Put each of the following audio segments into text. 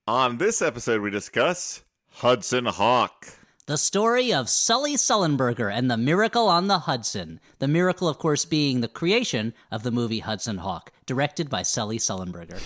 On this episode, we discuss Hudson Hawk. The story of Sully Sullenberger and the Miracle on the Hudson. The miracle, of course, being the creation of the movie Hudson Hawk, directed by Sully Sullenberger.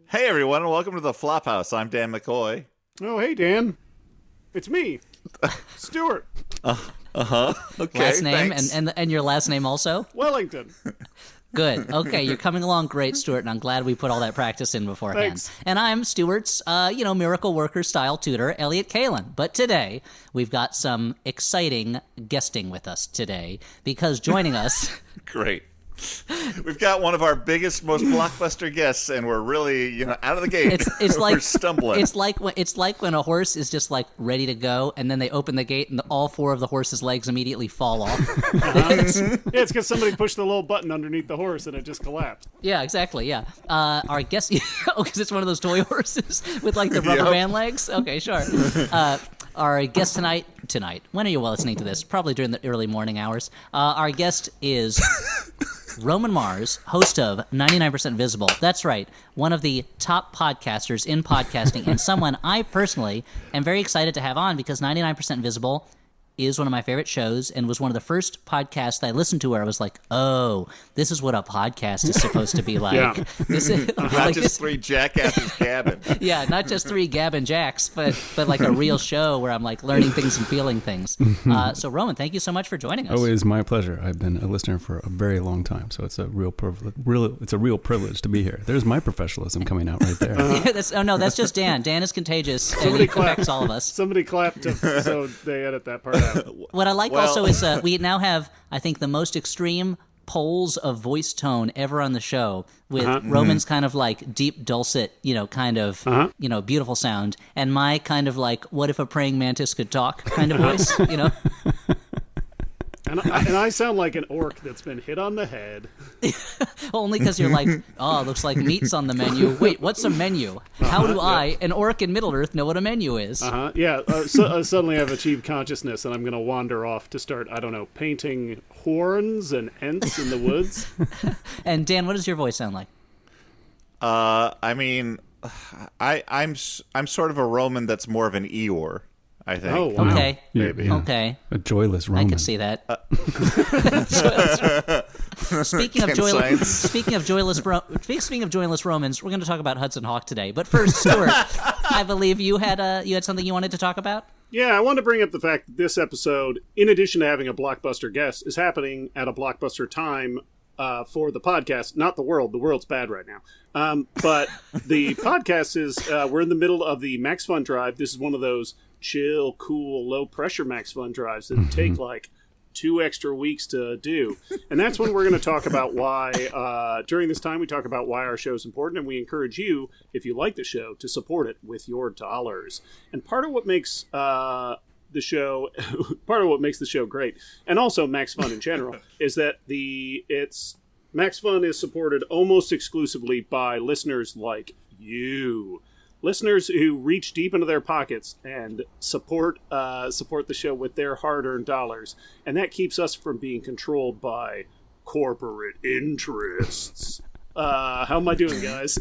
Hey everyone, and welcome to the Flophouse. I'm Dan McCoy. Oh, hey Dan, it's me, Stuart. Okay. Last name thanks. and your last name also? Wellington. Good. Okay, you're coming along great, Stuart, and I'm glad we put all that practice in beforehand. Thanks. And I'm Stuart's, miracle worker style tutor, Elliot Kalin. But today, we've got some exciting guesting with us today, because joining us... Great. We've got one of our biggest, most blockbuster guests, and we're really, out of the gate. It's like we're stumbling. It's like when a horse is just like ready to go, and then they open the gate, and all four of the horse's legs immediately fall off. It's because somebody pushed the little button underneath the horse and it just collapsed. Yeah, exactly. Yeah. Our guest, because it's one of those toy horses with like the rubber band legs. Okay, sure. Our guest tonight. When are you listening to this? Probably during the early morning hours. Our guest is Roman Mars, host of 99% Visible. That's right, one of the top podcasters in podcasting, and someone I personally am very excited to have on because 99% Visible is one of my favorite shows and was one of the first podcasts that I listened to where I was like, oh, this is what a podcast is supposed to be like. Yeah. This is, Not just three jackasses gabbing. yeah, not just three gabbing jacks, but like a real show where I'm like learning things and feeling things. So Roman, thank you so much for joining us. Oh, it is my pleasure. I've been a listener for a very long time, so it's a real privilege. It's a real privilege to be here. There's my professionalism coming out right there. Yeah, that's just Dan. Dan is contagious and Somebody he clapped. affects all of us. Somebody clapped so they edit that part out. What I like also is we now have, I think, the most extreme poles of voice tone ever on the show, with Roman's kind of like deep dulcet, kind of, beautiful sound, and my kind of like, what if a praying mantis could talk kind of voice, And I sound like an orc that's been hit on the head. Only because you're like, oh, looks like meat's on the menu. Wait, what's a menu? How do I, an orc in Middle-earth, know what a menu is? Yeah, suddenly I've achieved consciousness and I'm going to wander off to start, painting horns and ents in the woods. And Dan, what does your voice sound like? I'm sort of a Roman that's more of an Eeyore, I think. Oh, wow. Okay. Maybe. Yeah. Okay. A joyless Roman. I can see that. Speaking of joyless Romans, we're going to talk about Hudson Hawk today. But first, Stuart, I believe you had something you wanted to talk about. Yeah, I want to bring up the fact that this episode, in addition to having a blockbuster guest, is happening at a blockbuster time for the podcast. Not the world. The world's bad right now. But the podcast is, we're in the middle of the Max Fun Drive. This is one of those chill, cool, low-pressure Max Fun drives that take like 2 extra weeks to do. And that's when we're going to talk about why, during this time, we talk about why our show is important, and we encourage you, if you like the show, to support it with your dollars. And part of what makes the show great, and also Max Fun in general, is that Max Fun is supported almost exclusively by listeners like you. Listeners who reach deep into their pockets and support the show with their hard-earned dollars, and that keeps us from being controlled by corporate interests. How am I doing, guys?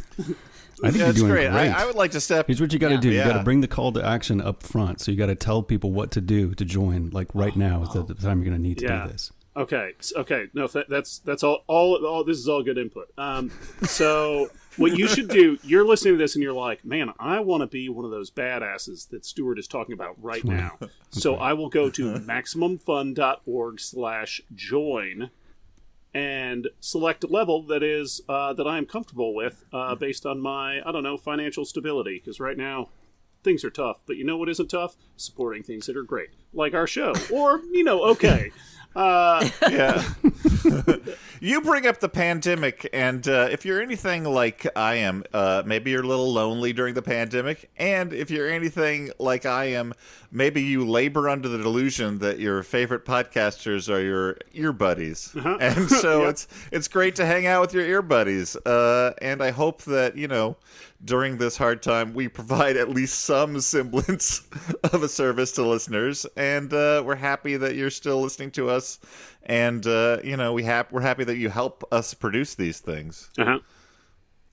I think you're doing great. great. I would like to step. Here's what you got to do. Yeah. You got to bring the call to action up front. So you got to tell people what to do to join. Like right now is the time you're going to need to do this. Okay. No, that's all. This is all good input. So what you should do, you're listening to this and you're like, man, I want to be one of those badasses that Stuart is talking about right now. Okay. So I will go to MaximumFun.org/join and select a level that is that I am comfortable with based on my, financial stability. Because right now, things are tough. But you know what isn't tough? Supporting things that are great. like our show, or okay. Yeah. You bring up the pandemic, and if you're anything like I am, maybe you're a little lonely during the pandemic, and if you're anything like I am, maybe you labor under the delusion that your favorite podcasters are your ear buddies. And so Yep. it's great to hang out with your ear buddies, and I hope that, during this hard time, we provide at least some semblance of a service to listeners, and we're happy that you're still listening to us, and we're happy that you help us produce these things. Uh-huh.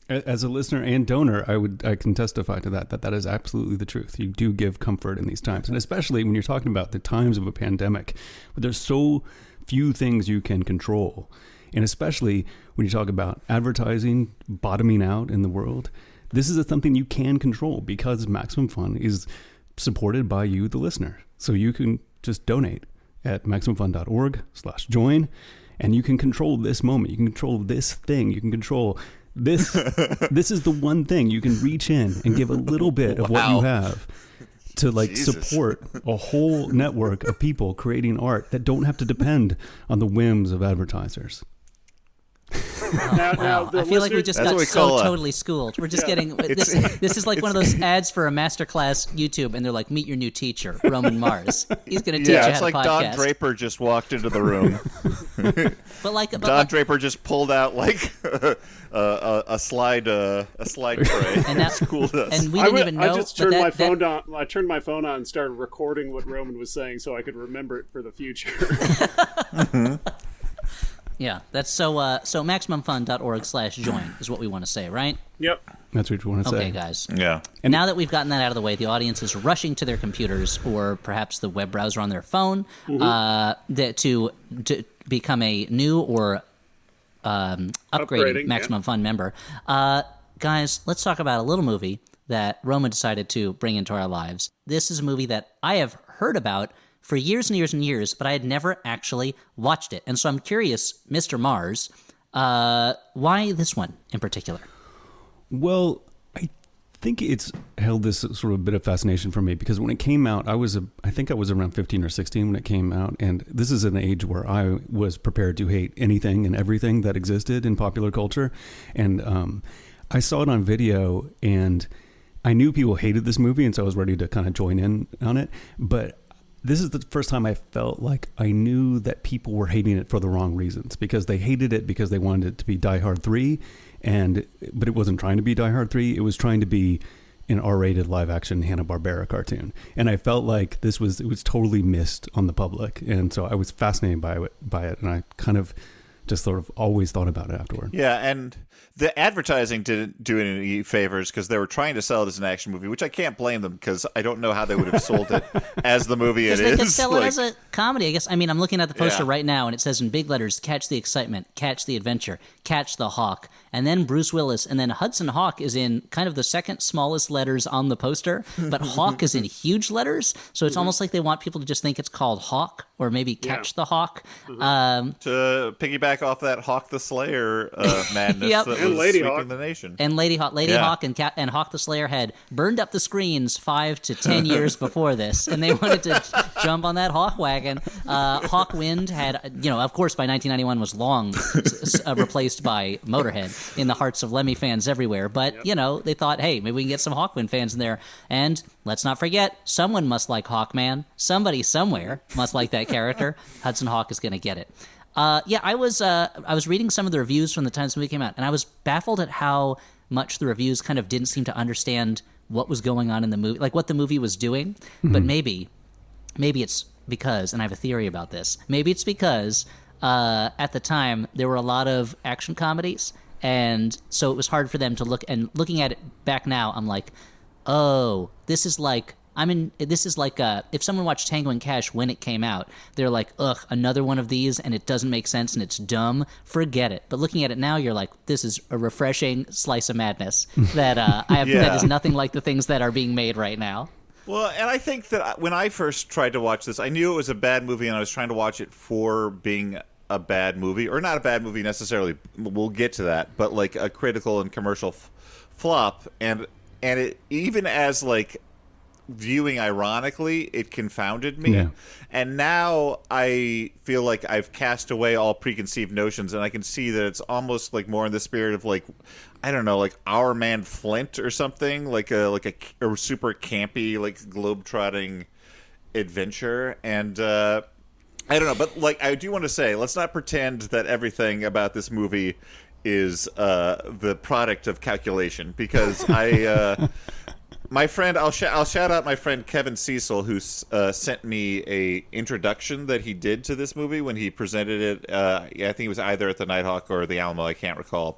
As a listener and donor, I can testify to that is absolutely the truth. You do give comfort in these times, and especially when you're talking about the times of a pandemic, where there's so few things you can control, and especially when you talk about advertising bottoming out in the world. This is something you can control because Maximum Fun is supported by you, the listener. So you can just donate at MaximumFun.org/join, and you can control this moment. You can control this thing. You can control this. This is the one thing you can reach in and give a little bit of what you have to Jesus. support a whole network of people creating art that don't have to depend on the whims of advertisers. Now, the I feel like we listener- just That's got what we so call totally schooled. We're just getting this. This is like one of those ads for a masterclass YouTube, and they're like, "Meet your new teacher, Roman Mars. He's going to teach you Yeah, how it's to like podcast." Don Draper just walked into the room. But Draper just pulled out like a slide tray. And that's cooled us. and we didn't even know. I just but turned my that- phone on. I turned my phone on and started recording what Roman was saying, so I could remember it for the future. Yeah, that's so MaximumFun.org/join is what we want to say, right? Yep. That's what you want to say. Okay, guys. Yeah. And now that we've gotten that out of the way, the audience is rushing to their computers or perhaps the web browser on their phone to become a new or upgrading Maximum Fun member. Guys, let's talk about a little movie that Roma decided to bring into our lives. This is a movie that I have heard about for years and years and years, but I had never actually watched it. And so I'm curious, Mr. Mars, why this one in particular? Well, I think it's held this sort of bit of fascination for me because when it came out, I think I was around 15 or 16 when it came out, and this is an age where I was prepared to hate anything and everything that existed in popular culture, and I saw it on video, and I knew people hated this movie, and so I was ready to kind of join in on it, but this is the first time I felt like I knew that people were hating it for the wrong reasons, because they hated it because they wanted it to be Die Hard 3, but it wasn't trying to be Die Hard 3. It was trying to be an R-rated live-action Hanna-Barbera cartoon. And I felt like it was totally missed on the public. And so I was fascinated by it, and I kind of just sort of always thought about it afterward. Yeah, and the advertising didn't do it any favors because they were trying to sell it as an action movie, which I can't blame them because I don't know how they would have sold it as the movie it Because they is. could sell it as a comedy, I guess. I mean, I'm looking at the poster Yeah. right now, and it says in big letters, "Catch the excitement, catch the adventure, catch the hawk." And then Bruce Willis, and then Hudson Hawk is in kind of the second smallest letters on the poster, but Hawk is in huge letters. So it's almost like they want people to just think it's called Hawk, or maybe Catch the Hawk. To piggyback off that Hawk the Slayer madness Yep. that And was Lady sweeping Hawk. the nation. And Lady Hawk and Hawk the Slayer had burned up the screens 5 to 10 years before this, and they wanted to jump on that Hawk wagon. Hawkwind had, of course, by 1991 was long replaced by Motorhead in the hearts of Lemmy fans everywhere. But they thought, hey, maybe we can get some Hawkwind fans in there. And let's not forget, someone must like Hawkman. Somebody somewhere must like that character. Hudson Hawk is going to get it. I was reading some of the reviews from the time this movie came out, and I was baffled at how much the reviews kind of didn't seem to understand what was going on in the movie, like what the movie was doing. But maybe it's because, and I have a theory about this, maybe it's because at the time there were a lot of action comedies, and so it was hard for them to look, and looking at it back now, I'm like, oh, this is like if someone watched Tango and Cash when it came out, they're like, ugh, another one of these, and it doesn't make sense and it's dumb. Forget it. But looking at it now, you're like, this is a refreshing slice of madness that that is nothing like the things that are being made right now. Well, and I think that when I first tried to watch this, I knew it was a bad movie, and I was trying to watch it for being a bad movie, or not a bad movie necessarily. We'll get to that, but like a critical and commercial flop, and it even as like viewing ironically, it confounded me. Yeah. And now I feel like I've cast away all preconceived notions, and I can see that it's almost like more in the spirit of like, I don't know, like Our Man Flint or something, like a super campy, like globetrotting adventure. And I don't know, but like I do want to say, let's not pretend that everything about this movie is the product of calculation, because my friend, I'll shout out my friend Kevin Cecil, who sent me a introduction that he did to this movie when he presented it. I think it was either at the Nighthawk or the Alamo, I can't recall.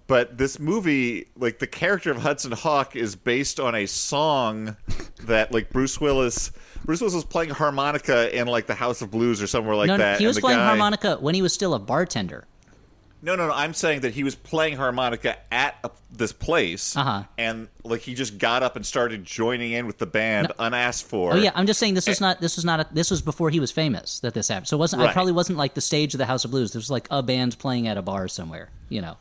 But this movie, like the character of Hudson Hawk, is based on a song that like Bruce Willis was playing harmonica in like the House of Blues or somewhere like that. He was playing harmonica when he was still a bartender. No. I'm saying that he was playing harmonica at this place, and like he just got up and started joining in with the band unasked for. Oh yeah, I'm just saying this was before he was famous that this happened. So it wasn't. Right. It probably wasn't like the stage of the House of Blues. This was like a band playing at a bar somewhere. You know.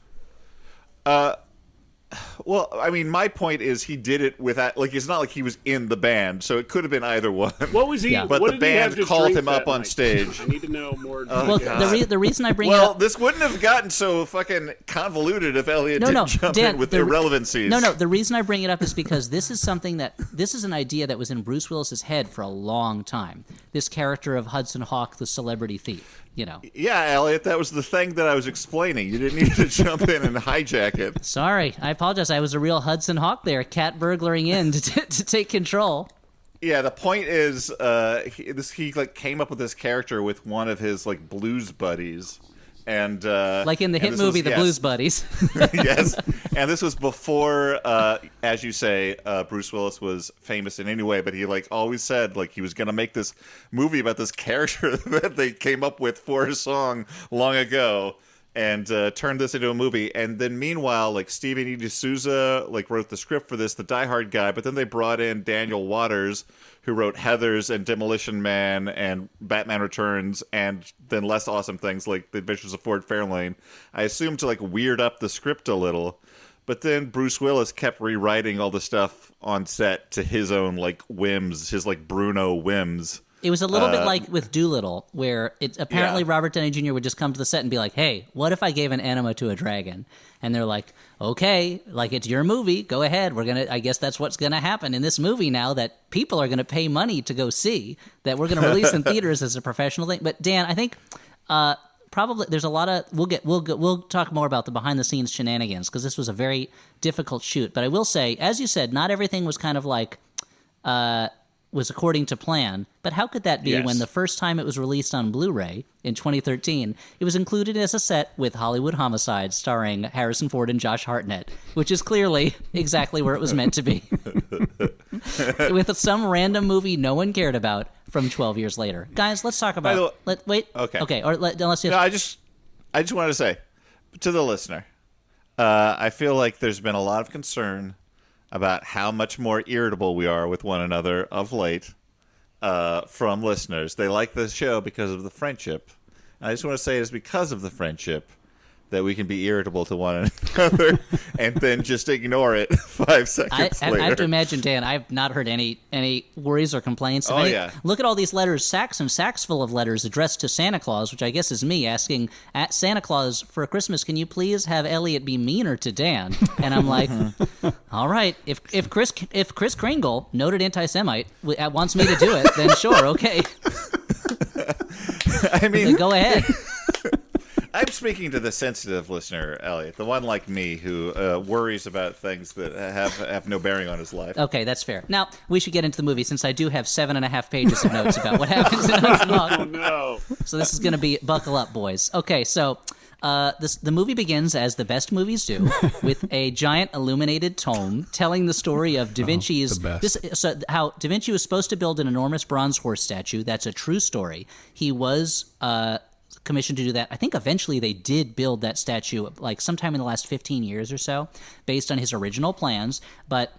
Well, I mean, my point is he did it without, like, it's not like he was in the band, so it could have been either one. What was he? Yeah. But what the did he have band to called drink him up that on night? stage. I need to know more. Well, the reason I bring it Well, up. this wouldn't have gotten so fucking convoluted if Elliot No, didn't jump Dan, in with the- irrelevancies. No. The reason I bring it up is because this is an idea that was in Bruce Willis's head for a long time. This character of Hudson Hawk, the celebrity thief. You know. Yeah, Elliot, that was the thing that I was explaining. You didn't need to jump in and hijack it. Sorry, I apologize. I was a real Hudson Hawk there, cat burglaring in to take control. Yeah, the point is, he like came up with this character with one of his like blues buddies, and Like in the hit movie, The Blues Buddies. Yes, and this was before, as you say, Bruce Willis was famous in any way, but he like always said like he was going to make this movie about this character that they came up with for a song long ago, and turned this into a movie. And then meanwhile, like Stephen E. D'Souza like wrote the script for this, the Die Hard guy, but then they brought in Daniel Waters, who wrote Heathers and Demolition Man and Batman Returns, and then less awesome things like The Adventures of Ford Fairlane. I assume to like weird up the script a little. But then Bruce Willis kept rewriting all the stuff on set to his own like whims, his like Bruno whims. It was a little bit like with Doolittle, where it apparently Robert Downey Jr. would just come to the set and be like, "Hey, what if I gave an enema to a dragon?" And they're like, "Okay, like it's your movie, go ahead. I guess that's what's gonna happen in this movie now that people are gonna pay money to go see, that we're gonna release in theaters as a professional thing." But Dan, I think probably there's a lot of we'll talk more about the behind the scenes shenanigans, because this was a very difficult shoot. But I will say, as you said, not everything was kind of like was according to plan. But how could that be when the first time it was released on Blu-ray in 2013, it was included as a set with Hollywood Homicide starring Harrison Ford and Josh Hartnett, which is clearly exactly where it was meant to be. With some random movie no one cared about from 12 years later. Guys, let's talk about... Okay. Unless you... No, I just wanted to say to the listener, I feel like there's been a lot of concern about how much more irritable we are with one another of late from listeners. They like the show because of the friendship. And I just want to say it's because of the friendship that we can be irritable to one another and then just ignore it 5 seconds later. I have to imagine, Dan, I've not heard any worries or complaints. Look at all these letters, sacks and sacks full of letters addressed to Santa Claus, which I guess is me asking, at Santa Claus, for Christmas, can you please have Elliot be meaner to Dan? And I'm like, all right, if Chris Kringle, noted anti-Semite, wants me to do it, then sure, okay. I mean, go ahead. I'm speaking to the sensitive listener, Elliot, the one like me who worries about things that have no bearing on his life. Okay, that's fair. Now, we should get into the movie, since I do have 7.5 pages of notes about what happens in Hudson Hawk. Oh, no. So this is going to be, buckle up, boys. Okay, so the movie begins, as the best movies do, with a giant illuminated tome telling the story of Da Vinci's... the best. How Da Vinci was supposed to build an enormous bronze horse statue. That's a true story. He was... commissioned to do that. I think eventually they did build that statue like sometime in the last 15 years or so based on his original plans, but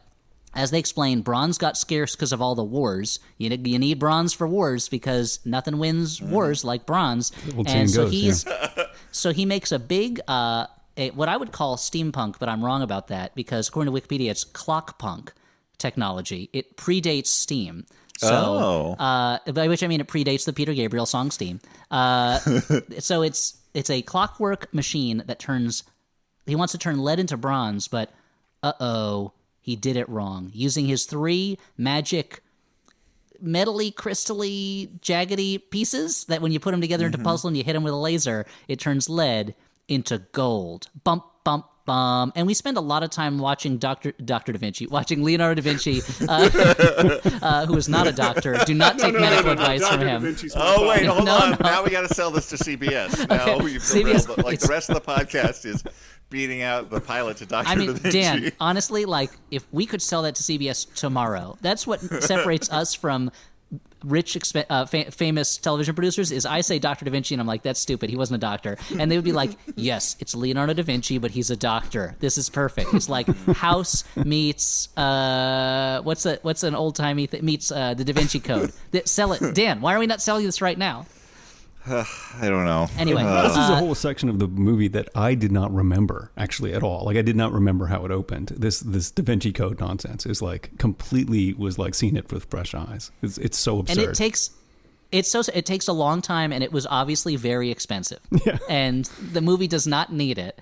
as they explained, bronze got scarce because of all the wars. You need bronze for wars because nothing wins wars like bronze. And so so he makes a big what I would call steampunk, but I'm wrong about that because according to Wikipedia it's clock punk technology. It predates Steam. So, by which I mean it predates the Peter Gabriel song Steam. So it's a clockwork machine that he wants to turn lead into bronze, but he did it wrong. Using his 3 magic metally, crystally, jaggedy pieces that when you put them together into a puzzle and you hit them with a laser, it turns lead into gold. Bump, bump, bum. And we spend a lot of time watching watching Leonardo da Vinci, who is not a doctor. Do not take medical advice from him. Oh, wait, hold on. Now we got to sell this to CBS. Now we've CBS, like the rest of the podcast is beating out the pilot to Dr. Da Vinci. Dan, honestly, like, if we could sell that to CBS tomorrow, that's what separates us from rich, famous television producers. Is I say Dr. Da Vinci, and I'm like, that's stupid. He wasn't a doctor. And they would be like, yes, it's Leonardo da Vinci, but he's a doctor. This is perfect. It's like House meets what's an old timey meets the Da Vinci Code. Sell it, Dan. Why are we not selling this right now? I don't know. Anyway, this is a whole section of the movie that I did not remember actually at all. Like I did not remember how it opened. This Da Vinci Code nonsense is like completely was like seeing it with fresh eyes. It's so absurd. And it takes a long time, and it was obviously very expensive. Yeah. And the movie does not need it.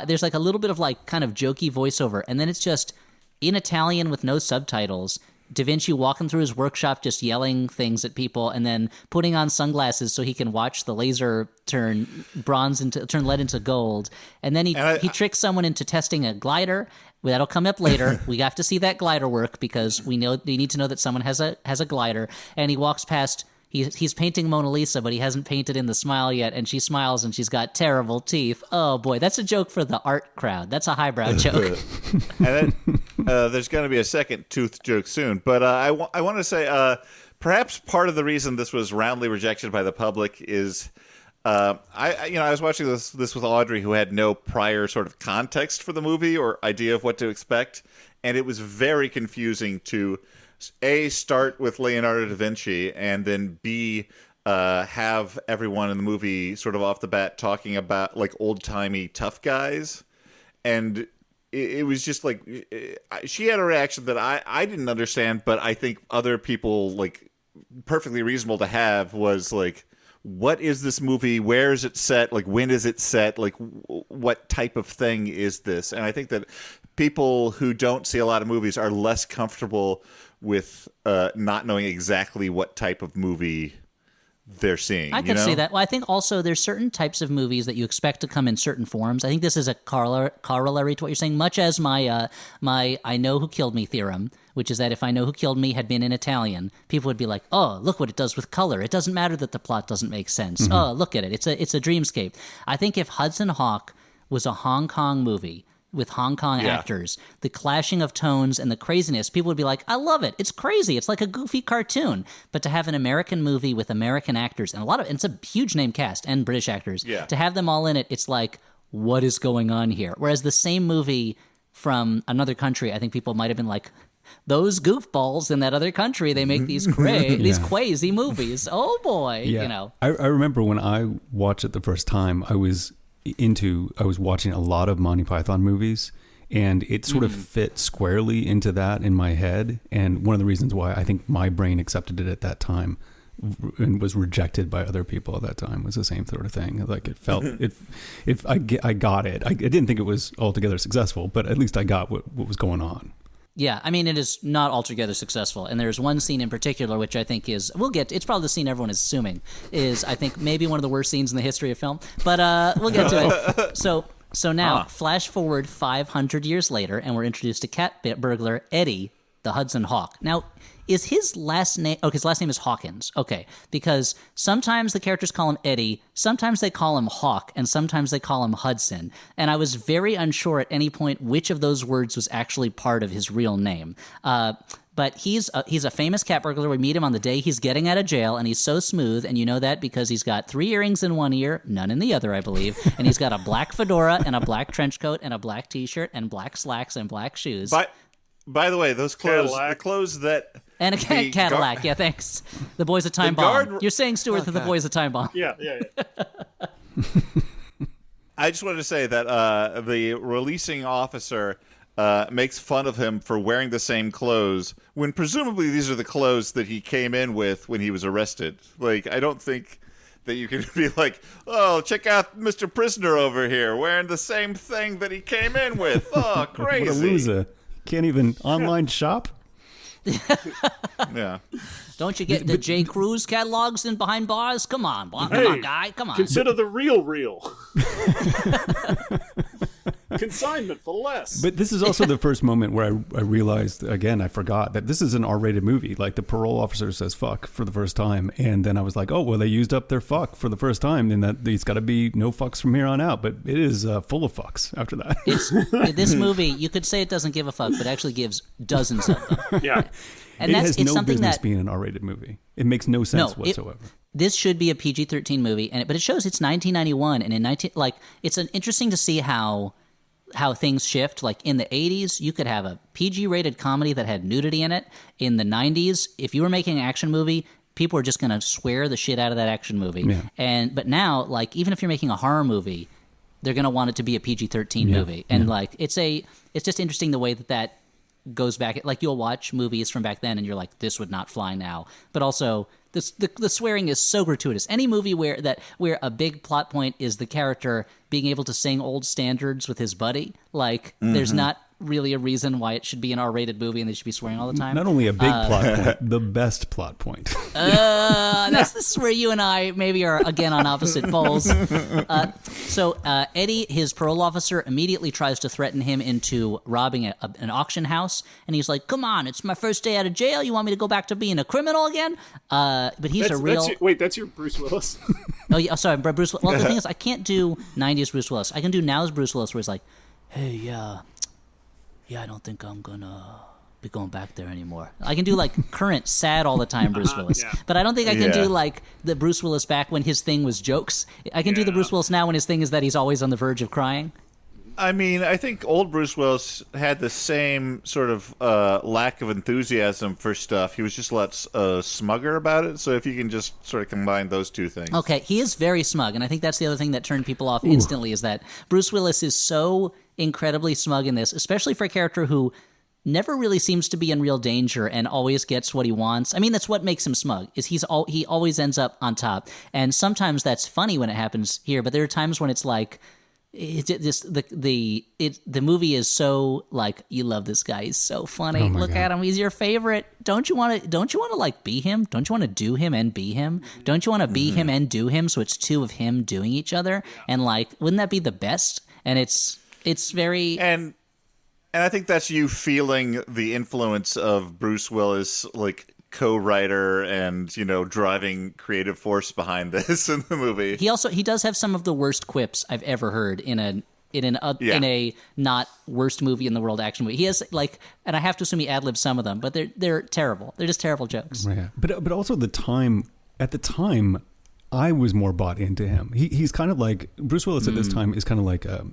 There's like a little bit of like kind of jokey voiceover, and then it's just in Italian with no subtitles. Da Vinci walking through his workshop just yelling things at people and then putting on sunglasses so he can watch the laser turn lead into gold. And then he tricks someone into testing a glider. That'll come up later. We have to see that glider work because we need to know that someone has a glider. And he walks past. He's painting Mona Lisa, but he hasn't painted in the smile yet, and she smiles, and she's got terrible teeth. Oh, boy, that's a joke for the art crowd. That's a highbrow joke. And then there's going to be a second tooth joke soon. But I want to say perhaps part of the reason this was roundly rejected by the public is I was watching this with Audrey, who had no prior sort of context for the movie or idea of what to expect, and it was very confusing to A, start with Leonardo da Vinci, and then B, have everyone in the movie sort of off the bat talking about like old-timey tough guys. And it was just like, she had a reaction that I didn't understand, but I think other people, like, perfectly reasonable to have, was like, what is this movie? Where is it set? Like, when is it set? Like, what type of thing is this? And I think that people who don't see a lot of movies are less comfortable with not knowing exactly what type of movie they're seeing. I can see that. Well, I think also there's certain types of movies that you expect to come in certain forms. I think this is a corollary to what you're saying, much as my I know who killed me theorem, which is that if I know who killed me had been in Italian, people would be like, oh, look what it does with color. It doesn't matter that the plot doesn't make sense. Mm-hmm. Oh, look at it. It's a dreamscape. I think if Hudson Hawk was a Hong Kong movie with Hong Kong actors, the clashing of tones and the craziness, people would be like, I love it. It's crazy. It's like a goofy cartoon. But to have an American movie with American actors and it's a huge name cast and British actors, to have them all in it, it's like, what is going on here? Whereas the same movie from another country, I think people might have been like, those goofballs in that other country, they make these these crazy movies. Oh boy, I remember when I watched it the first time, I was watching a lot of Monty Python movies, and it sort of fit squarely into that in my head. And one of the reasons why I think my brain accepted it at that time and was rejected by other people at that time was the same sort of thing. Like it felt, I got it. I didn't think it was altogether successful, but at least I got what was going on. Yeah, I mean, it is not altogether successful. And there's one scene in particular, which I think it's probably the scene everyone is assuming is, I think, maybe one of the worst scenes in the history of film. But we'll get to it. So now, flash forward 500 years later, and we're introduced to cat burglar Eddie, the Hudson Hawk. Now, is his last name... Okay, his last name is Hawkins. Okay, because sometimes the characters call him Eddie, sometimes they call him Hawk, and sometimes they call him Hudson. And I was very unsure at any point which of those words was actually part of his real name. But he's a famous cat burglar. We meet him on the day he's getting out of jail, and he's so smooth, and you know that because he's got 3 earrings in one ear, none in the other, I believe, and he's got a black fedora and a black trench coat and a black T-shirt and black slacks and black shoes. By the way, those clothes, the clothes that... And a Cadillac, yeah, thanks. The boy's a time bomb. You're saying, Stuart, that the boy's a time bomb. Yeah. I just wanted to say that the releasing officer makes fun of him for wearing the same clothes when presumably these are the clothes that he came in with when he was arrested. Like, I don't think that you can be like, oh, check out Mr. Prisoner over here wearing the same thing that he came in with. Oh, crazy. What a loser. Can't even online shop? Yeah. Don't you get the J. Cruz catalogs in behind bars? Come on, come Hey, on, guy, come on. Consider the real. Consignment for less. But this is also the first moment where I realized, again, I forgot that this is an R-rated movie. Like, the parole officer says fuck for the first time. And then I was like, oh, well, they used up their fuck for the first time. And that it's got to be no fucks from here on out. But it is full of fucks after that. This movie, you could say it doesn't give a fuck, but actually gives dozens of them. Yeah. And it that's has it's no something business that being an R-rated movie. It makes no sense whatsoever. This should be a PG-13 movie, but it shows it's 1991, and it's interesting to see how things shift. Like, in the 80s, you could have a PG-rated comedy that had nudity in it. In the 90s, if you were making an action movie, people were just going to swear the shit out of that action movie. Yeah. But now, like, even if you're making a horror movie, they're going to want it to be a PG-13 movie. And like, it's just interesting the way that goes back. Like, you'll watch movies from back then and you're like, this would not fly now. But also, the swearing is so gratuitous. Any movie where a big plot point is the character being able to sing old standards with his buddy, like, there's not really a reason why it should be an R-rated movie and they should be swearing all the time. Not only a big plot point, the best plot point. This is where you and I maybe are again on opposite poles. So Eddie, his parole officer, immediately tries to threaten him into robbing an auction house, and he's like, "Come on, it's my first day out of jail. You want me to go back to being a criminal again?" But he's That's your Bruce Willis. Oh yeah, sorry, Bruce. Well, the thing is, I can't do '90s Bruce Willis. I can do now's Bruce Willis, where he's like, "Hey, yeah, I don't think I'm gonna be going back there anymore." I can do like current sad all the time Bruce Willis, but I don't think I can do like the Bruce Willis back when his thing was jokes. I can do the Bruce Willis now when his thing is that he's always on the verge of crying. I mean, I think old Bruce Willis had the same sort of lack of enthusiasm for stuff. He was just a lot smugger about it. So if you can just sort of combine those two things. Okay, he is very smug, and I think that's the other thing that turned people off instantly is that Bruce Willis is so incredibly smug in this, especially for a character who never really seems to be in real danger and always gets what he wants. I mean, that's what makes him smug, is he always ends up on top. And sometimes that's funny when it happens here, but there are times when it's like, the movie is so like, you love this guy, he's so funny. Oh Look at him, he's your favorite. Don't you want to like be him? Don't you want to do him and be him? Don't you want to be him and do him, so it's two of him doing each other? And like, wouldn't that be the best? And it's very and I think that's you feeling the influence of Bruce Willis, like co-writer and, you know, driving creative force behind this in the movie. He does have some of the worst quips I've ever heard in a not worst movie in the world action movie. He has like, and I have to assume he ad-libs some of them, but they're terrible. They're just terrible jokes. Yeah. But also at the time I was more bought into him. He's kind of like Bruce Willis at this time is kind of like a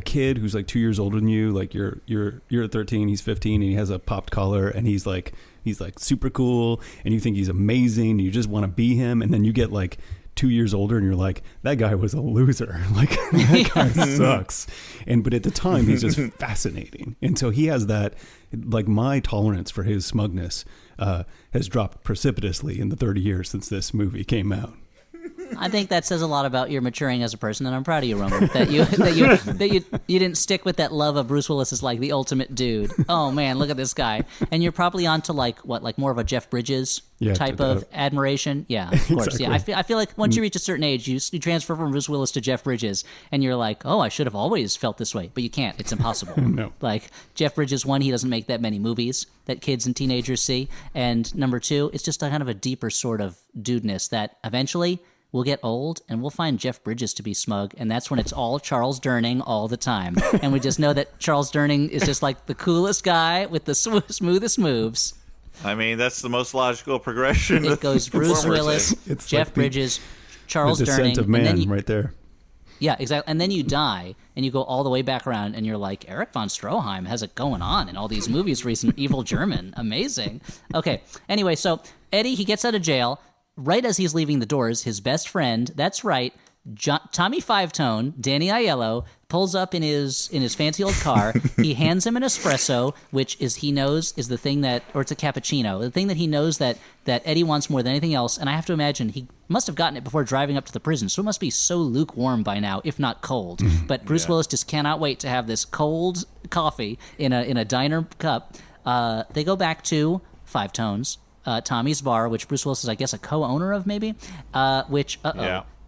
kid who's like 2 years older than you. Like you're 13, he's 15, and he has a popped collar, and he's like super cool, and you think he's amazing, and you just want to be him, and then you get like 2 years older, and you're like, that guy was a loser. Like, that guy sucks. But at the time, he's just fascinating, and so he has that. Like, my tolerance for his smugness has dropped precipitously in the 30 years since this movie came out. I think that says a lot about your maturing as a person, and I'm proud of you, Roman, that you didn't stick with that love of Bruce Willis as like the ultimate dude. Oh man, look at this guy, and you're probably onto like more of a Jeff Bridges type of admiration. Yeah, of course. Exactly. Yeah, I feel like once you reach a certain age, you transfer from Bruce Willis to Jeff Bridges, and you're like, oh, I should have always felt this way, but you can't. It's impossible. No. Like Jeff Bridges, one, he doesn't make that many movies that kids and teenagers see, and number two, it's just a kind of a deeper sort of dudeness that eventually we'll get old and we'll find Jeff Bridges to be smug, and that's when it's all Charles Durning all the time. And we just know that Charles Durning is just like the coolest guy with the smoothest moves. I mean, that's the most logical progression. It goes Bruce Willis, It's Jeff like Bridges, Charles the descent Durning, of man, and then right there. yeah, exactly. And then you die, and you go all the way back around, and you're like, Eric von Stroheim has it going on in all these movies recent. Evil German. Amazing. Okay, anyway, so Eddie, he gets out of jail. Right as he's leaving the doors, his best friend, that's right, Tommy Five Tone, Danny Aiello, pulls up in his fancy old car. He hands him an espresso, which he knows is the thing that, or it's a cappuccino, the thing that he knows that Eddie wants more than anything else. And I have to imagine he must have gotten it before driving up to the prison, so it must be so lukewarm by now, if not cold. But Bruce Willis just cannot wait to have this cold coffee in a diner cup. They go back to Five Tones, Tommy's bar, which Bruce Willis is, I guess, a co-owner of, maybe.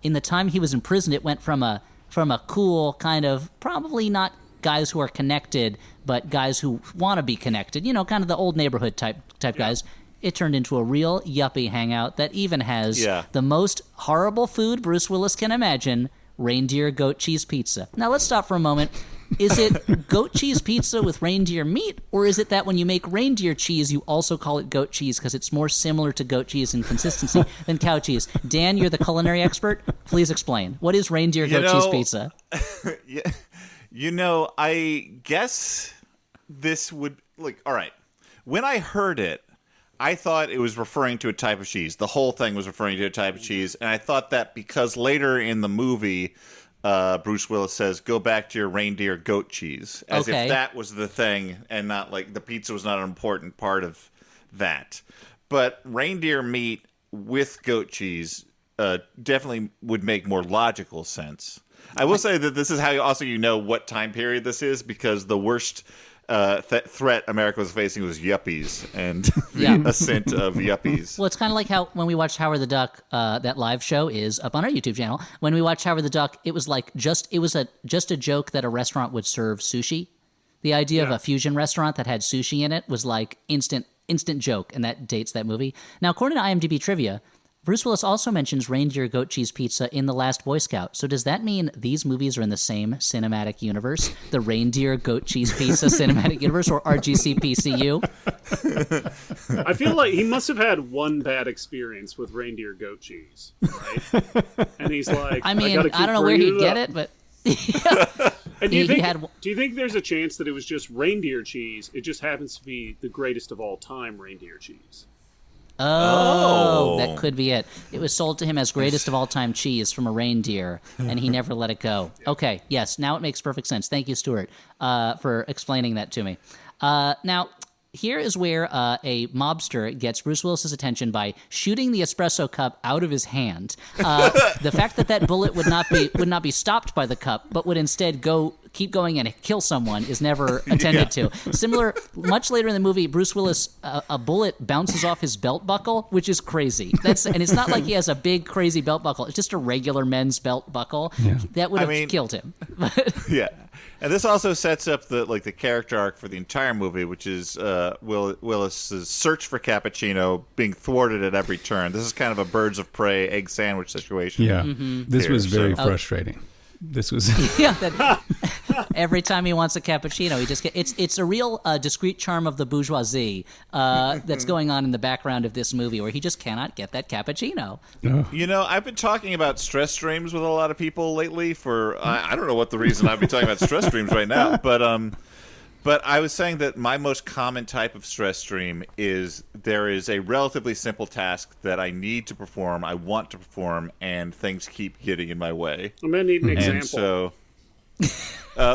In the time he was in prison, it went from a cool kind of, probably not guys who are connected, but guys who want to be connected, kind of the old neighborhood type guys. It turned into a real yuppie hangout that even has the most horrible food Bruce Willis can imagine, reindeer goat cheese pizza. Now let's stop for a moment. Is it goat cheese pizza with reindeer meat, or is it that when you make reindeer cheese, you also call it goat cheese because it's more similar to goat cheese in consistency than cow cheese? Dan, you're the culinary expert. Please explain. What is reindeer goat cheese pizza? I guess this would, all right. When I heard it, I thought it was referring to a type of cheese. The whole thing was referring to a type of cheese, and I thought that because later in the movie, Bruce Willis says, "Go back to your reindeer goat cheese," as if that was the thing, and not the pizza was not an important part of that. But reindeer meat with goat cheese definitely would make more logical sense. I will say that this is how you know what time period this is, because the worst threat America was facing was yuppies and the ascent of yuppies. Well, it's kind of like how when we watched Howard the Duck, that live show is up on our YouTube channel. When we watched Howard the Duck, it was just a joke that a restaurant would serve sushi. The idea of a fusion restaurant that had sushi in it was like instant joke, and that dates that movie. Now, according to IMDb trivia, Bruce Willis also mentions reindeer goat cheese pizza in The Last Boy Scout. So does that mean these movies are in the same cinematic universe? The reindeer goat cheese pizza cinematic universe, or RGCPCU? I feel like he must have had one bad experience with reindeer goat cheese, right? And he's like, I don't know where he'd get it, but... And do you think there's a chance that it was just reindeer cheese? It just happens to be the greatest of all time reindeer cheese. Oh, that could be it. It was sold to him as greatest of all time cheese from a reindeer, and he never let it go. Okay, yes, now it makes perfect sense. Thank you, Stuart, for explaining that to me. Now, here is where a mobster gets Bruce Willis's attention by shooting the espresso cup out of his hand. The fact that bullet would not be stopped by the cup, but would instead keep going and kill someone is never attended to. Similar, much later in the movie, Bruce Willis, a bullet bounces off his belt buckle, which is crazy. And it's not like he has a big crazy belt buckle. It's just a regular men's belt buckle. Yeah. That would have killed him. Yeah. And this also sets up the character arc for the entire movie, which is Willis's search for cappuccino being thwarted at every turn. This is kind of a birds of prey egg sandwich situation. Yeah, this was very frustrating. This was every time he wants a cappuccino, he just it's a real discreet charm of the bourgeoisie that's going on in the background of this movie, where he just cannot get that cappuccino. I've been talking about stress streams with a lot of people lately. I don't know what the reason I've been talking about stress streams right now, but I was saying that my most common type of stress stream is there is a relatively simple task that I need to perform, I want to perform, and things keep getting in my way. I'm going to need an example. And so,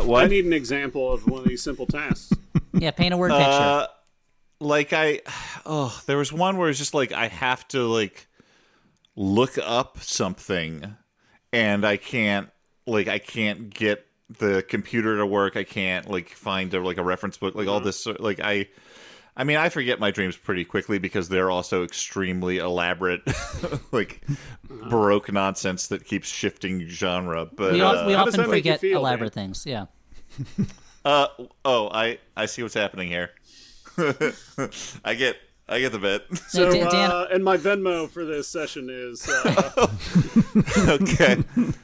what? I need an example of one of these simple tasks. Yeah, paint a word picture. There was one where it's just I have to look up something, and I can't get the computer to work. I can't find a reference book, all this. I forget my dreams pretty quickly because they're also extremely elaborate, Baroque nonsense that keeps shifting genre. But we often forget elaborate things. Yeah. I see what's happening here. I get the bit. So, and my Venmo for this session is... Okay.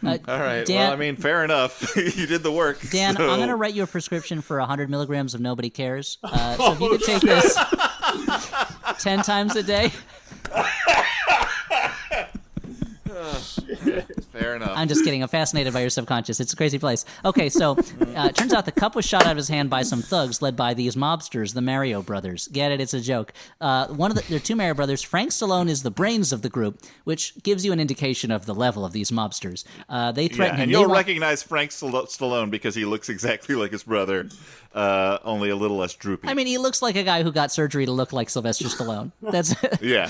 All right. Dan, fair enough. You did the work. Dan, so. I'm going to write you a prescription for 100 milligrams of Nobody Cares. So if you could take this 10 times a day. Fair enough. I'm just kidding. I'm fascinated by your subconscious. It's a crazy place. Okay, so it turns out the cup was shot out of his hand by some thugs led by these mobsters, the Mario brothers. Get it? It's a joke. There are two Mario brothers. Frank Stallone is the brains of the group, which gives you an indication of the level of these mobsters. They threaten him. And you'll recognize Frank Stallone because he looks exactly like his brother, only a little less droopy. I mean, he looks like a guy who got surgery to look like Sylvester Stallone. That's yeah.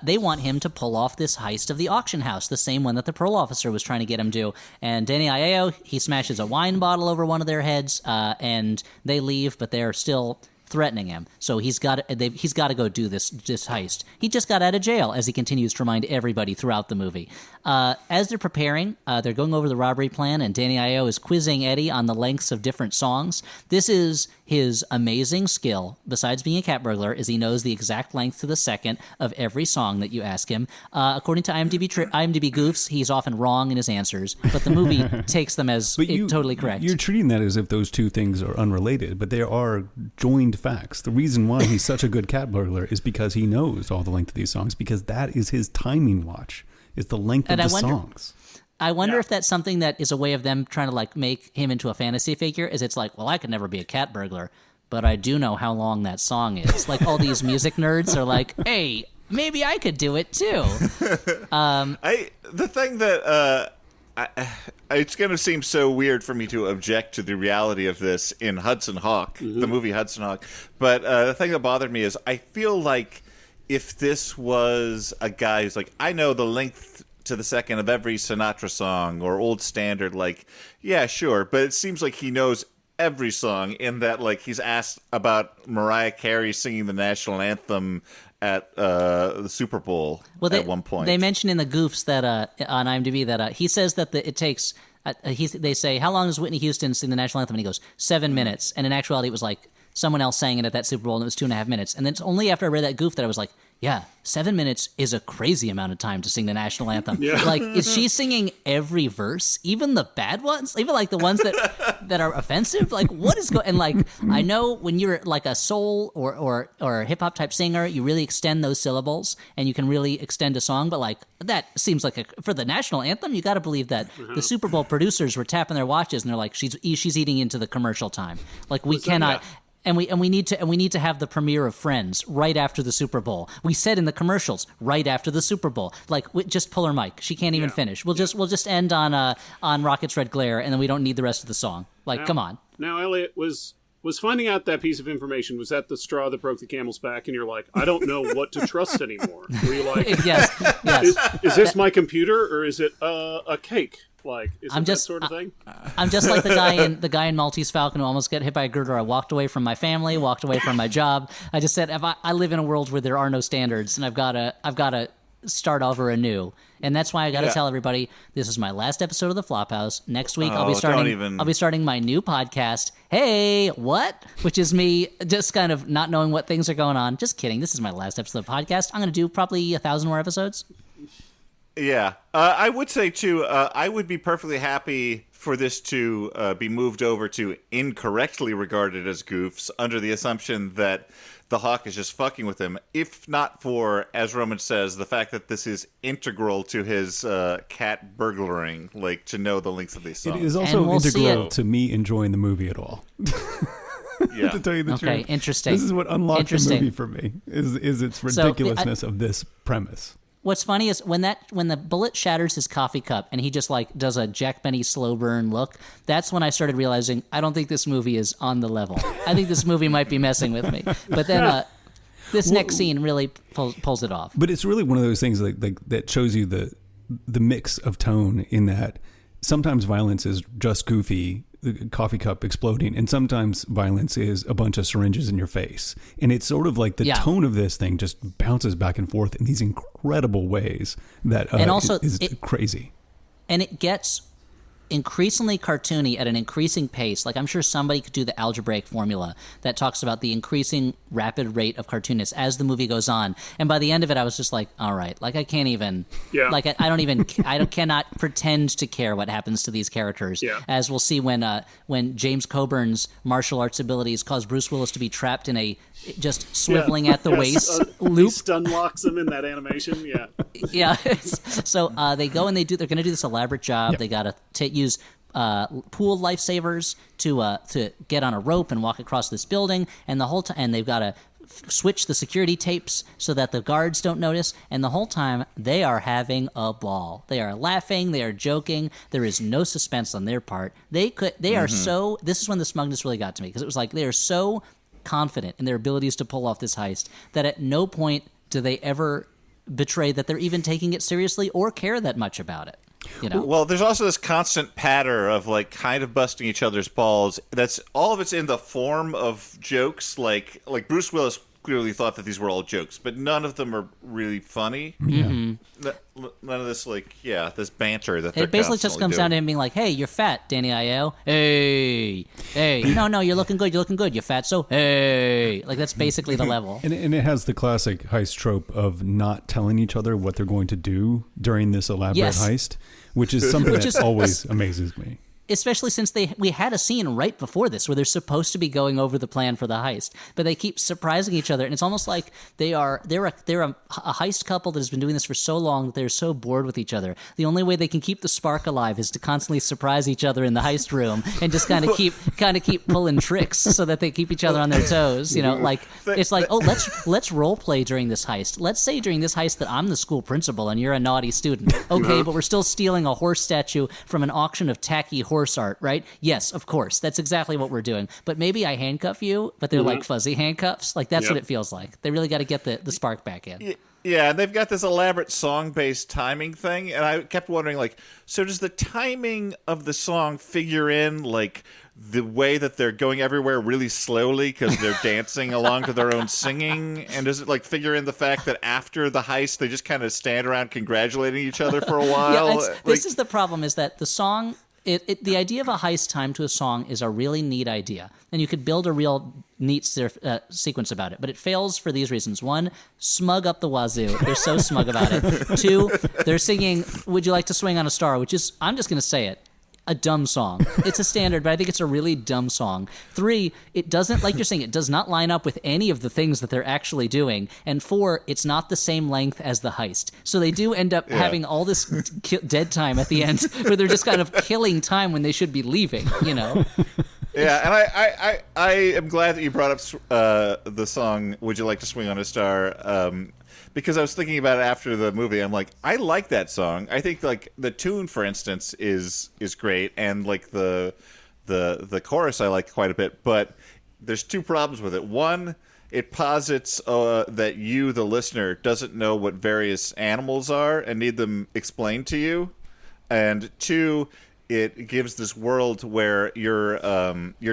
They want him to pull off this heist of the auction house, the same one that the parole officer was trying to get him to. And Danny Aiello, he smashes a wine bottle over one of their heads, and they leave, but they're still threatening him. So he's got to go do this heist. He just got out of jail, as he continues to remind everybody throughout the movie. As they're preparing, they're going over the robbery plan, and Danny Aiello is quizzing Eddie on the lengths of different songs. This is his amazing skill, besides being a cat burglar, is he knows the exact length to the second of every song that you ask him. According to IMDb goofs, he's often wrong in his answers, but the movie takes them as totally correct. You're treating that as if those two things are unrelated, but they are joined facts. The reason why he's such a good cat burglar is because he knows all the length of these songs, because that is his timing watch. It's the length of the songs. I wonder if that's something that is a way of them trying to like make him into a fantasy figure. Is it's like, well, I could never be a cat burglar, but I do know how long that song is. Like all these music nerds are like, hey, maybe I could do it too. The thing that it's going to seem so weird for me to object to the reality of this in Hudson Hawk, the movie Hudson Hawk, but the thing that bothered me is I feel like if this was a guy who's like, I know the length to the second of every Sinatra song or old standard, like, yeah, sure, but it seems like he knows every song in that, like, he's asked about Mariah Carey singing the national anthem at the Super Bowl at one point. They mention in the goofs that on IMDb that he says that it takes. They say, how long does Whitney Houston sing the national anthem? And he goes, 7 minutes. And in actuality, it was like someone else sang it at that Super Bowl, and it was 2.5 minutes. And then it's only after I read that goof that I was like, yeah, 7 minutes is a crazy amount of time to sing the national anthem. Yeah. Like, is she singing every verse, even the bad ones, even like the ones that are offensive? Like, what is going? And like, I know when you're like a soul or hip hop type singer, you really extend those syllables and you can really extend a song. But like, that seems like for the national anthem, you got to believe that the Super Bowl producers were tapping their watches and they're like, she's eating into the commercial time. Like, we cannot. Yeah. And we need to have the premiere of Friends right after the Super Bowl. We said in the commercials right after the Super Bowl. Like, just pull her mic. She can't even finish. We'll just end on Rocket's Red Glare, and then we don't need the rest of the song. Like, come on. Now, Elliot, was finding out that piece of information, was that the straw that broke the camel's back? And you're like, I don't know what to trust anymore. Were you like, yes. Is this my computer or is it a cake? Like, is it that sort of thing? I'm just like the guy in Maltese Falcon who almost got hit by a girder. I walked away from my family, walked away from my job. I just said, I live in a world where there are no standards, and I've got to start over anew. And that's why I got to tell everybody, this is my last episode of the Flophouse. Next week I'll be starting my new podcast, Hey What? Which is me just kind of not knowing what things are going on. Just kidding. This is my last episode of the podcast. I'm going to do probably 1,000 more episodes. Yeah. I would say, too, I would be perfectly happy for this to be moved over to incorrectly regarded as goofs under the assumption that the Hawk is just fucking with him, if not for, as Roman says, the fact that this is integral to his cat burglaring, like, to know the lengths of these songs. It is also integral to me enjoying the movie at all. Yeah. To tell you the truth. Okay, interesting. This is what unlocked the movie for me, is its ridiculousness of this premise. What's funny is when the bullet shatters his coffee cup and he just like does a Jack Benny slow burn look, that's when I started realizing I don't think this movie is on the level. I think this movie might be messing with me. But then this next scene really pulls it off. But it's really one of those things like that shows you the mix of tone in that sometimes violence is just goofy, the coffee cup exploding, and sometimes violence is a bunch of syringes in your face. And it's sort of like the tone of this thing just bounces back and forth in these incredible ways that and also is crazy. And it gets increasingly cartoony at an increasing pace. Like, I'm sure somebody could do the algebraic formula that talks about the increasing rapid rate of cartooniness as the movie goes on. And by the end of it, I was just like, all right, like, I can't even, like, I don't even, cannot pretend to care what happens to these characters. Yeah. As we'll see when James Coburn's martial arts abilities cause Bruce Willis to be trapped in a just swiveling at the waist loop. He stun locks him in that animation. Yeah. Yeah. So they go and they're going to do this elaborate job. They got to use pool lifesavers to get on a rope and walk across this building, and the whole time, and they've got to switch the security tapes so that the guards don't notice, and the whole time they are having a ball. They are laughing, they are joking. There is no suspense on their part. They are so. This is when the smugness really got to me, because it was like they are so confident in their abilities to pull off this heist that at no point do they ever betray that they're even taking it seriously or care that much about it. You know? Well, there's also this constant patter of like kind of busting each other's balls. That's all of it's in the form of jokes. Like Bruce Willis clearly thought that these were all jokes, but none of them are really funny. Mm-hmm. None of this this banter that it basically just comes down to him being like, "Hey, you're fat, Danny Io. Hey, no, you're looking good. You're looking good. You're fat, so hey." Like, that's basically the level. And it has the classic heist trope of not telling each other what they're going to do during this elaborate heist, which is something that always amazes me. Especially since we had a scene right before this where they're supposed to be going over the plan for the heist, but they keep surprising each other, and it's almost like they're a heist couple that has been doing this for so long that they're so bored with each other. The only way they can keep the spark alive is to constantly surprise each other in the heist room and just kind of keep pulling tricks so that they keep each other on their toes. You know, like it's like, oh, let's role play during this heist. Let's say during this heist that I'm the school principal and you're a naughty student. Okay, but we're still stealing a horse statue from an auction of tacky horse art, right? Yes, of course. That's exactly what we're doing. But maybe I handcuff you, but they're like fuzzy handcuffs. Like, that's what it feels like. They really got to get the spark back in. Yeah, and they've got this elaborate song-based timing thing, and I kept wondering, like, so does the timing of the song figure in, like, the way that they're going everywhere really slowly because they're dancing along to their own singing? And does it, like, figure in the fact that after the heist, they just kind of stand around congratulating each other for a while? This is the problem, is that the song... the idea of a heist time to a song is a really neat idea, and you could build a real neat sequence about it, but it fails for these reasons. One, smug up the wazoo. They're so smug about it. Two, they're singing "Would You Like to Swing on a Star," which is, I'm just going to say it, a dumb song. It's a standard, but I think it's a really dumb song. Three, it doesn't, like you're saying, it does not line up with any of the things that they're actually doing. And four, it's not the same length as the heist. So they do end up having all this dead time at the end where they're just kind of killing time when they should be leaving, you know? Yeah, and I am glad that you brought up the song "Would You Like to Swing on a Star," because I was thinking about it after the movie. I'm like, I like that song. I think, like, the tune, for instance, is great, and like the chorus I like quite a bit. But there's two problems with it. One, it posits that you, the listener, doesn't know what various animals are and need them explained to you. And two, it gives this world where your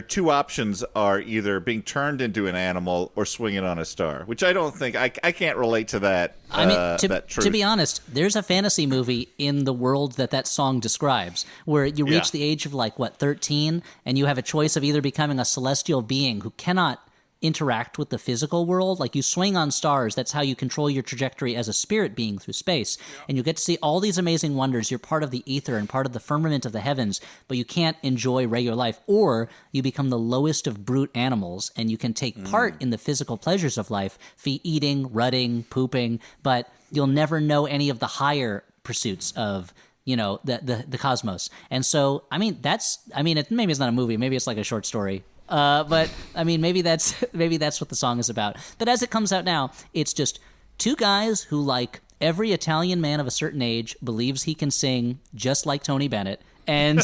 two options are either being turned into an animal or swinging on a star, which I don't think I can't relate to that. I mean, that truth. To be honest, there's a fantasy movie in the world that song describes, where you reach the age of 13, and you have a choice of either becoming a celestial being who cannot interact with the physical world. Like, you swing on stars, that's how you control your trajectory as a spirit being through space, and you get to see all these amazing wonders. You're part of the ether and part of the firmament of the heavens, but you can't enjoy regular life. Or you become the lowest of brute animals, and you can take part in the physical pleasures of life, eating, rutting, pooping, but you'll never know any of the higher pursuits of, you know, the cosmos. And so, I mean, maybe it's not a movie, maybe it's like a short story. But I mean, maybe that's what the song is about. But as it comes out now, it's just two guys who, like every Italian man of a certain age, believes he can sing just like Tony Bennett, and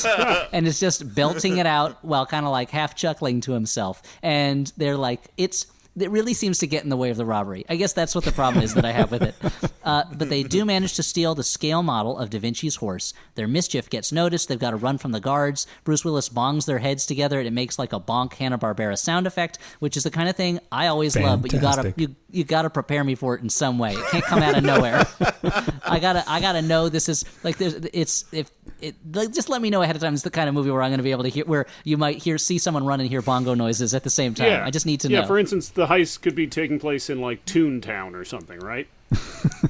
is just belting it out while kind of like half chuckling to himself. And they're like, it really seems to get in the way of the robbery. I guess that's what the problem is that I have with it. But they do manage to steal the scale model of Da Vinci's horse. Their mischief gets noticed. They've got to run from the guards. Bruce Willis bongs their heads together, and it makes like a bonk Hanna-Barbera sound effect, which is the kind of thing I always love. But you gotta prepare me for it in some way. It can't come out of nowhere. I gotta know this is like just let me know ahead of time. It's the kind of movie where I'm going to be able to hear, where you might see someone run and hear bongo noises at the same time. Yeah. I just need to know. Yeah, for instance, the heist could be taking place in, like, Toontown or something, right?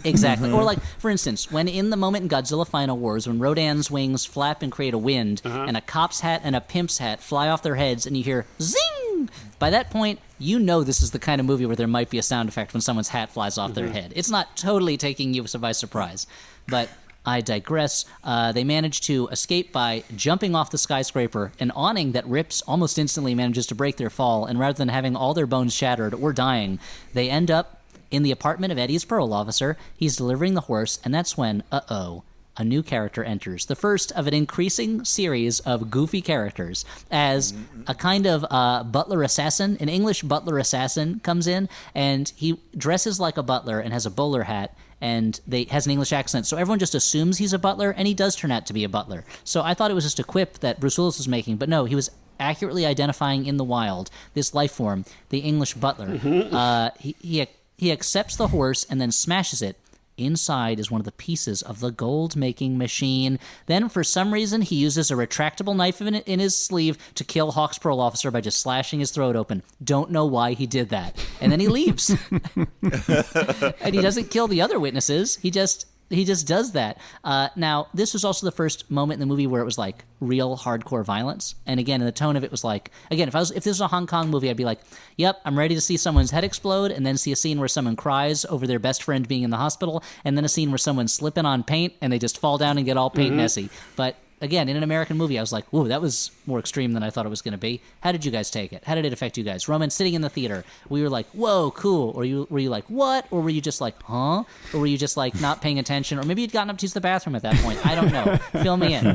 Exactly. Or, like, for instance, when in the moment in Godzilla Final Wars, when Rodan's wings flap and create a wind, and a cop's hat and a pimp's hat fly off their heads, and you hear zing! By that point, you know this is the kind of movie where there might be a sound effect when someone's hat flies off their head. It's not totally taking you by surprise. But I digress. They manage to escape by jumping off the skyscraper. An awning that rips almost instantly manages to break their fall, and rather than having all their bones shattered or dying, they end up in the apartment of Eddie's parole officer. He's delivering the horse, and that's when, a new character enters. The first of an increasing series of goofy characters, as a kind of butler assassin, an English butler assassin comes in, and he dresses like a butler and has a bowler hat, and has an English accent, so everyone just assumes he's a butler, and he does turn out to be a butler. So I thought it was just a quip that Bruce Willis was making, but no, he was accurately identifying in the wild this life form, the English butler. He accepts the horse and then smashes it. Inside is one of the pieces of the gold-making machine. Then, for some reason, he uses a retractable knife in his sleeve to kill Hawk's parole officer by just slashing his throat open. Don't know why he did that. And then he leaves. And he doesn't kill the other witnesses. He just does that. Now, this was also the first moment in the movie where it was like real hardcore violence. And again, in the tone of it was like, again, if this was a Hong Kong movie, I'd be like, yep, I'm ready to see someone's head explode, and then see a scene where someone cries over their best friend being in the hospital, and then a scene where someone's slipping on paint and they just fall down and get all paint messy. But again, in an American movie, I was like, whoa, that was more extreme than I thought it was going to be. How did you guys take it? How did it affect you guys? Roman, sitting in the theater, we were like, whoa, cool. Or were you like, what? Or were you just like, huh? Or were you just like not paying attention? Or maybe you'd gotten up to use the bathroom at that point. I don't know. Fill me in.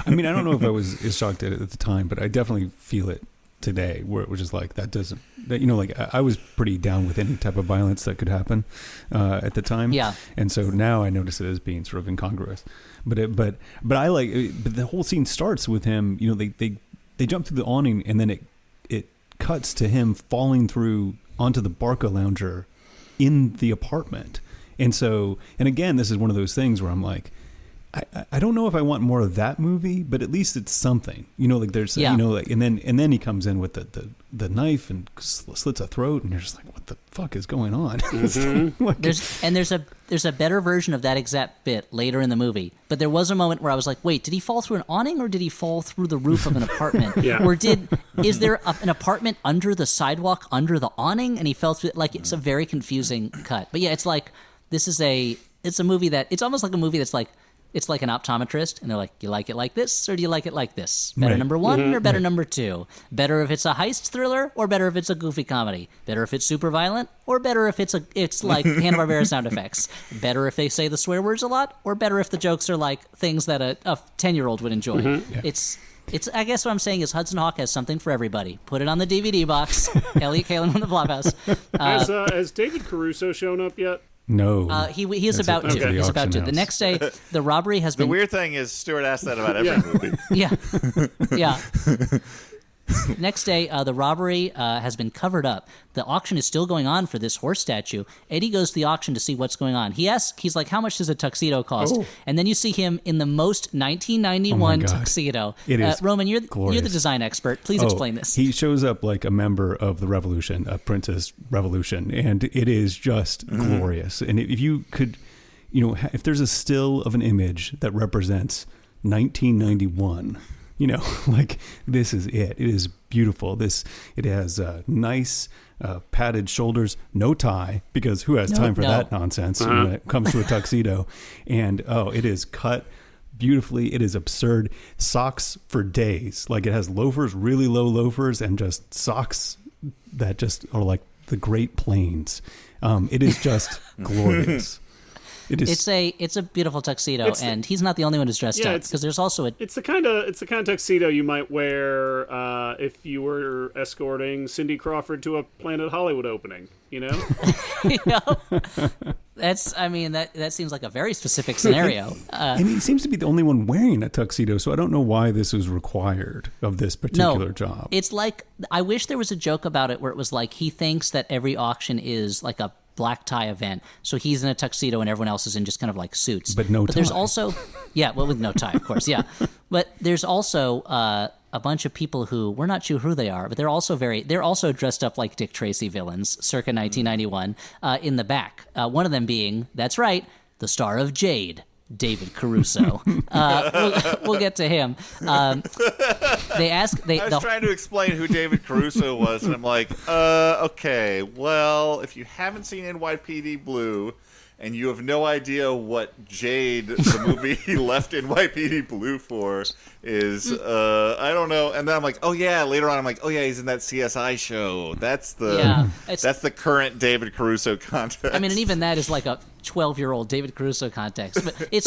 I mean, I don't know if I was as shocked at it at the time, but I definitely feel it today, where it was just like, I was pretty down with any type of violence that could happen at the time. Yeah. And so now I notice it as being sort of incongruous. But the whole scene starts with him, they jump through the awning, and then it cuts to him falling through onto the Barca lounger in the apartment. And again, this is one of those things where I'm like, I don't know if I want more of that movie, but at least it's something, there's, and then he comes in with the knife and slits a throat, and you're just like, what the fuck is going on? There's a better version of that exact bit later in the movie, but there was a moment where I was like, wait, did he fall through an awning, or did he fall through the roof of an apartment? Or is there an apartment under the sidewalk under the awning, and he fell through? Like, it's a very confusing cut. But yeah, it's like, it's a movie that, it's almost like a movie that's like, it's like an optometrist, and they're like, you like it like this, or do you like it like this? Better right. number one or better number two? Better if it's a heist thriller, or better if it's a goofy comedy? Better if it's super violent, or better if it's like Hanna-Barbera sound effects? Better if they say the swear words a lot, or better if the jokes are like things that a 10-year-old would enjoy? Yeah. It's I guess what I'm saying is Hudson Hawk has something for everybody. Put it on the DVD box. Elliot Kalin from the Flophouse. Has David Caruso shown up yet? No. He is about to. Okay. He's about to. The next day, the robbery has been... The weird thing is Stuart asked that about every movie. Yeah. Next day, the robbery has been covered up. The auction is still going on for this horse statue. Eddie goes to the auction to see what's going on. He's like, how much does a tuxedo cost? Oh. And then you see him in the most 1991 tuxedo. It is Roman, you're glorious. the design expert. Please explain this. He shows up like a member of the revolution, a Princess Revolution, and it is just glorious. And if you could, if there's a still of an image that represents 1991... like, this is it. It is beautiful. It has nice padded shoulders, no tie, because who has time for that nonsense when it comes to a tuxedo? And it is cut beautifully. It is absurd. Socks for days. Like, it has loafers, really low loafers, and just socks that just are like the Great Plains. It is just glorious. It's a beautiful tuxedo, and he's not the only one who's dressed up, because there's also It's the kind of tuxedo you might wear if you were escorting Cindy Crawford to a Planet Hollywood opening. That seems like a very specific scenario. And he seems to be the only one wearing a tuxedo, so I don't know why this was required of this particular job. It's like, I wish there was a joke about it where it was like, he thinks that every auction is like a black tie event. So he's in a tuxedo and everyone else is in just kind of like suits. But no But there's tie. also, yeah, well, with no tie, of course, yeah. But there's also a bunch of people who, we're not sure who they are, but they're also dressed up like Dick Tracy villains, circa 1991, in the back. One of them being, that's right, the star of Jade, David Caruso. We'll get to him. I was trying to explain who David Caruso was, and I'm like, okay, well, if you haven't seen NYPD Blue, and you have no idea what Jade, the movie he left NYPD Blue for, is, I don't know. And then I'm like, oh yeah, later on I'm like, oh yeah, he's in that CSI show. That's the current David Caruso context. I mean, and even that is like a 12-year-old David Caruso context. But it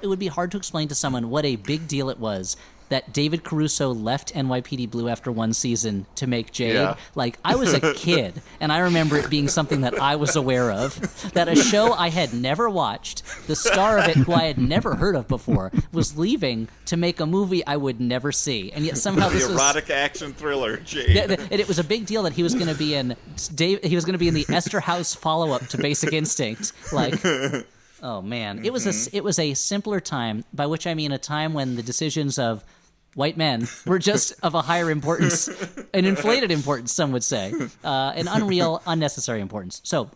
would be hard to explain to someone what a big deal it was that David Caruso left NYPD Blue after one season to make Jade. Yeah. Like, I was a kid, and I remember it being something that I was aware of, that a show I had never watched, the star of it, who I had never heard of before, was leaving to make a movie I would never see. And yet somehow this was... The erotic action thriller, Jade. And it was a big deal that he was going to be in the Esther House follow-up to Basic Instinct. Like... Oh man, it was a simpler time, by which I mean a time when the decisions of white men were just of a higher importance, an inflated importance, some would say, an unreal, unnecessary importance. So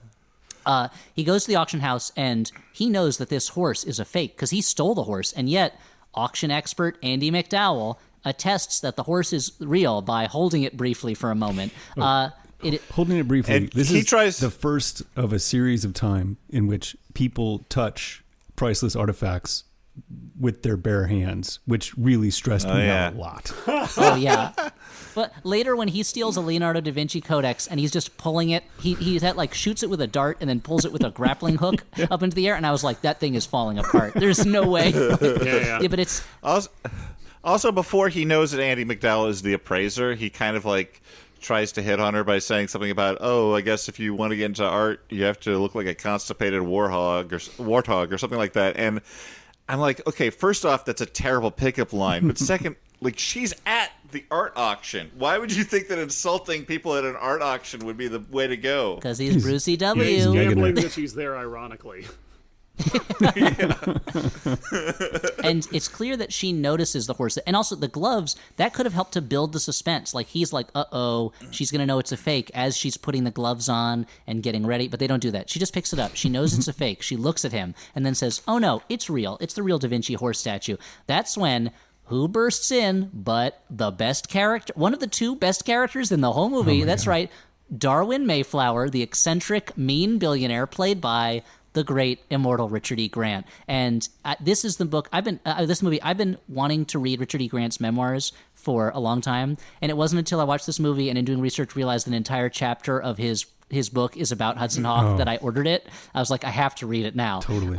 he goes to the auction house and he knows that this horse is a fake because he stole the horse, and yet auction expert Andy McDowell attests that the horse is real by holding it briefly for a moment. Holding it briefly, and this is the first of a series of time in which people touch priceless artifacts with their bare hands, which really stressed me out a lot. Oh, yeah. But later when he steals a Leonardo da Vinci Codex and he's just pulling it, he shoots it with a dart and then pulls it with a grappling hook up into the air, and I was like, that thing is falling apart. There's no way. Yeah, but it's... Also, before he knows that Andy McDowell is the appraiser, he kind of like... tries to hit on her by saying something about, I guess if you want to get into art, you have to look like a constipated warthog or something like that. And I'm like, okay, first off, that's a terrible pickup line. But second, like, she's at the art auction. Why would you think that insulting people at an art auction would be the way to go? Because he's Brucey W. He's gambling that she's there ironically. And it's clear that she notices the horse, and also the gloves that could have helped to build the suspense. Like, he's like, she's gonna know it's a fake as she's putting the gloves on and getting ready, but they don't do that. She just picks it up. She knows it's a fake. She looks at him and then says, oh no, it's real. It's the real Da Vinci horse statue. That's when who bursts in but the best character, one of the two best characters in the whole movie. That's right, Darwin Mayflower, the eccentric mean billionaire played by the great immortal Richard E. Grant. And this is the book I've been wanting to read Richard E. Grant's memoirs for a long time, and it wasn't until I watched this movie and in doing research realized an entire chapter of his book is about Hudson Hawk that I ordered it. I was like, I have to read it now. Totally.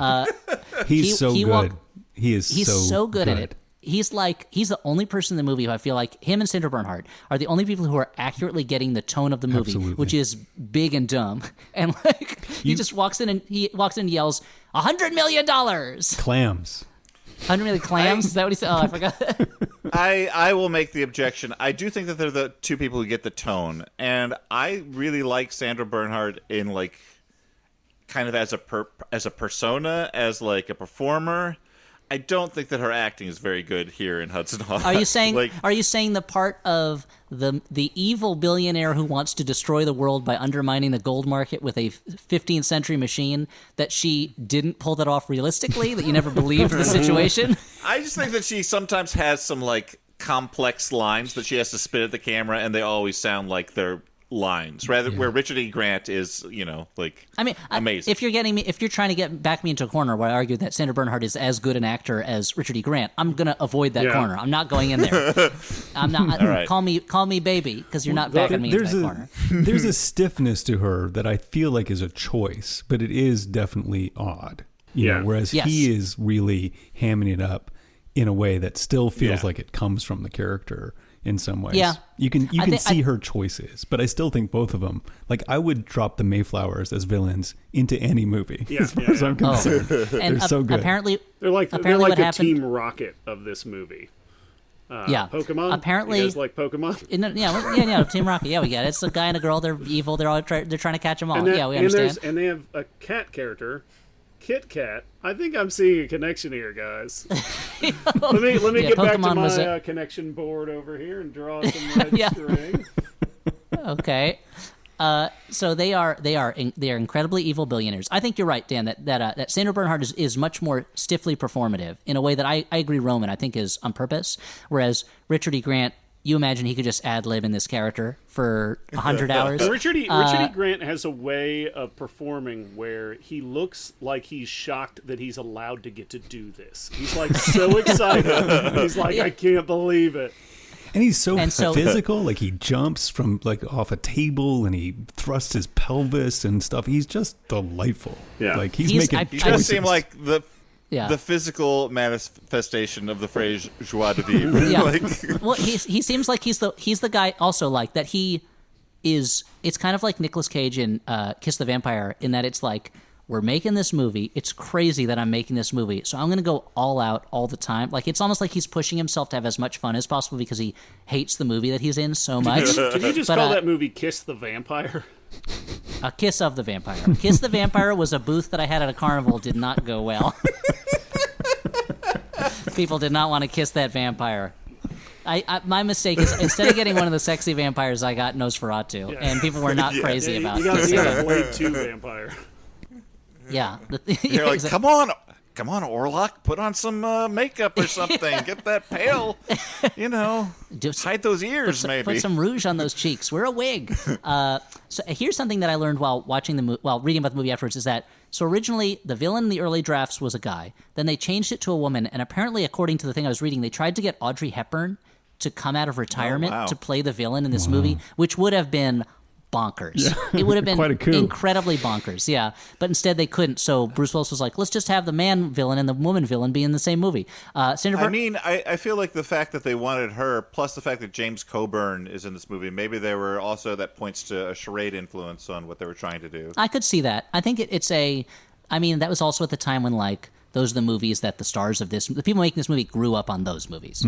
He's so good. He's so good at it. He's the only person in the movie who I feel like him and Sandra Bernhard are the only people who are accurately getting the tone of the movie, which is big and dumb. And like he just walks in and yells, $100 million clams. 100 million clams? Is that what he said? Oh, I forgot. I will make the objection. I do think that they're the two people who get the tone, and I really like Sandra Bernhard in like kind of as a persona, as like a performer. I don't think that her acting is very good here in Hudson Hawk. Are you saying the part of the evil billionaire who wants to destroy the world by undermining the gold market with a 15th century machine, that she didn't pull that off realistically, that you never believed the situation? I just think that she sometimes has some like complex lines that she has to spit at the camera, and they always sound like they're lines, where Richard E. Grant is, amazing. If you're trying to get back me into a corner where I argue that Sandra Bernhard is as good an actor as Richard E. Grant, I'm gonna avoid that corner. I'm not going in there. I'm not. Right. Call me baby, because you're not backing me into that corner. There's a stiffness to her that I feel like is a choice, but it is definitely odd. You know, whereas he is really hamming it up in a way that still feels like it comes from the character. In some ways, you can see her choices, but I still think both of them. Like, I would drop the Mayflowers as villains into any movie, as far as I'm concerned. And they're so good. Apparently they're like the happened, Team Rocket of this movie. Yeah. Pokemon. Apparently, you guys like Pokemon. Yeah, Team Rocket. Yeah, we get it. It's a guy and a girl. They're evil. They're trying to catch them all. And Yeah, we understand. And they have a cat character, Kit Kat. I think I'm seeing a connection here, guys. let me get back to my connection board over here and draw some red string. Okay. So they are incredibly evil billionaires. I think you're right, Dan, that Sandra Bernhard is much more stiffly performative in a way that I agree Roman, I think, is on purpose. Whereas Richard E. Grant, you imagine he could just ad-lib in this character for 100 hours. Richard E. Grant has a way of performing where he looks like he's shocked that he's allowed to get to do this. He's like so excited. He's like, I can't believe it. And he's so physical, like he jumps from like off a table and he thrusts his pelvis and stuff. He's just delightful. Yeah, like he's making. He does seem like the physical manifestation of the phrase joie de vivre. Yeah. Well, he seems like he's the guy also like that. He is. It's kind of like Nicolas Cage in Kiss the Vampire in that it's like, we're making this movie. It's crazy that I'm making this movie, so I'm going to go all out all the time. Like, it's almost like he's pushing himself to have as much fun as possible because he hates the movie that he's in so much. Did you just call that movie Kiss the Vampire? A Kiss of the Vampire. Kiss the Vampire was a booth that I had at a carnival. Did not go well. People did not want to kiss that vampire. My mistake is, instead of getting one of the sexy vampires, I got Nosferatu, and people were not crazy about it. You got a Blade 2 vampire. Yeah. You're like, come on, Orlok, put on some makeup or something. Get that pale, hide those ears, maybe. Put some rouge on those cheeks. Wear a wig. So here's something that I learned while reading about the movie afterwards is that, so originally the villain in the early drafts was a guy. Then they changed it to a woman, and apparently, according to the thing I was reading, they tried to get Audrey Hepburn to come out of retirement to play the villain in this movie, which would have been bonkers. Yeah. It would have been incredibly bonkers, yeah. But instead they couldn't, so Bruce Willis was like, let's just have the man villain and the woman villain be in the same movie. I feel like the fact that they wanted her, plus the fact that James Coburn is in this movie, maybe they were also, that points to a charade influence on what they were trying to do. I could see that. I think that was also at the time when, like, those are the movies that the people making this movie grew up on those movies,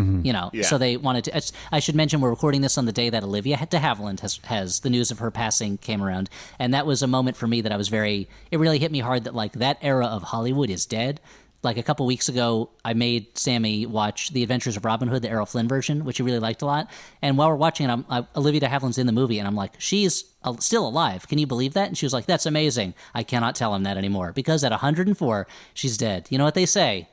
So they wanted to. I should mention we're recording this on the day that Olivia de Havilland has the news of her passing came around, and that was a moment for me that it really hit me hard that like that era of Hollywood is dead. Like a couple weeks ago, I made Sammy watch The Adventures of Robin Hood, the Errol Flynn version, which he really liked a lot. And while we're watching it, Olivia de Havilland's in the movie, and I'm like, she's still alive. Can you believe that? And she was like, that's amazing. I cannot tell him that anymore because at 104, she's dead. You know what they say?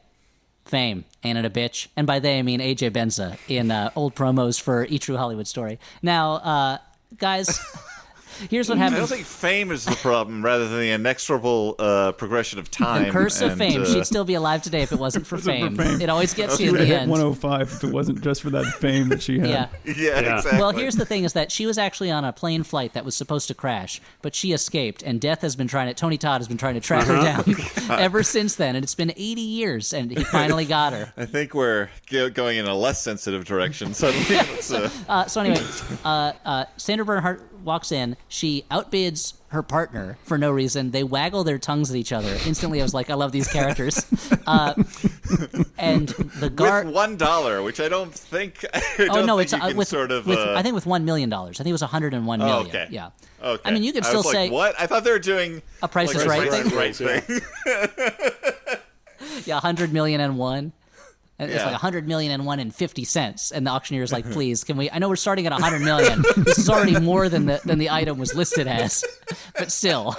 Fame ain't it a bitch? And by they, I mean AJ Benza in old promos for E! True Hollywood Story. Now, guys... Here's what happens. I don't think fame is the problem, rather than the inexorable progression of time. The curse of fame. She'd still be alive today if it wasn't for fame. It always gets you in the end. 105 if it wasn't just for that fame that she had. Yeah, exactly. Well, here's the thing: is that she was actually on a plane flight that was supposed to crash, but she escaped, and Tony Todd has been trying to track her down ever since then, and it's been 80 years, and he finally got her. I think we're going in a less sensitive direction suddenly. So anyway, Sandra Bernhard walks in. She outbids her partner for no reason. They waggle their tongues at each other. Instantly, I was like, I love these characters. And the guard... With $1, which I don't think... I think with $1 million. I think it was $101 million. Oh, okay. Yeah. Okay. I mean, you could still say... What? I thought they were doing... A Price is Right thing? Yeah, 100 million and one. And it's like 100 million and one and 50 cents. And the auctioneer is like, please, can we... I know we're starting at 100 million. This is already more than the item was listed as. But still,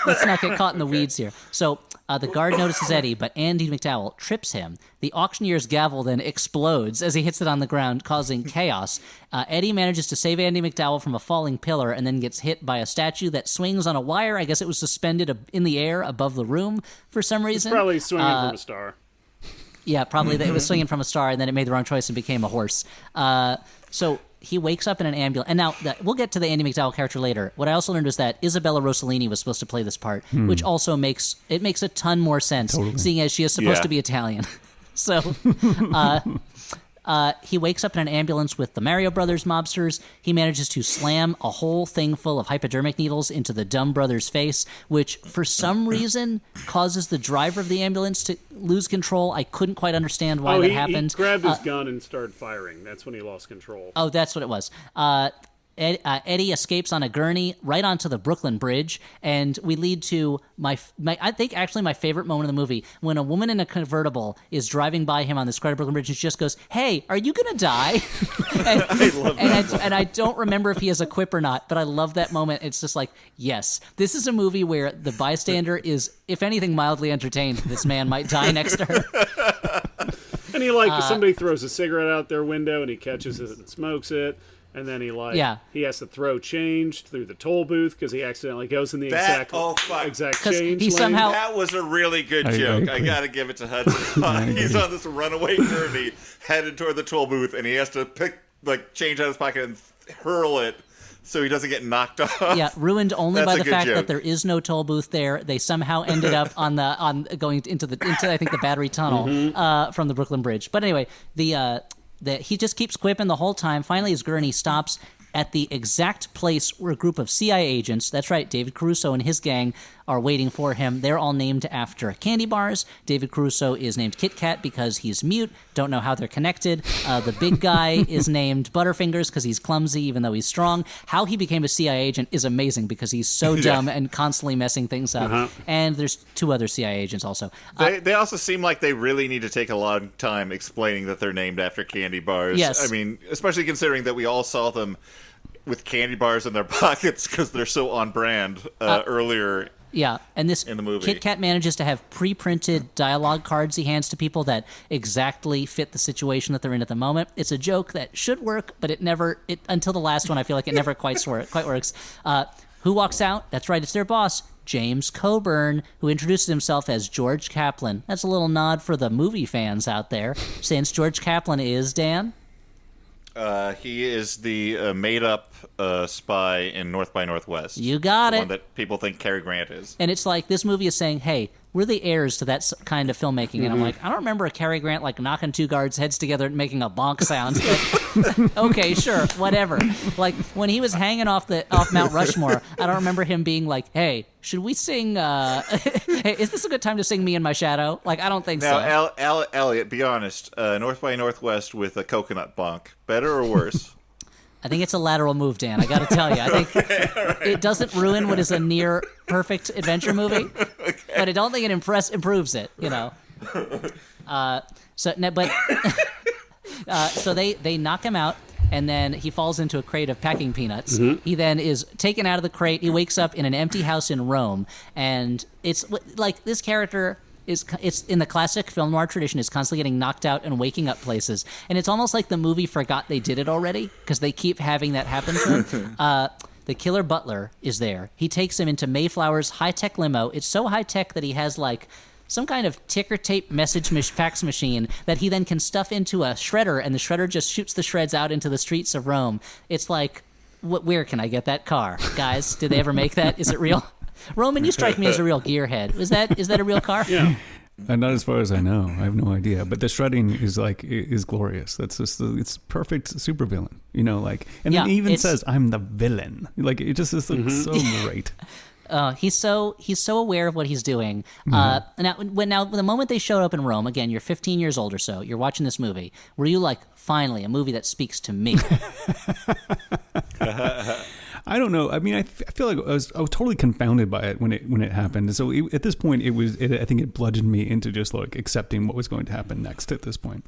let's not get caught in the weeds here. So the guard notices Eddie, but Andy McDowell trips him. The auctioneer's gavel then explodes as he hits it on the ground, causing chaos. Eddie manages to save Andy McDowell from a falling pillar and then gets hit by a statue that swings on a wire. I guess it was suspended in the air above the room for some reason. It's probably swinging from a star. Yeah, probably. It was swinging from a star, and then it made the wrong choice and became a horse. So he wakes up in an ambulance. And now, we'll get to the Andy McDowell character later. What I also learned was that Isabella Rossellini was supposed to play this part, which also makes a ton more sense, seeing as she is supposed to be Italian. So He wakes up in an ambulance with the Mario Brothers mobsters. He manages to slam a whole thing full of hypodermic needles into the Dumb Brothers' face, which for some reason causes the driver of the ambulance to lose control. I couldn't quite understand why that happened. He grabbed his gun and started firing. That's when he lost control. Oh, that's what it was. Eddie escapes on a gurney right onto the Brooklyn Bridge, and we lead to my I think actually my favorite moment of the movie, when a woman in a convertible is driving by him on this crowded Brooklyn Bridge, and she just goes, "Hey, are you gonna die?" And I love that. And I don't remember if he has a quip or not, but I love that moment. It's just like, yes, this is a movie where the bystander is, if anything, mildly entertained. This man might die next to her. And he somebody throws a cigarette out their window and he catches it and smokes it. And then he has to throw change through the toll booth because he accidentally goes in the exact change lane. That was a really good joke. I gotta give it to Hudson. He's on this runaway journey headed toward the toll booth, and he has to pick change out of his pocket and hurl it so he doesn't get knocked off. Yeah, ruined only by the fact joke. that there is no toll booth there. They somehow ended up on going into I think the Battery Tunnel from the Brooklyn Bridge. But anyway, he just keeps quipping the whole time. Finally, his gurney stops at the exact place where a group of CIA agents, that's right, David Caruso and his gang, are waiting for him. They're all named after candy bars. David Caruso is named Kit Kat because he's mute. Don't know how they're connected. The big guy is named Butterfingers because he's clumsy even though he's strong. How he became a CIA agent is amazing because he's so dumb and constantly messing things up. And there's 2 other CIA agents also. They also seem like they really need to take a long time explaining that they're named after candy bars. Yes. I mean, especially considering that we all saw them with candy bars in their pockets because they're so on brand earlier. Yeah, and this in the movie. Kit Kat manages to have pre-printed dialogue cards he hands to people that exactly fit the situation that they're in at the moment. It's a joke that should work, but until the last one, I feel like it never quite works. Who walks out? That's right, it's their boss, James Coburn, who introduces himself as George Kaplan. That's a little nod for the movie fans out there, since George Kaplan is, Dan? He is the made-up spy in North by Northwest. You got the it. one that people think Cary Grant is. And it's like this movie is saying, hey, we're the heirs to that kind of filmmaking. And I'm like, I don't remember a Cary Grant knocking 2 guards' heads together and making a bonk sound. But, okay, sure, whatever. Like when he was hanging off Mount Rushmore, I don't remember him being like, hey, should we sing, hey, is this a good time to sing Me in My Shadow? I don't think so. Now, Elliot, be honest. North by Northwest with a coconut bonk. Better or worse? I think it's a lateral move, Dan. I got to tell you. I think it doesn't ruin what is a near perfect adventure movie, but I don't think it improves it. So they knock him out, and then he falls into a crate of packing peanuts. He then is taken out of the crate. He wakes up in an empty house in Rome, and it's like this character. It's in the classic film noir tradition, is constantly getting knocked out and waking up places. And it's almost like the movie forgot they did it already because they keep having that happen to him. The killer butler is there. He takes him into Mayflower's high-tech limo. It's so high-tech that he has some kind of ticker tape fax machine that he then can stuff into a shredder, and the shredder just shoots the shreds out into the streets of Rome. It's like, where can I get that car? Guys, did they ever make that? Is it real? Roman, you strike me as a real gearhead. Is that a real car? Yeah. Not as far as I know. I have no idea. But the shredding is glorious. That's just it's perfect supervillain. And then he even says, "I'm the villain." It just looks so great. He's so aware of what he's doing. Now, the moment they showed up in Rome, again, you're 15 years old or so. You're watching this movie. Were you like, finally, a movie that speaks to me? I don't know. I mean, I feel like I was totally confounded by it when it happened. And so at this point, I think it bludgeoned me into just accepting what was going to happen next. At this point.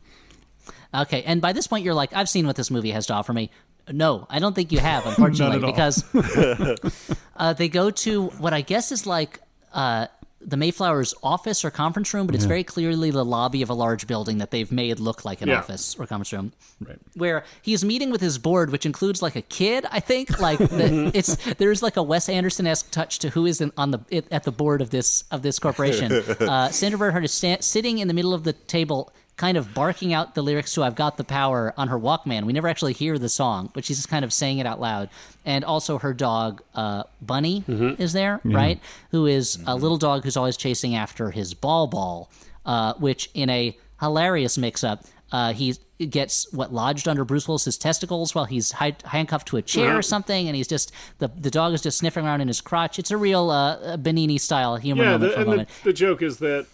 Okay, and by this point, you're like, I've seen what this movie has to offer me. No, I don't think you have, unfortunately, because they go to what I guess is the Mayflower's office or conference room, but it's very clearly the lobby of a large building that they've made look like an office or conference room. Right. Where he's meeting with his board, which includes a kid, I think. There's a Wes Anderson-esque touch to who is at the board of this corporation. Sandra Bernhardt is sitting in the middle of the table, kind of barking out the lyrics to I've Got the Power on her Walkman. We never actually hear the song, but she's just kind of saying it out loud. And also her dog, Bunny, is there, right? Who is a little dog who's always chasing after his ball, which in a hilarious mix-up, he gets lodged under Bruce Willis's testicles while he's handcuffed to a chair or something, and he's just the dog is just sniffing around in his crotch. It's a real Benigni style humor moment for a moment. The joke is that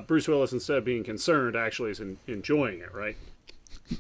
Bruce Willis, instead of being concerned, actually is enjoying it, right?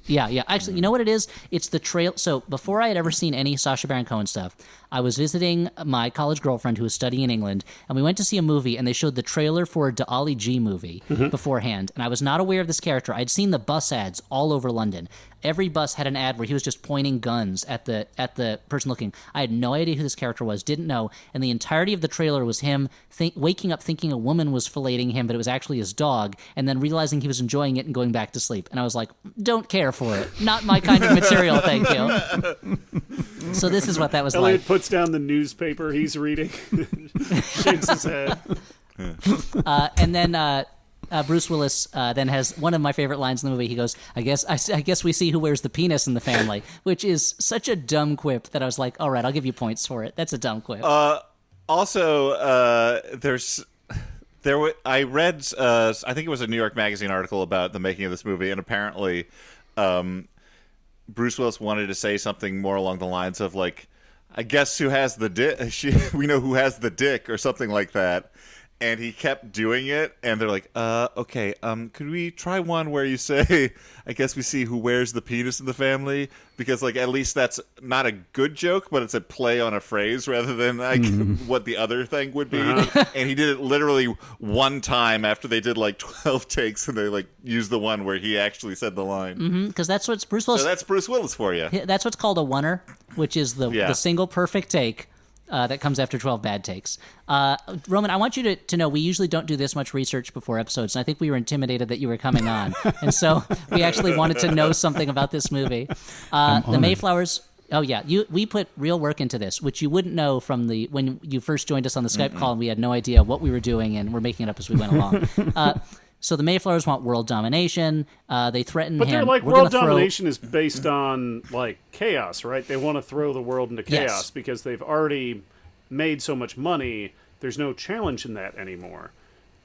Yeah. Actually, you know what it is? It's the trail. So before I had ever seen any Sacha Baron Cohen stuff, I was visiting my college girlfriend who was studying in England, and we went to see a movie, and they showed the trailer for a Dali G movie beforehand, and I was not aware of this character. I'd seen the bus ads all over London. Every bus had an ad where he was just pointing guns at the person looking. I had no idea who this character was, didn't know, and the entirety of the trailer was him waking up thinking a woman was filleting him, but it was actually his dog, and then realizing he was enjoying it and going back to sleep. And I was like, don't care for it. Not my kind of material, thank you. So this is what that was Elliot like. puts down the newspaper he's reading, shakes his head. And then Bruce Willis then has one of my favorite lines in the movie. He goes, I guess we see who wears the penis in the family, which is such a dumb quip that I was like, all right, I'll give you points for it. That's a dumb quip. Also, I read, I think it was a New York Magazine article about the making of this movie, and apparently Bruce Willis wanted to say something more along the lines of, like, I guess who has the dick? We know who has the dick, or something like that. And he kept doing it, and they're like, okay, could we try one where you say, I guess we see who wears the penis in the family? Because, like, at least that's not a good joke, but it's a play on a phrase rather than, like, what the other thing would be. And he did it literally one time after they did, like, 12 takes, and they, like, used the one where he actually said the line. Because that's what's Bruce Willis. So that's Bruce Willis for you. That's what's called a oneer, which is the single perfect take. That comes after 12 bad takes. Roman, I want you to know we usually don't do this much research before episodes, and I think we were intimidated that you were coming on. And so we actually wanted to know something about this movie. The Mayflowers... Oh, yeah. We put real work into this, which you wouldn't know from when you first joined us on the Skype call, and we had no idea what we were doing, and we're making it up as we went along. So the Mayflowers want world domination. They threaten But him. they're like, world domination is based on, like, chaos, right? They want to throw the world into chaos because they've already made so much money. There's no challenge in that anymore.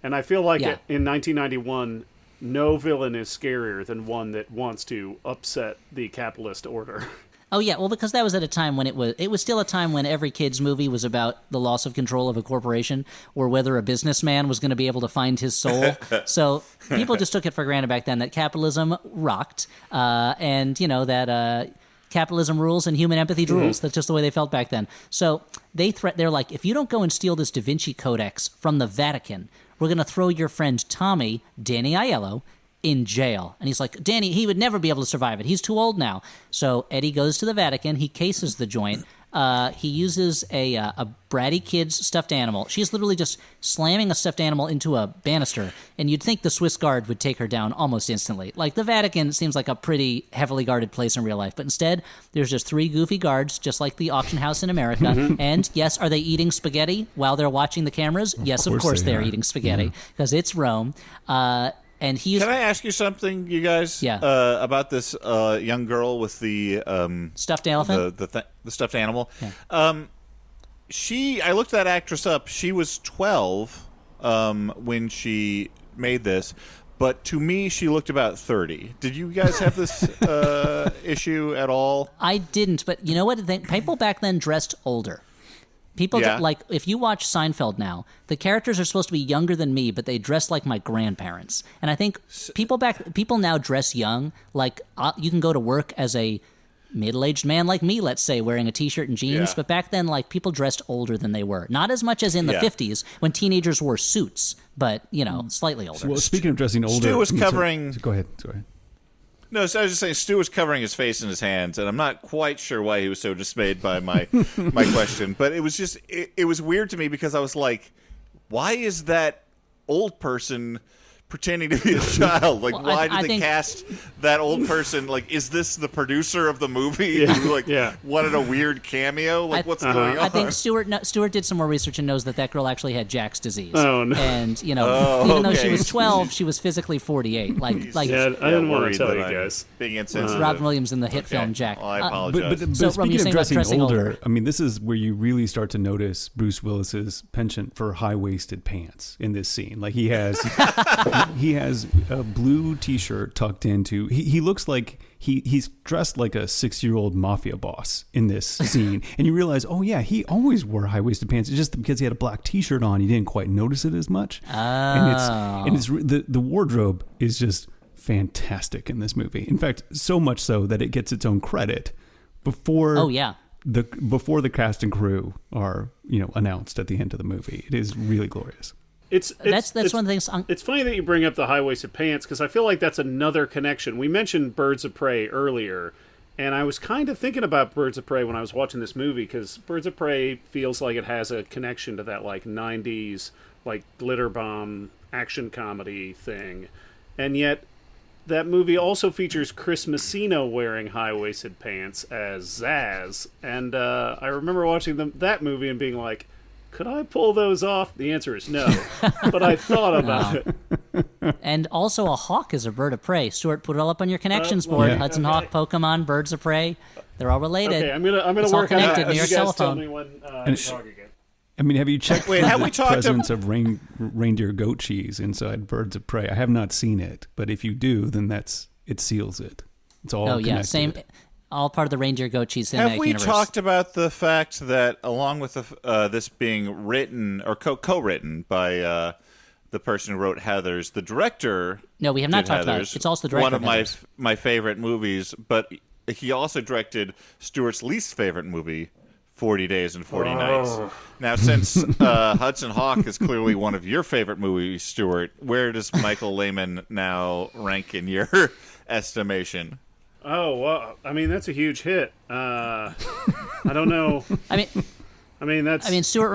And I feel like in 1991, no villain is scarier than one that wants to upset the capitalist order. Oh yeah, well, because that was at a time when it was still a time when every kid's movie was about the loss of control of a corporation, or whether a businessman was going to be able to find his soul. So people just took it for granted back then that capitalism rocked, and that capitalism rules and human empathy rules. That's just the way they felt back then. So they're like, if you don't go and steal this Da Vinci Codex from the Vatican, we're going to throw your friend Tommy, Danny Aiello, in jail. And he's like, Danny, he would never be able to survive it. He's too old now. So Eddie goes to the Vatican. He cases the joint. He uses a bratty kid's stuffed animal. She's literally just slamming a stuffed animal into a banister. And you'd think the Swiss Guard would take her down almost instantly. Like, the Vatican seems like a pretty heavily guarded place in real life. But instead, there's just 3 goofy guards, just like the auction house in America. And yes, are they eating spaghetti while they're watching the cameras? Yes, of course they're eating spaghetti, because it's Rome. And Can I ask you something, you guys? Yeah. About this young girl with the stuffed elephant, the stuffed animal. Yeah. I looked that actress up. She was 12 when she made this, but to me, she looked about 30. Did you guys have this issue at all? I didn't, but you know what? People back then dressed older. People like, if you watch Seinfeld now, the characters are supposed to be younger than me, but they dress like my grandparents. And I think people now dress young. Like, you can go to work as a middle-aged man like me, let's say, wearing a t-shirt and jeans. But back then, like, people dressed older than they were. Not as much as in the 50s when teenagers wore suits, but, slightly older. Well, speaking of dressing older... Stu was covering... Go ahead. No, so I was just saying, Stu was covering his face in his hands, and I'm not quite sure why he was so dismayed by my question. But it was just, it was weird to me because I was like, why is that old person pretending to be a child? Like, why did they cast that old person? Like, is this the producer of the movie who wanted a weird cameo? Like, what's going on? I think Stuart did some more research and knows that girl actually had Jack's disease. Oh no! And even though she was 12, she was physically 48. Like I didn't want to tell you guys. Being insensitive. Robin Williams in the hit film Jack. Well, I apologize. But speaking of dressing older, I mean, this is where you really start to notice Bruce Willis's penchant for high-waisted pants in this scene. Like, he has he has a blue T-shirt tucked into. He looks like he's dressed like a 6-year-old mafia boss in this scene, and you realize, oh yeah, he always wore high-waisted pants. It's just because he had a black T-shirt on, you didn't quite notice it as much. Oh. And it's the wardrobe is just fantastic in this movie. In fact, so much so that it gets its own credit before. Oh yeah. Before the cast and crew are announced at the end of the movie. It is really glorious. That's one of the things. It's funny that you bring up the high-waisted pants, because I feel like that's another connection. We mentioned Birds of Prey earlier, and I was kind of thinking about Birds of Prey when I was watching this movie, because Birds of Prey feels like it has a connection to that like 90s like glitter bomb action comedy thing, and yet that movie also features Chris Messina wearing high-waisted pants as Zaz, and I remember watching that movie and being like, could I pull those off? The answer is no, but I thought about it. And also a hawk is a bird of prey. Stuart, put it all up on your connections board. yeah. Hudson Hawk, Pokemon, birds of prey. They're all related. Okay, I'm gonna It's all work on that. connected. New You York guys tell telephone. me when to talk again. I mean, have you checked Wait, for have the we talked presence of reindeer goat cheese inside Birds of Prey? I have not seen it, but if you do, then it seals it. It's all Oh yeah, connected. same. All part of the reindeer goat cheese cinematic Have we universe. talked about the fact that, along with this being written or co-written by the person who wrote Heathers, the director? No, we have not did talked about it. Heathers, It's also the director one of of Heathers. my favorite movies, but he also directed Stuart's least favorite movie, 40 Days and 40 Nights. Now, since Hudson Hawk is clearly one of your favorite movies, Stuart, where does Michael Lehman now rank in your estimation? Oh, well, I mean, that's a huge hit. I don't know. I mean, Stuart,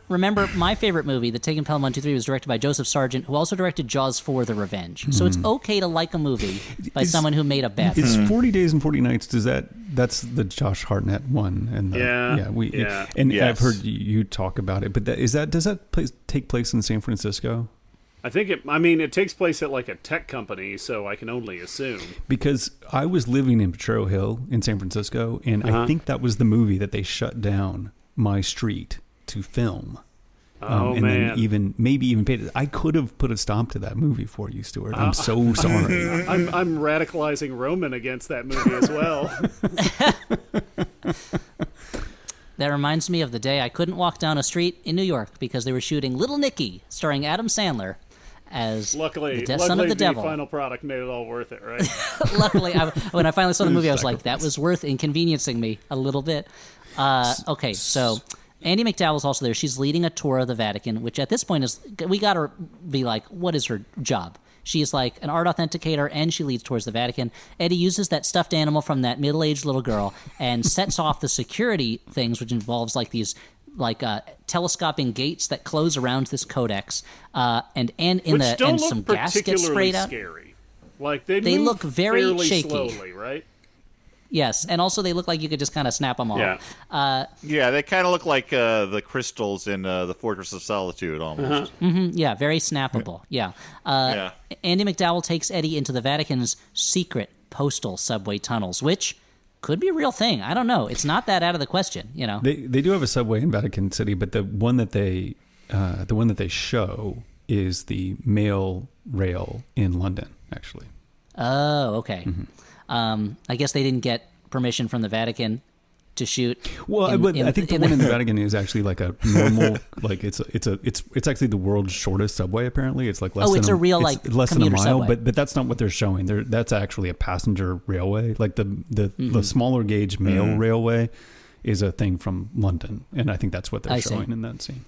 remember my favorite movie, The Taken Pelham 1, 2, 3, was directed by Joseph Sargent, who also directed Jaws 4: The Revenge. So it's okay to like a movie by someone who made a bad It's film. 40 Days and 40 Nights. That's the Josh Hartnett one, and Yeah. and Yes. I've heard you talk about it. But does that take place in San Francisco? I think it takes place at like a tech company, so I can only assume. Because I was living in Potrero Hill in San Francisco, and I think that was the movie that they shut down my street to film. Oh, and man. then maybe even paid it. I could have put a stop to that movie for you, Stuart. I'm so sorry. I'm radicalizing Roman against that movie as well. That reminds me of the day I couldn't walk down a street in New York because they were shooting Little Nicky, starring Adam Sandler as Luckily, the son of the devil. final product made it all worth it, right? Luckily, when I finally saw the movie, I was like, that was worth inconveniencing me a little bit. Okay, so Andie MacDowell's also there. She's leading a tour of the Vatican, which at this point we got to be like, what is her job? She's like an art authenticator, and she leads towards the Vatican. Eddie uses that stuffed animal from that middle-aged little girl and sets off the security things, which involves like these telescoping gates that close around this codex, and Which don't look some gas gets particularly sprayed out. scary. Like they They move look very fairly shaky. slowly, right? Yes, and also they look like you could just kind of snap them off. Yeah. Yeah, they kind of look like the crystals in the Fortress of Solitude, almost. Yeah, very snappable. Yeah. Yeah. Andie MacDowell takes Eddie into the Vatican's secret postal subway tunnels, which could be a real thing. I don't know. It's not that out of the question, you know. They do have a subway in Vatican City, but the one that they show is the mail rail in London, actually. Oh, okay. I guess they didn't get permission from the Vatican to shoot. Well, I think the one in the Vatican is actually like a normal, like it's actually the world's shortest subway. Apparently, it's like less. Oh, it's than a real, it's like, less than a commuter mile. subway. But that's not what they're showing. That's actually a passenger railway. Like the smaller gauge mail railway is a thing from London, and I think that's what they're I see. showing in that scene.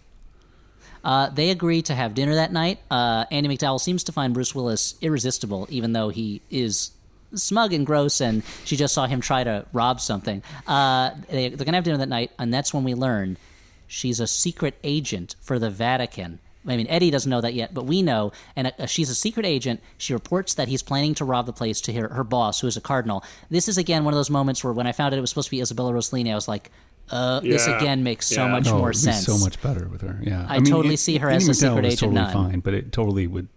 They agree to have dinner that night. Andie MacDowell seems to find Bruce Willis irresistible, even though he is smug and gross, and she just saw him try to rob something. They're going to have dinner that night, and that's when we learn she's a secret agent for the Vatican. I mean, Eddie doesn't know that yet, but we know, and she's a secret agent. She reports that he's planning to rob the place to her boss, who is a cardinal. This is, again, one of those moments where when I found out it was supposed to be Isabella Rossellini, I was like, this again makes so much more it'd be sense. so much better with her. Yeah, I totally see her as Andie a secret MacDowell was agent Totally nun. fine, but it totally would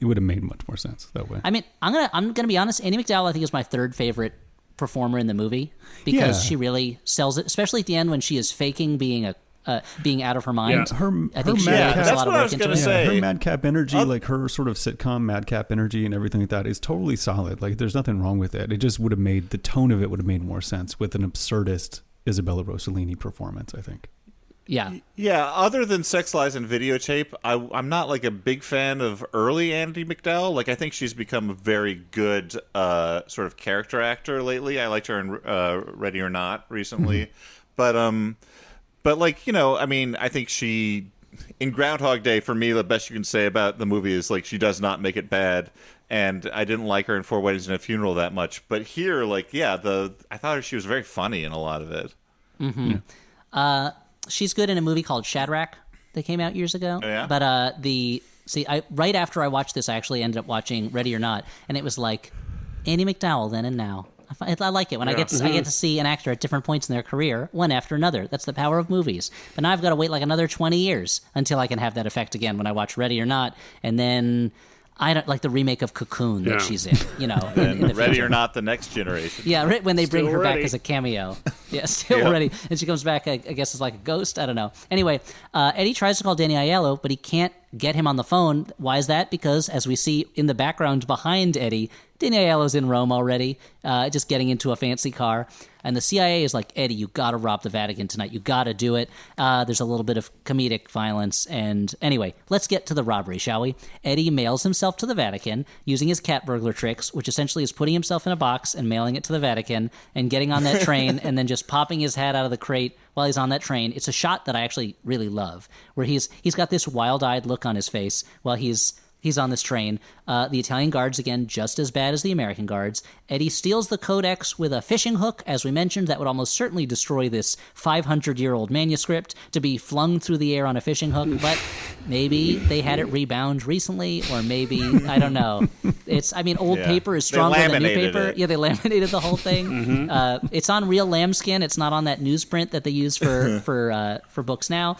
have made much more sense that way. I mean, I'm gonna be honest. Andie MacDowell, I think, is my third favorite performer in the movie because Yeah. she really sells it, especially at the end when she is faking being a being out of her mind. Yeah. I think she madcap- puts a that's lot of what I work was into gonna it. say. Her madcap energy, like her sort of sitcom madcap energy and everything like that, is totally solid. Like, there's nothing wrong with it. It just would have made the tone of it would have made more sense with an absurdist Isabella Rossellini performance, I think. Yeah. Yeah, other than Sex, Lies, and Videotape, I'm not like a big fan of early Andie MacDowell. Like, I think she's become a very good sort of character actor lately. I liked her in Ready or Not recently. But like, I mean, I think she, in Groundhog Day, for me, the best you can say about the movie is, like, she does not make it bad. And I didn't like her in Four Weddings and a Funeral that much. But here, like, yeah, I thought she was very funny in a lot of it. Mm-hmm. Yeah. She's good in a movie called Shadrach that came out years ago. Oh, yeah? But right after I watched this, I actually ended up watching Ready or Not, and it was like Andie MacDowell then and now. I like it when I get to see an actor at different points in their career, one after another. That's the power of movies. But now I've got to wait like another 20 years until I can have that effect again when I watch Ready or Not, and then I don't like the remake of Cocoon that she's in. In the Ready future. or Not, the next generation. Yeah, right when they bring Still her back ready. as a cameo. Yeah, still ready. And she comes back, I guess, as like a ghost. I don't know. Anyway, Eddie tries to call Danny Aiello, but he can't get him on the phone. Why is that? Because, as we see in the background behind Eddie, Danny Aiello's in Rome already, just getting into a fancy car. And the CIA is like, Eddie, you got to rob the Vatican tonight. You got to do it. There's a little bit of comedic violence. And anyway, let's get to the robbery, shall we? Eddie mails himself to the Vatican using his cat burglar tricks, which essentially is putting himself in a box and mailing it to the Vatican and getting on that train and then just popping his hat out of the crate while he's on that train. It's a shot that I actually really love, where he's got this wild-eyed look on his face while he's on this train. The Italian guards, again, just as bad as the American guards. Eddie steals the codex with a fishing hook. As we mentioned, that would almost certainly destroy this 500-year-old manuscript to be flung through the air on a fishing hook. But maybe they had it rebound recently, or maybe, I don't know. Old paper is stronger than new paper. It. Yeah, they laminated the whole thing. It's on real lambskin. It's not on that newsprint that they use for books now.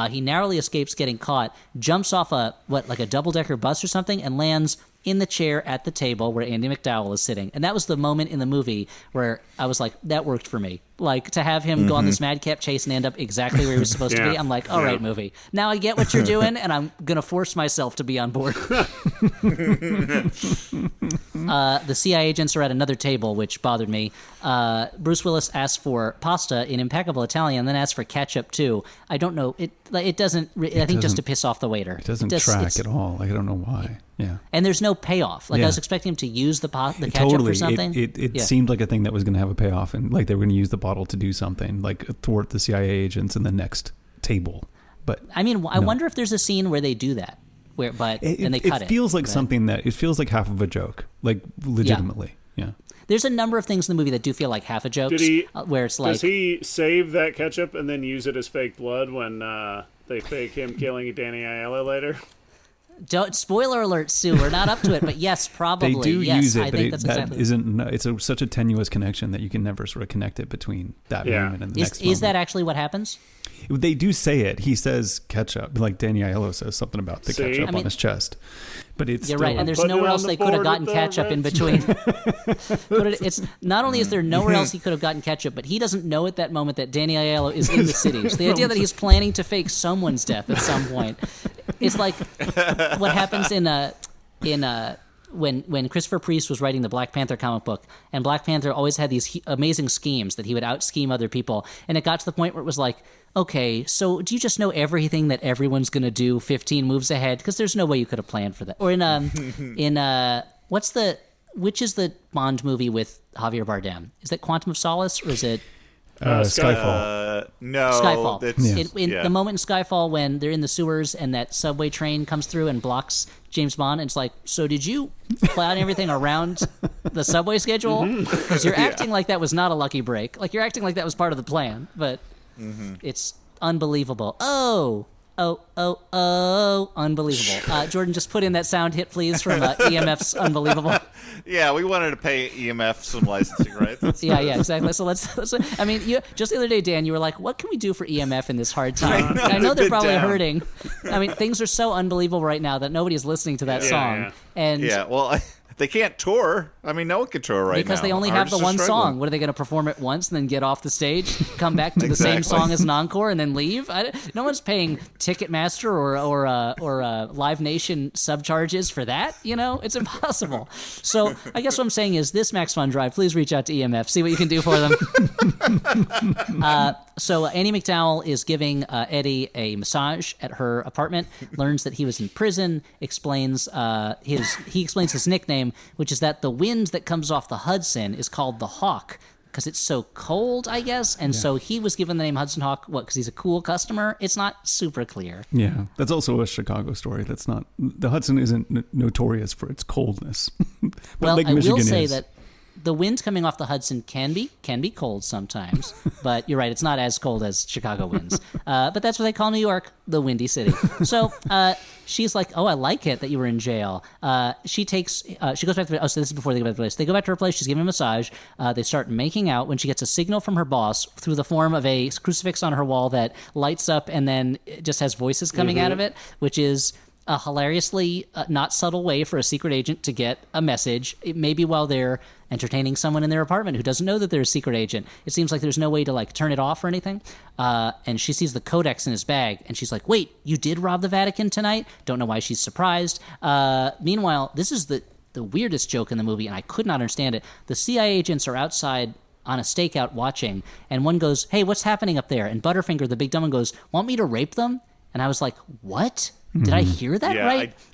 He narrowly escapes getting caught, jumps off a double-decker bus or something, and lands in the chair at the table where Andie MacDowell is sitting. And that was the moment in the movie where I was like, that worked for me. Like, to have him go on this madcap chase and end up exactly where he was supposed to be, I'm like, all right, movie. Now I get what you're doing, and I'm going to force myself to be on board. The CIA agents are at another table, which bothered me. Bruce Willis asks for pasta in impeccable Italian, then asks for ketchup, too. I don't know. It doesn't, I think just to piss off the waiter. It doesn't track at all. Like, I don't know why. Yeah. And there's no payoff. Like, I was expecting him to use the ketchup totally. for something. It seemed like a thing that was going to have a payoff, and like they were going to use the bottle to do something, like thwart the CIA agents in the next table. But I mean, I wonder if there's a scene where they do that, and they cut it. It feels like something that, it feels like half of a joke, like legitimately. Yeah. There's a number of things in the movie that do feel like half a joke. Where it's like, does he save that ketchup and then use it as fake blood when they fake him killing Danny Aiello later? Don't, spoiler alert, Sue. We're not up to it, but yes, probably. They do yes, use it, I but think that's exactly. It's such a tenuous connection that you can never sort of connect it between that moment and the next moment. Is that actually what happens? They do say it. He says ketchup, like Danny Aiello says something about the ketchup on his chest. But it's you're still, right, and there's nowhere else they could have gotten ketchup in between. It's not only is there nowhere else he could have gotten ketchup, but he doesn't know at that moment that Danny Aiello is in the city. So the idea that he's planning to fake someone's death at some point, it's like what happens when Christopher Priest was writing the Black Panther comic book, and Black Panther always had these amazing schemes that he would out-scheme other people, and it got to the point where it was like, okay, so do you just know everything that everyone's going to do 15 moves ahead? Because there's no way you could have planned for that. Or which is the Bond movie with Javier Bardem? Is that Quantum of Solace, or is it... Skyfall. No. Skyfall. Yeah. The moment in Skyfall when they're in the sewers and that subway train comes through and blocks James Bond, and it's like, so did you plan everything around the subway schedule? Because you're acting like that was not a lucky break. Like, you're acting like that was part of the plan, but it's unbelievable. Oh, unbelievable. Jordan, just put in that sound hit, please, from EMF's Unbelievable. Yeah, we wanted to pay EMF some licensing rights. Yeah, exactly. So let's I mean, just the other day, Dan, you were like, what can we do for EMF in this hard time? I know they're probably hurting. I mean, things are so unbelievable right now that nobody is listening to that song. Yeah. And yeah, well, They can't tour. I mean, no one can tour right now. Because they only have the Artists are one struggling. song. What are they going to perform it once and then get off the stage, come back to the same song as an encore, and then leave? No one's paying Ticketmaster or Live Nation subcharges for that. It's impossible. So I guess what I'm saying is this Max Fun Drive. Please reach out to EMF. See what you can do for them. So Annie McDowell is giving Eddie a massage at her apartment. Learns that he was in prison. Explains his nickname, which is that the wind that comes off the Hudson is called the Hawk because it's so cold, I guess. And so he was given the name Hudson Hawk. What? Because he's a cool customer. It's not super clear. Yeah, that's also a Chicago story. That's not the Hudson isn't notorious for its coldness. But Well, Lake I Michigan will say is. that the wind coming off the Hudson can be cold sometimes, but you're right, it's not as cold as Chicago winds. But that's what they call New York, the Windy City. So she's like, "Oh, I like it that you were in jail." She goes back to so this is before they go back to the place. They go back to her place. She's giving a massage. They start making out when she gets a signal from her boss through the form of a crucifix on her wall that lights up and then it just has voices coming out of it, which is a hilariously not subtle way for a secret agent to get a message, maybe while they're entertaining someone in their apartment who doesn't know that they're a secret agent. It seems like there's no way to turn it off or anything. And she sees the codex in his bag, and she's like, "Wait, you did rob the Vatican tonight?" Don't know why she's surprised. Meanwhile, this is the weirdest joke in the movie, and I could not understand it. The CIA agents are outside on a stakeout watching, and one goes, "Hey, what's happening up there?" And Butterfinger, the big dumb one, goes, "Want me to rape them?" And I was like, "What? Did I hear that Yeah,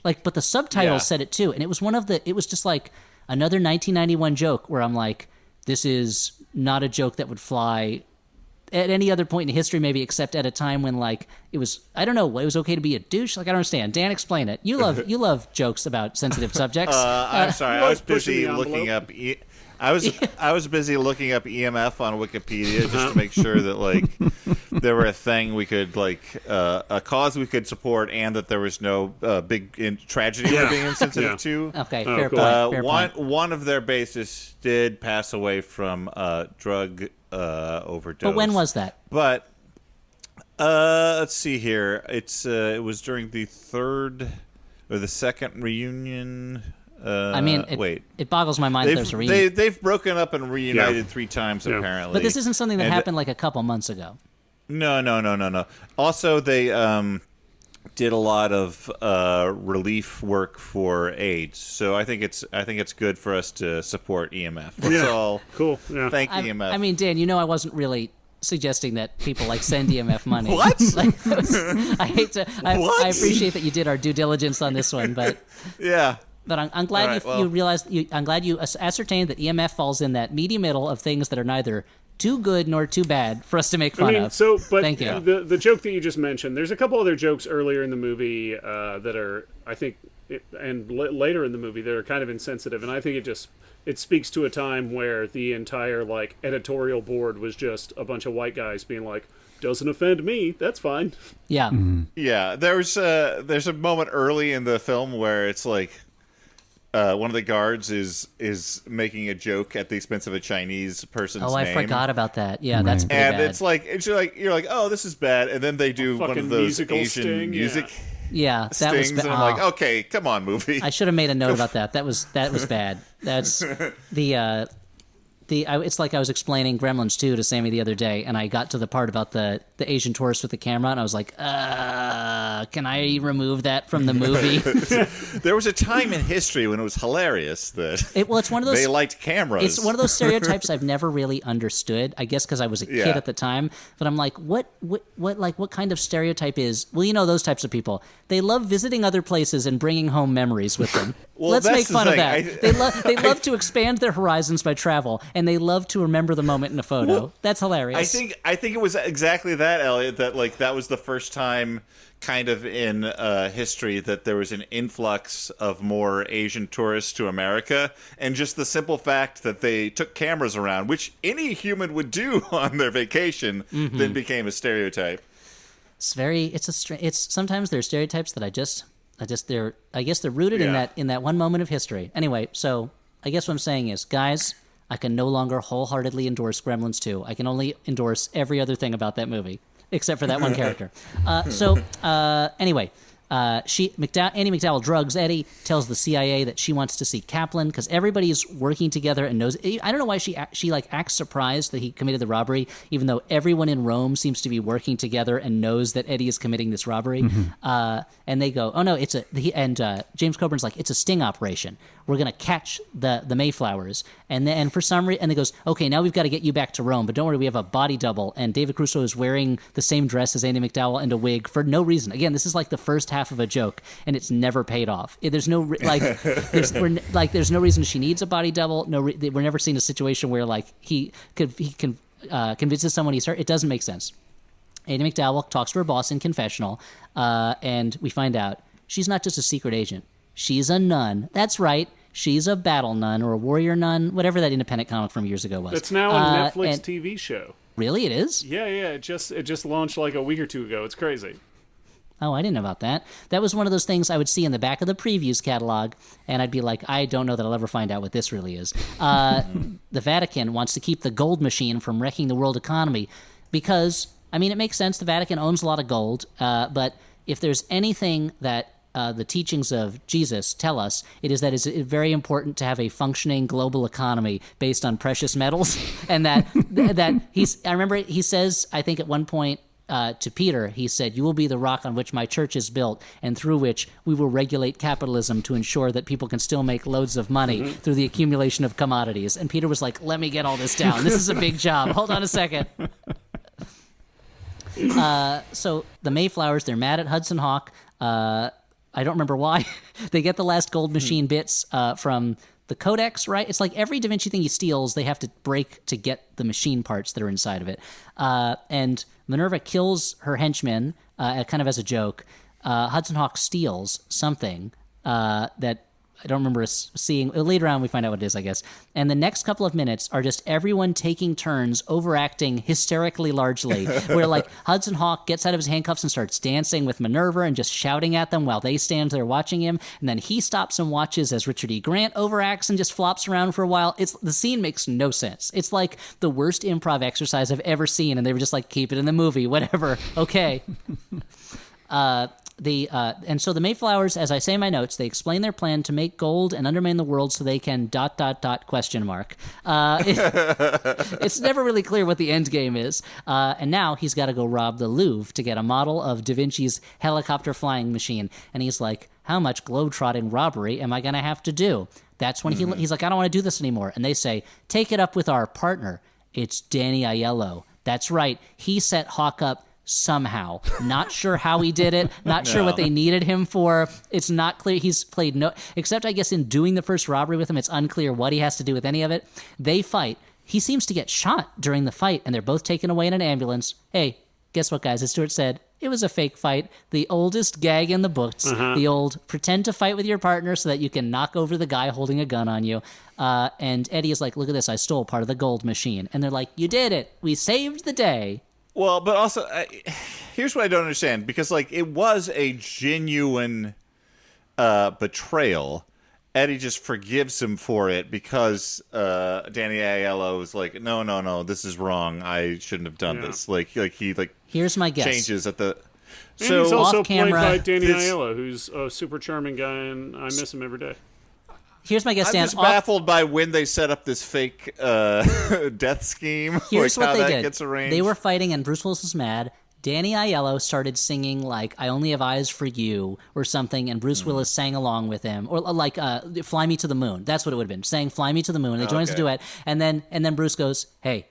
right?" But the subtitles Yeah. said it too, and it was it was just like another 1991 joke where I'm like, this is not a joke that would fly at any other point in history, maybe except at a time when it was, I don't know, it was okay to be a douche. I don't understand. Dan, explain it. You love jokes about sensitive subjects. I'm sorry. You I was like pushing busy the looking up. envelope. I was busy looking up EMF on Wikipedia just to make sure that there were a thing we could a cause we could support, and that there was no big tragedy we're being insensitive to. Okay, Oh, fair cool. point. Fair point. One of their bases did pass away from drug overdose. But when was that? But let's see here. It was during the third or the second reunion. It boggles my mind that there's a reunion. They've broken up and reunited 3 times apparently. But this isn't something that And- happened a couple months ago. No. Also, they did a lot of relief work for AIDS, so I think it's good for us to support EMF. That's all. Cool. Yeah. Thank EMF. I mean, Dan, I wasn't really suggesting that people send EMF money. What? I hate to. What? I appreciate that you did our due diligence on this one, but yeah. I'm glad All right, you realized. I'm glad you ascertained that EMF falls in that meaty middle of things that are neither too good nor too bad for us to make fun of. But Thank you. the joke that you just mentioned, there's a couple other jokes earlier in the movie that are, I think, later in the movie that are kind of insensitive, and I think it speaks to a time where the entire editorial board was just a bunch of white guys being like, "Doesn't offend me, that's fine." Yeah. Yeah, there's a moment early in the film where it's one of the guards is making a joke at the expense of a Chinese person's name. Oh, I forgot about that. Yeah, that's pretty And bad. you're like, "Oh, this is bad," and then they do one Fucking of those musical Asian sting, music Yeah, that stings, was and I'm like, "Okay, come on, movie." I should have made a note about that. That was bad. That's it's like I was explaining Gremlins 2 to Sammy the other day, and I got to the part about the Asian tourist with the camera, and I was like, can I remove that from the movie? There was a time in history when it was hilarious that It's one of those. they liked cameras. It's one of those stereotypes I've never really understood. I guess because I was a kid at the time. But I'm like, what kind of stereotype is? Well, those types of people. They love visiting other places and bringing home memories with them. Well, Let's that's make the fun of thing. that. They love to expand their horizons by travel, and they love to remember the moment in a photo. Well, That's hilarious. I think it was exactly that, Elliot. That was the first time, kind of in history, that there was an influx of more Asian tourists to America, and just the simple fact that they took cameras around, which any human would do on their vacation, then became a stereotype. It's sometimes there are stereotypes that I guess they're rooted in that one moment of history. Anyway, so I guess what I'm saying is, guys, I can no longer wholeheartedly endorse Gremlins 2. I can only endorse every other thing about that movie, except for that one character. Anyway, Andy McDowell drugs Eddie, tells the CIA that she wants to see Kaplan because everybody is working together and knows. I don't know why she like acts surprised that he committed the robbery, even though everyone in Rome seems to be working together and knows that Eddie is committing this robbery. And they go, "Oh no, it's a." James Coburn's like, "It's a sting operation. We're gonna catch the Mayflowers." And for some reason, and they goes, "Okay, now we've got to get you back to Rome, but don't worry, we have a body double." And David Caruso is wearing the same dress as Andy McDowell and a wig for no reason. Again, this is like the first half of a joke, and it's never paid off. There's no there's no reason she needs a body double. We're never seeing a situation where like he convinces someone he's hurt. It doesn't make sense. Andy McDowell talks to her boss in confessional, and we find out she's not just a secret agent. She's a nun. That's right. She's a battle nun or a warrior nun, whatever that independent comic from years ago was. It's now a Netflix TV show. Really, it is? Yeah. It just launched like a week or two ago. It's crazy. Oh, I didn't know about that. That was one of those things I would see in the back of the previews catalog, and I'd be like, I don't know that I'll ever find out what this really is. The Vatican wants to keep the gold machine from wrecking the world economy because, I mean, it makes sense. The Vatican owns a lot of gold, but if there's anything that the teachings of Jesus tell us, it is that it's very important to have a functioning global economy based on precious metals, and that I remember he says, I think at one point, to Peter, he said, "You will be the rock on which my church is built, and through which we will regulate capitalism to ensure that people can still make loads of money through the accumulation of commodities." And Peter was like, "Let me get all this down. This is a big job. Hold on a second." So the Mayflowers, they're mad at Hudson Hawk. I don't remember why. They get the last gold machine bits from the Codex, right? It's like every Da Vinci thing he steals, they have to break to get the machine parts that are inside of it. And Minerva kills her henchman, kind of as a joke. Hudson Hawk steals something that I don't remember seeing. Later on, we find out what it is, I guess. And the next couple of minutes are just everyone taking turns overacting hysterically largely, where like Hudson Hawk gets out of his handcuffs and starts dancing with Minerva and just shouting at them while they stand there watching him. And then he stops and watches as Richard E. Grant overacts and just flops around for a while. The scene makes no sense. It's like the worst improv exercise I've ever seen, and they were just like, keep it in the movie, whatever. Okay. And so the Mayflowers, as I say in my notes, they explain their plan to make gold and undermine the world so they can ... It's never really clear what the end game is. And now he's got to go rob the Louvre to get a model of Da Vinci's helicopter flying machine. And he's like, how much globetrotting robbery am I going to have to do? That's when he's like, I don't want to do this anymore. And they say, take it up with our partner. It's Danny Aiello. That's right. He set Hawk up somehow. Not sure how he did it. Not sure what they needed him for. It's not clear. He's played no... Except, I guess, in doing the first robbery with him, it's unclear what he has to do with any of it. They fight. He seems to get shot during the fight, and they're both taken away in an ambulance. Hey, guess what, guys? As Stuart said, it was a fake fight. The oldest gag in the books. The old pretend to fight with your partner so that you can knock over the guy holding a gun on you. And Eddie is like, look at this. I stole part of the gold machine. And they're like, you did it. We saved the day. Well, but also, here's what I don't understand. Because, like, it was a genuine betrayal. Eddie just forgives him for it because Danny Aiello is like, no, this is wrong. I shouldn't have done this. Like he here's my guess. Changes at the. And so he's also played by camera, Danny Aiello, who's a super charming guy, and I miss him every day. Here's my guess, I'm Dan. just baffled by when they set up this fake death scheme. Here's like what how they that did. Gets arranged. They were fighting, and Bruce Willis was mad. Danny Aiello started singing, like, I Only Have Eyes for You, or something, and Bruce Willis sang along with him. Or, like, Fly Me to the Moon. That's what it would have been. Saying Fly Me to the Moon. And they joined the duet. And then Bruce goes, hey,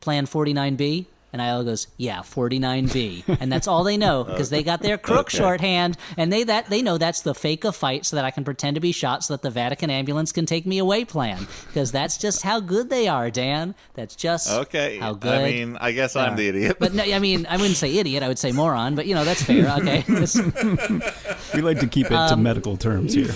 Plan 49B? And Aiello goes, yeah, 49B. And that's all they know, because they got their crook shorthand, and they know that's the fake a fight so that I can pretend to be shot so that the Vatican ambulance can take me away plan. Because that's just how good they are, Dan. That's just how good. I mean, I guess I'm the idiot. But no, I mean, I wouldn't say idiot. I would say moron. But, that's fair. Okay. We like to keep it to medical terms here.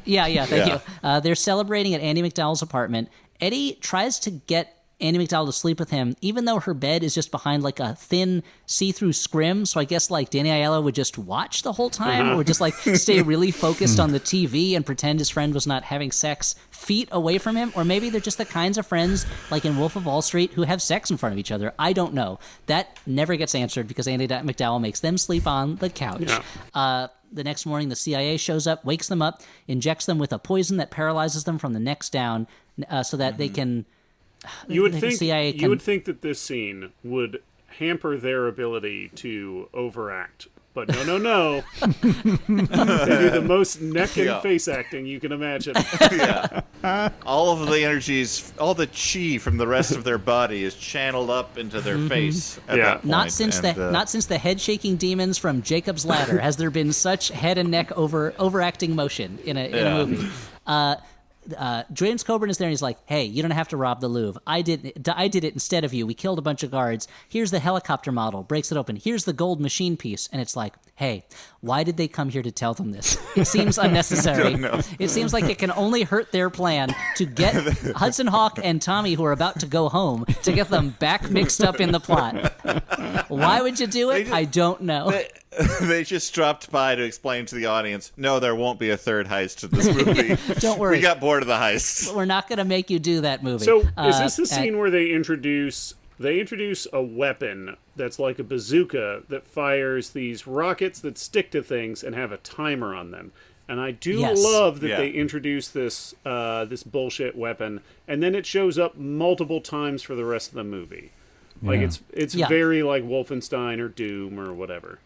Yeah, thank you. They're celebrating at Andy McDowell's apartment. Eddie tries to get Andy McDowell to sleep with him, even though her bed is just behind like a thin see-through scrim. So I guess like Danny Aiello would just watch the whole time, or just like stay really focused on the TV and pretend his friend was not having sex feet away from him. Or maybe they're just the kinds of friends like in Wolf of Wall Street who have sex in front of each other. I don't know. That never gets answered because Andy McDowell makes them sleep on the couch. Yeah. The next morning, the CIA shows up, wakes them up, injects them with a poison that paralyzes them from the neck down, so that they can. You would think CIA you would think that this scene would hamper their ability to overact, but no. They do the most neck and face acting you can imagine. All of the energies, all the chi from the rest of their body is channeled up into their face at that point. Not since the head shaking demons from Jacob's Ladder has there been such head and neck overacting motion in a movie. James Coburn is there and he's like, hey, you don't have to rob the Louvre. I did it instead of you. We killed a bunch of guards. Here's the helicopter model. Breaks it open. Here's the gold machine piece. And it's like, hey, why did they come here to tell them this? It seems unnecessary. It seems like it can only hurt their plan to get Hudson Hawk and Tommy, who are about to go home, to get them back mixed up in the plot. Why would you do it? I don't know. They just dropped by to explain to the audience, no, there won't be a third heist in this movie. Don't worry. We got bored of the heists. We're not going to make you do that movie. So is this the scene where they introduce a weapon that's like a bazooka that fires these rockets that stick to things and have a timer on them? And I do love that they introduce this this bullshit weapon, and then it shows up multiple times for the rest of the movie. Like it's very like Wolfenstein or Doom or whatever.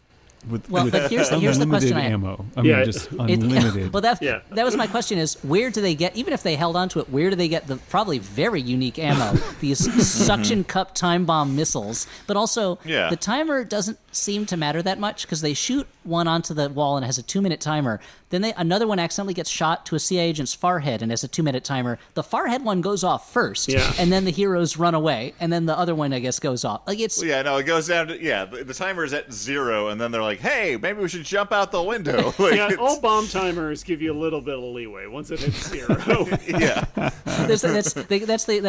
With but here's the question I have. ammo. Just unlimited. That was my question is, where do they get, even if they held on to it, where do they get the probably very unique ammo? These suction cup time bomb missiles. But also, the timer doesn't seem to matter that much because they shoot one onto the wall and it has a 2-minute timer. Then another one accidentally gets shot to a CIA agent's forehead and has a 2-minute timer. The forehead one goes off first, and then the heroes run away, and then the other one, I guess, goes off. Like it's it goes down to the timer is at 0, and then they're like, hey, maybe we should jump out the window. Like, all bomb timers give you a little bit of leeway once it hits 0. They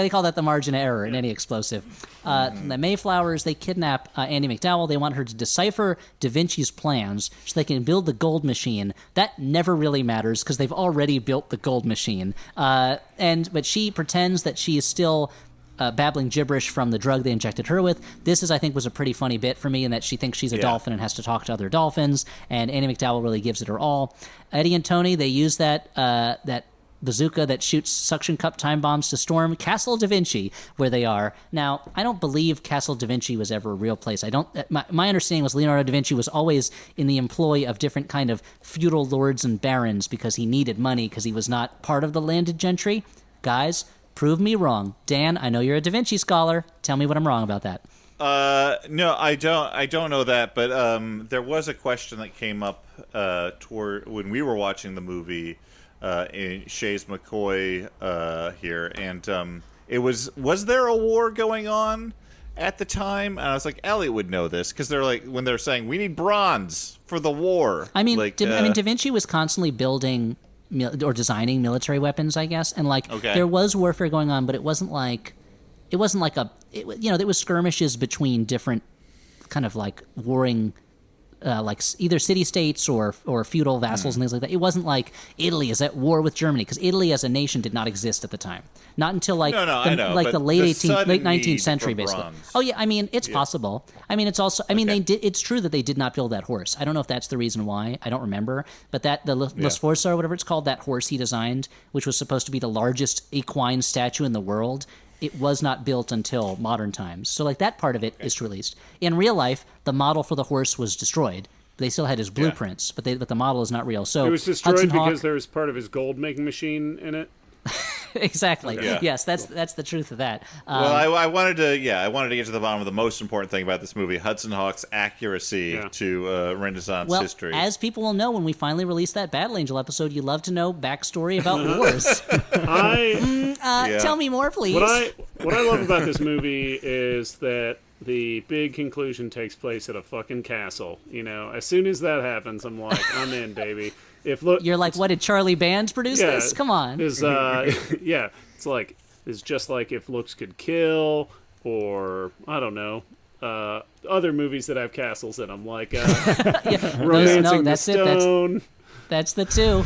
call that the margin of error in any explosive. The Mayflowers, they kidnap Andy McDowell. They want her to decipher Da Vinci's plans so they can build the gold machine. That never really matters because they've already built the gold machine. But she pretends that she is still babbling gibberish from the drug they injected her with. This I think was a pretty funny bit for me in that she thinks she's a dolphin and has to talk to other dolphins, and Andy McDowell really gives it her all. Eddie and Tony, they use that bazooka that shoots suction cup time bombs to storm Castle Da Vinci, where they are. Now, I don't believe Castle Da Vinci was ever a real place. My understanding was Leonardo da Vinci was always in the employ of different kind of feudal lords and barons because he needed money because he was not part of the landed gentry. Guys, prove me wrong. Dan, I know you're a Da Vinci scholar. Tell me what I'm wrong about that. No, I don't know that, but there was a question that came up toward when we were watching the movie in Shays McCoy here, and it was there a war going on at the time? And I was like, Elliot would know this because they're like when they're saying we need bronze for the war. I mean, Da Vinci was constantly building or designing military weapons, I guess, and there was warfare going on, but it wasn't like there was skirmishes between different kind of like warring. Like either city-states or feudal vassals and things like that. It wasn't like Italy is at war with Germany because Italy as a nation did not exist at the time. Not until the late 19th century, basically. Bronze. Oh yeah, I mean it's possible. I mean it's also. I mean it's true that they did not build that horse. I don't know if that's the reason why. I don't remember. But the La Sforza or whatever it's called, that horse he designed, which was supposed to be the largest equine statue in the world. It was not built until modern times. So that part of it is released. In real life, the model for the horse was destroyed. They still had his blueprints, but the model is not real. So it was destroyed because there was part of his gold making machine in it. Exactly. Okay. Yes, that's the truth of that. Well, I wanted to get to the bottom of the most important thing about this movie: Hudson Hawk's accuracy to Renaissance history. As people will know when we finally release that Battle Angel episode, you love to know backstory about wars. Tell me more, please. What I love about this movie is that the big conclusion takes place at a fucking castle. As soon as that happens, I'm like, I'm in, baby. You're like, what did Charlie Bands produce this? Come on. It's like is just like If Looks Could Kill, or I don't know, other movies that have castles in them, like Romancing the Stone. That's the two.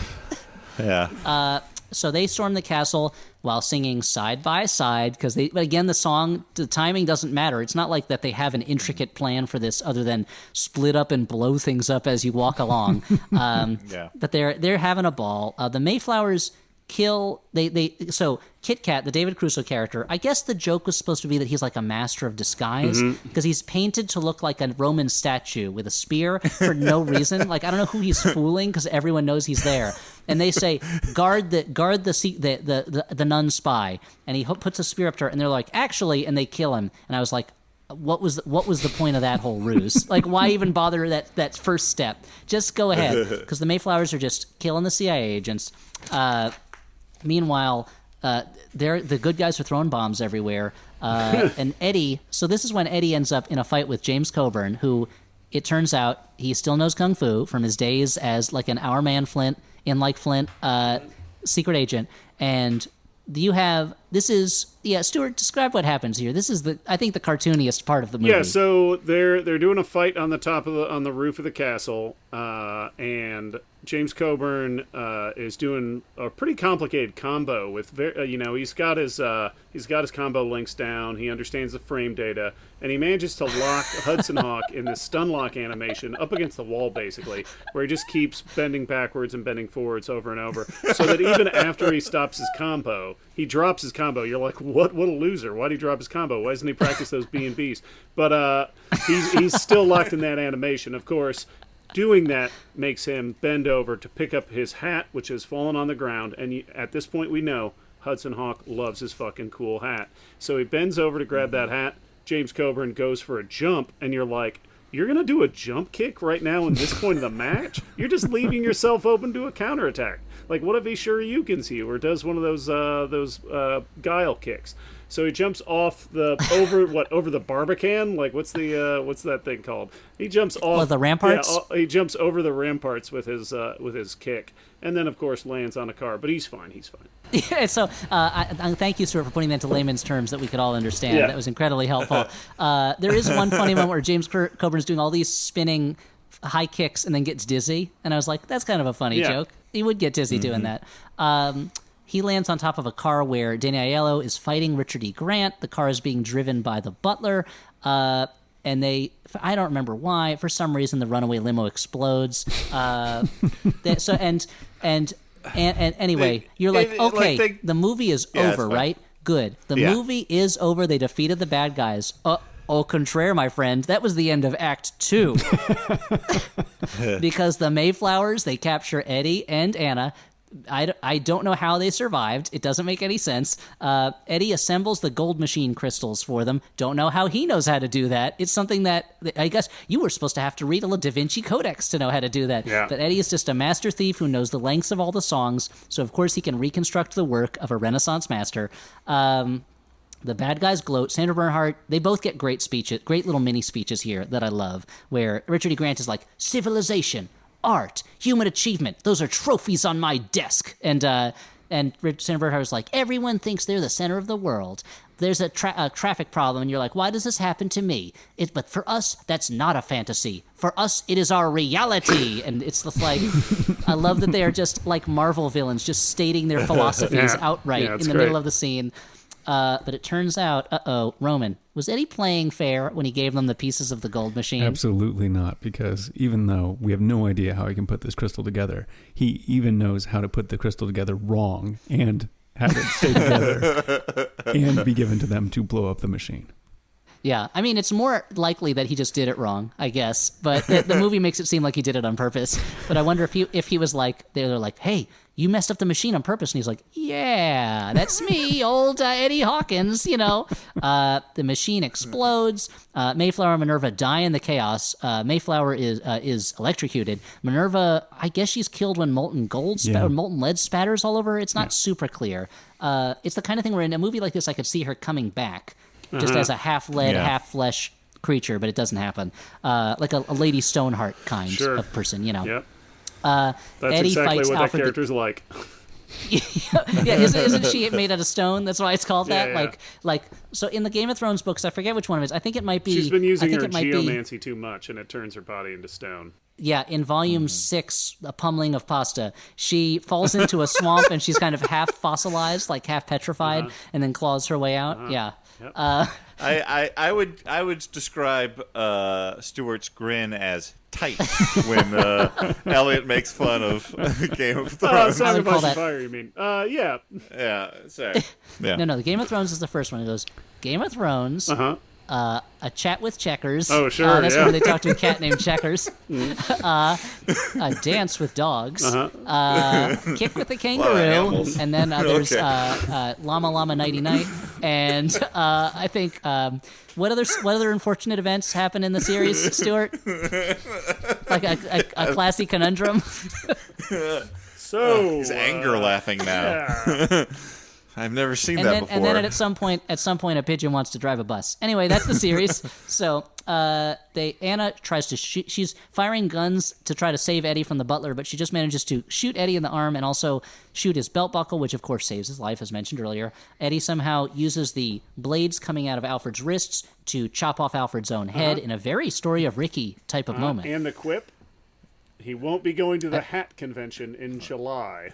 Yeah. So they storm the castle while singing Side by Side, because but again, the timing doesn't matter. It's not like that they have an intricate plan for this other than split up and blow things up as you walk along. But they're having a ball. The Mayflowers kill so Kit Kat, the David Crusoe character, I guess the joke was supposed to be that he's like a master of disguise, because he's painted to look like a Roman statue with a spear for no reason. Like, I don't know who he's fooling, because everyone knows he's there. And they say, guard the nun spy, and he puts a spear up to her, and they're like, actually, and they kill him. And I was like, what was the point of that whole ruse? Like, why even bother that first step? Just go ahead, because the Mayflowers are just killing the CIA agents. Meanwhile, the good guys are throwing bombs everywhere. And Eddie, so this is when Eddie ends up in a fight with James Coburn, who, it turns out, he still knows Kung Fu from his days as like an Our Man Flint, in like Flint, secret agent. And Stuart, describe what happens here. This is I think the cartooniest part of the movie. Yeah, so they're doing a fight on the roof of the castle, and James Coburn is doing a pretty complicated combo with he's got his combo links down. He understands the frame data, and he manages to lock Hudson Hawk in this stun lock animation up against the wall, basically, where he just keeps bending backwards and bending forwards over and over, so that even after he stops his combo, he drops his combo. You're like, what a loser! Why'd he drop his combo? Why doesn't he practice those B&Bs? But he's still locked in that animation, of course. Doing that makes him bend over to pick up his hat, which has fallen on the ground. And at this point, we know Hudson Hawk loves his fucking cool hat. So he bends over to grab that hat. James Coburn goes for a jump, and you're like, you're going to do a jump kick right now in this point of the match? You're just leaving yourself open to a counterattack. Like, what if he Shoryukens you or does one of those guile kicks? So he jumps off over the Barbican? Like, what's that thing called? He jumps off the ramparts. Yeah, he jumps over the ramparts with his kick, and then of course lands on a car. But he's fine. Yeah. So I thank you, Stuart, for putting that into layman's terms that we could all understand. Yeah. That was incredibly helpful. There is one funny moment where James Coburn's doing all these spinning high kicks and then gets dizzy, and I was like, that's kind of a funny joke. He would get dizzy doing that. He lands on top of a car where Danny Aiello is fighting Richard E. Grant. The car is being driven by the butler, and I don't remember why. For some reason, the runaway limo explodes. Anyway, you're like, okay, the movie is over, right? Good. The movie is over. They defeated the bad guys. Au contraire, my friend, that was the end of Act 2. Because the Mayflowers, they capture Eddie and Anna. I don't know how they survived. It doesn't make any sense. Eddie assembles the gold machine crystals for them. Don't know how he knows how to do that. It's something that I guess you were supposed to have to read a Da Vinci Codex to know how to do that. Yeah. But Eddie is just a master thief who knows the lengths of all the songs, so of course he can reconstruct the work of a Renaissance master. The bad guys gloat. Sandra Bernhard, they both get great speeches, great little mini speeches here that I love, where Richard E. Grant is like, civilization, art, human achievement, those are trophies on my desk. And Sandra Bernhard is like, everyone thinks they're the center of the world. There's a traffic problem, and you're like, why does this happen to me? But for us, that's not a fantasy. For us, it is our reality. And it's just like, I love that they are just like Marvel villains, just stating their philosophies outright in the middle of the scene. But it turns out, Roman, was Eddie playing fair when he gave them the pieces of the gold machine? Absolutely not, because even though we have no idea how he can put this crystal together, he even knows how to put the crystal together wrong and have it stay together and be given to them to blow up the machine. Yeah, I mean, it's more likely that he just did it wrong, I guess. But the movie makes it seem like he did it on purpose. But I wonder if he was like, they're like, hey, you messed up the machine on purpose. And he's like, yeah, that's me, old Eddie Hawkins, The machine explodes. Mayflower and Minerva die in the chaos. Mayflower is electrocuted. Minerva, I guess she's killed when molten molten lead spatters all over her. It's not super clear. It's the kind of thing where in a movie like this, I could see her coming back. Just as a half lead, half flesh creature, but it doesn't happen. Like a Lady Stoneheart kind of person, Yep. That's Eddie exactly fights what Alfred that character's like. Yeah, isn't she made out of stone? That's why it's called that. Yeah. Like so in the Game of Thrones books, I forget which one of it is. I think it might be. She's been using I think her it might be, geomancy too much, and it turns her body into stone. yeah, in volume 6, A Pummeling of Pasta, she falls into a swamp and she's kind of half fossilized, like half petrified, and then claws her way out. Yeah. Yep. I would describe Stuart's grin as tight when Elliot makes fun of Game of Thrones. Song I of would call Ice and that- Fire, you mean? Yeah. Yeah, sorry. Yeah. No, the Game of Thrones is the first one. It goes Game of Thrones. Uh-huh. A chat with Checkers. Oh, sure, That's yeah. where they talk to a cat named Checkers. A dance with dogs. Kick with the kangaroo. animals. And then there's Okay. Llama Llama Nighty Night. And I think what other unfortunate events happen in the series, Stuart? Like a classy conundrum. So He's anger laughing now. yeah. I've never seen And that then, before. and then at some point, a pigeon wants to drive a bus. Anyway, that's the series. So Anna tries to shoot. She's firing guns to try to save Eddie from the butler, but she just manages to shoot Eddie in the arm and also shoot his belt buckle, which of course saves his life, as mentioned earlier. Eddie somehow uses the blades coming out of Alfred's wrists to chop off Alfred's own head in a very Story of Ricky type of moment. And the quip, he won't be going to the hat convention in July.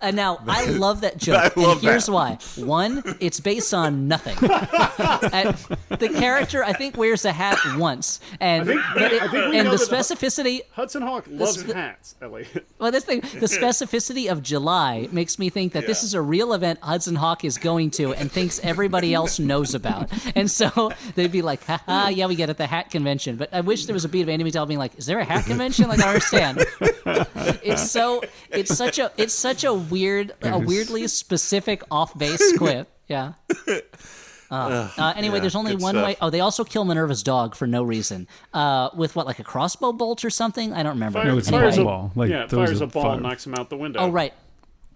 And now, I love that joke, I love and here's that. why. One, it's based on nothing. And the character, I think, wears a hat once, and I think we and know the that specificity. Hudson Hawk loves hats, Elliot. Well, the specificity of July makes me think that this is a real event Hudson Hawk is going to and thinks everybody else knows about. And so they'd be like, haha, yeah, we get it, the hat convention. But I wish there was a beat of Andy McDowell being like, is there a hat convention? Like, I don't understand. It's such a weirdly specific off-base quip. Yeah. Anyway, there's only good one stuff. way. Oh, they also kill Minerva's dog for no reason. With what, like a crossbow bolt or something? I don't remember. No, it's a Fires ball. Like, yeah, throws fires a a ball fire. and knocks him out the window. Oh, right.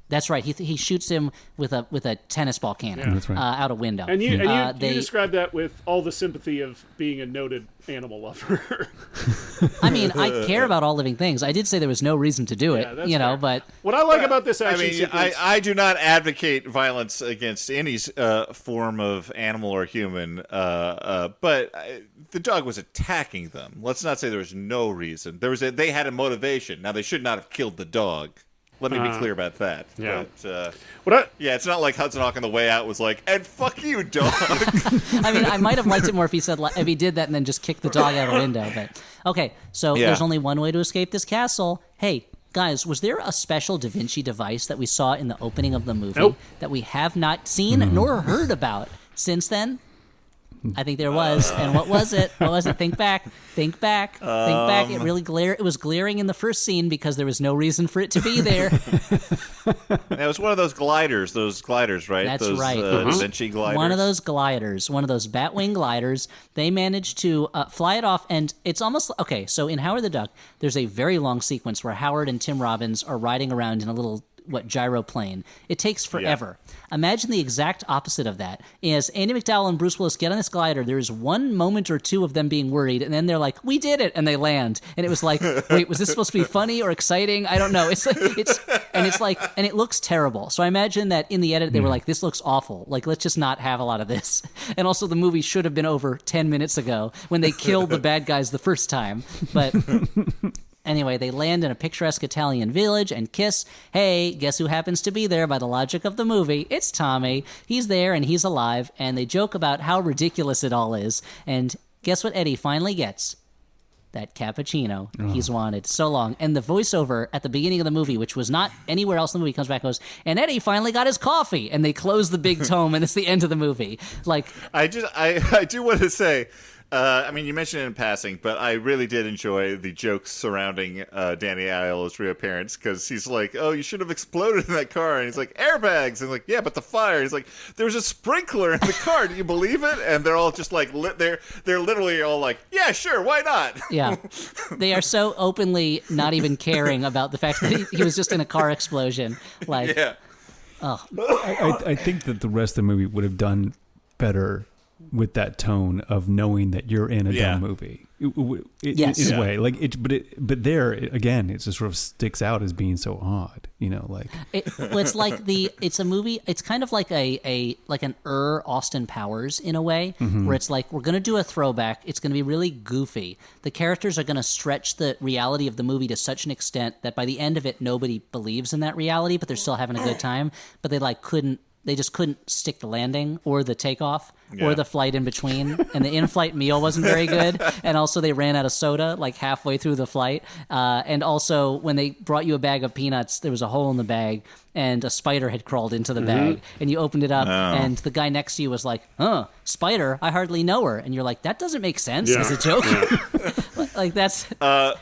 That's right. He shoots him with a tennis ball cannon That's right. out a window. And you they describe that with all the sympathy of being a noted animal lover. I mean, I care about all living things. I did say there was no reason to do it, that's fair. but What I like about this I action mean, sequence, I do not advocate violence against any form of animal or human, but the dog was attacking them. Let's not say there was no reason. They had a motivation. Now, they should not have killed the dog. Let me be clear about that. yeah. But, it's not like Hudson Hawk on the way out was like, and fuck you, dog. I mean, I might have liked it more if he did that and then just kicked the dog out the window. But okay, so Yeah. there's only one way to escape this castle. Hey, guys, was there a special Da Vinci device that we saw in the opening of the movie Nope. that we have not seen nor heard about since then? I think there was. And what was it? What was it? Think back. Think back. It really It was glaring in the first scene because there was no reason for it to be there. It was one of those gliders, right? That's those, right. Da Vinci gliders. One of those gliders, one of those Batwing gliders. They managed to fly it off, and it's almost okay. So in Howard the Duck, there's a very long sequence where Howard and Tim Robbins are riding around in a little gyroplane. It takes forever. Imagine the exact opposite of that. As Andy McDowell and Bruce Willis get on this glider, there's one moment or two of them being worried, and then they're like, "We did it!" and they land. And it was like, wait, was this supposed to be funny or exciting? I don't know. And it looks terrible. So I imagine that in the edit they were like, "This looks awful. Like, let's just not have a lot of this." And also, the movie should have been over 10 minutes ago when they killed the bad guys the first time. But anyway, they land in a picturesque Italian village and kiss. Hey, guess who happens to be there by the logic of the movie? It's Tommy. He's there and he's alive, and they joke about how ridiculous it all is. And guess what Eddie finally gets? That cappuccino he's wanted so long. And the voiceover at the beginning of the movie, which was not anywhere else in the movie, comes back and goes, and Eddie finally got his coffee. And they close the big tome, and it's the end of the movie. Like, I do want to say, I mean, you mentioned it in passing, but I really did enjoy the jokes surrounding Danny Aiello's reappearance, because he's like, "Oh, you should have exploded in that car," and he's like, "Airbags," and like, "Yeah, but the fire." He's like, "There was a sprinkler in the car. Do you believe it?" And they're all just like, they're literally all like, "Yeah, sure, why not?" yeah. They are so openly not even caring about the fact that he was just in a car explosion. Like, Yeah. I think that the rest of the movie would have done better with that tone of knowing that you're in a Yeah. dumb movie. Yes. in a way, like but there again, it just sort of sticks out as being so odd, like it's like it's a movie. It's kind of like an Austin Powers in a way, where it's like we're gonna do a throwback. It's gonna be really goofy. The characters are gonna stretch the reality of the movie to such an extent that by the end of it, nobody believes in that reality, but they're still having a good time. But they just couldn't stick the landing or the takeoff or the flight in between. And the in-flight meal wasn't very good. And also they ran out of soda like halfway through the flight. And also when they brought you a bag of peanuts, there was a hole in the bag and a spider had crawled into the bag. And you opened it up and the guy next to you was like, spider? I hardly know her. And you're like, that doesn't make sense as a joke. Like that's... I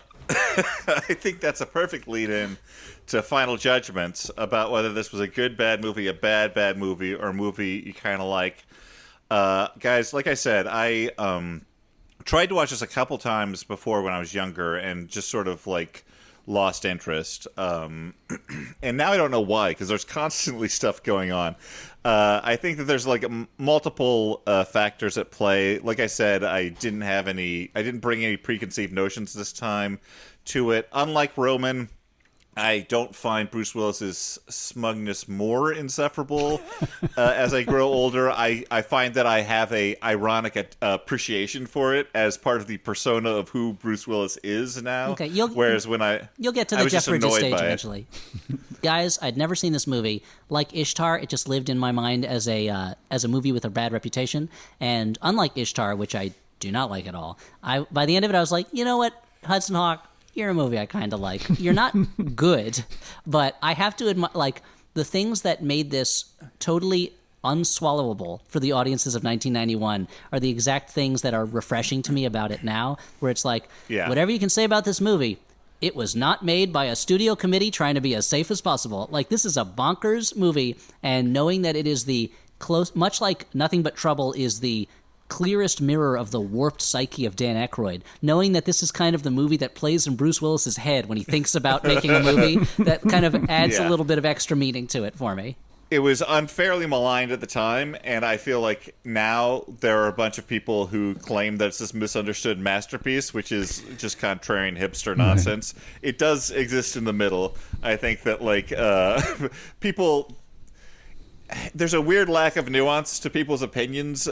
think that's a perfect lead-in to Final Judgments about whether this was a good bad movie, a bad movie, or a movie you kind of like. Guys, like I said, I tried to watch this a couple times before when I was younger and just sort of like lost interest. And now I don't know why, because there's constantly stuff going on. I think that there's like multiple factors at play. Like I said, I didn't bring any preconceived notions this time to it. Unlike Roman, I don't find Bruce Willis's smugness more insufferable as I grow older. I find that I have a ironic appreciation for it as part of the persona of who Bruce Willis is now. Okay, you'll get to the Jeff Bridges stage eventually. Guys, I'd never seen this movie. Like Ishtar, it just lived in my mind as a movie with a bad reputation. And unlike Ishtar, which I do not like at all, by the end of it, I was like, you know what, Hudson Hawk, you're a movie I kind of like. You're not good, but I have to admit, like, the things that made this totally unswallowable for the audiences of 1991 are the exact things that are refreshing to me about it now, where it's like, whatever you can say about this movie, it was not made by a studio committee trying to be as safe as possible. Like, this is a bonkers movie, and knowing that it is much like Nothing But Trouble is the clearest mirror of the warped psyche of Dan Aykroyd, knowing that this is kind of the movie that plays in Bruce Willis's head when he thinks about making a movie, that kind of adds a little bit of extra meaning to it for me. It was unfairly maligned at the time, and I feel like now there are a bunch of people who claim that it's this misunderstood masterpiece, which is just contrarian hipster nonsense. It does exist in the middle. I think that, like, people... There's a weird lack of nuance to people's opinions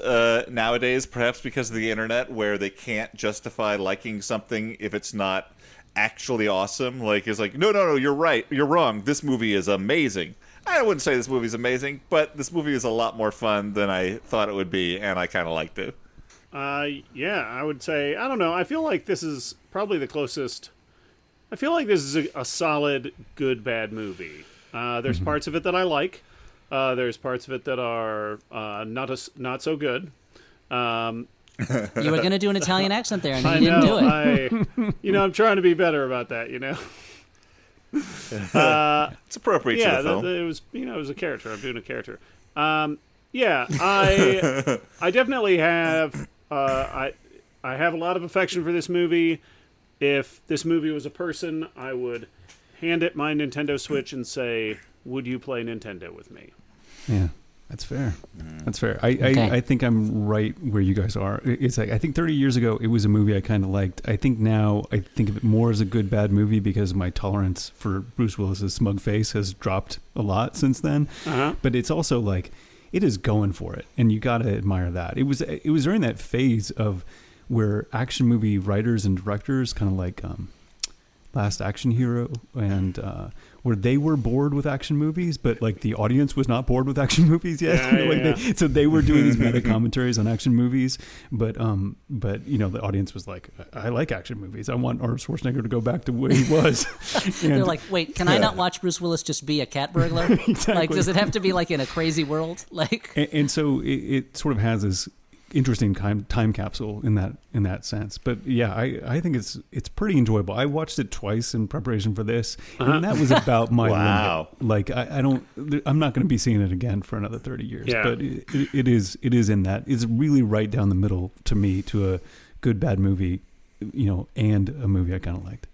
nowadays, perhaps because of the internet, where they can't justify liking something if it's not actually awesome. Like, it's like, no, you're right, you're wrong, this movie is amazing. I wouldn't say this movie's amazing, but this movie is a lot more fun than I thought it would be, and I kind of liked it. Yeah, I would say, I don't know, I feel like this is probably the closest. I feel like this is a solid, good, bad movie. There's parts of it that I like. There's parts of it that are not so good. You were going to do an Italian accent there, and you didn't do it. I'm trying to be better about that. It's appropriate to the film. It was, it was a character. I'm doing a character. I definitely have. I have a lot of affection for this movie. If this movie was a person, I would hand it my Nintendo Switch and say, "Would you play Nintendo with me?" Yeah, that's fair. That's fair. I think I'm right where you guys are. It's like, I think 30 years ago, it was a movie I kind of liked. I think now I think of it more as a good, bad movie because my tolerance for Bruce Willis's smug face has dropped a lot since then. But it's also like, it is going for it. And you got to admire that. It was during that phase of where action movie writers and directors kind of like Last Action Hero and where they were bored with action movies, but like the audience was not bored with action movies yet. So they were doing these meta commentaries on action movies, but the audience was like, I like action movies. I want Arnold Schwarzenegger to go back to where he was. They're like, wait, can I not watch Bruce Willis just be a cat burglar? Exactly. Like, does it have to be like in a crazy world? Like, and so it sort of has this interesting time capsule in that sense. But yeah, I think it's pretty enjoyable. I watched it twice in preparation for this, and that was about my limit. Like I'm not going to be seeing it again for another 30 years. Yeah. But it is in that. It's really right down the middle to me, to a good bad movie, and a movie I kind of liked.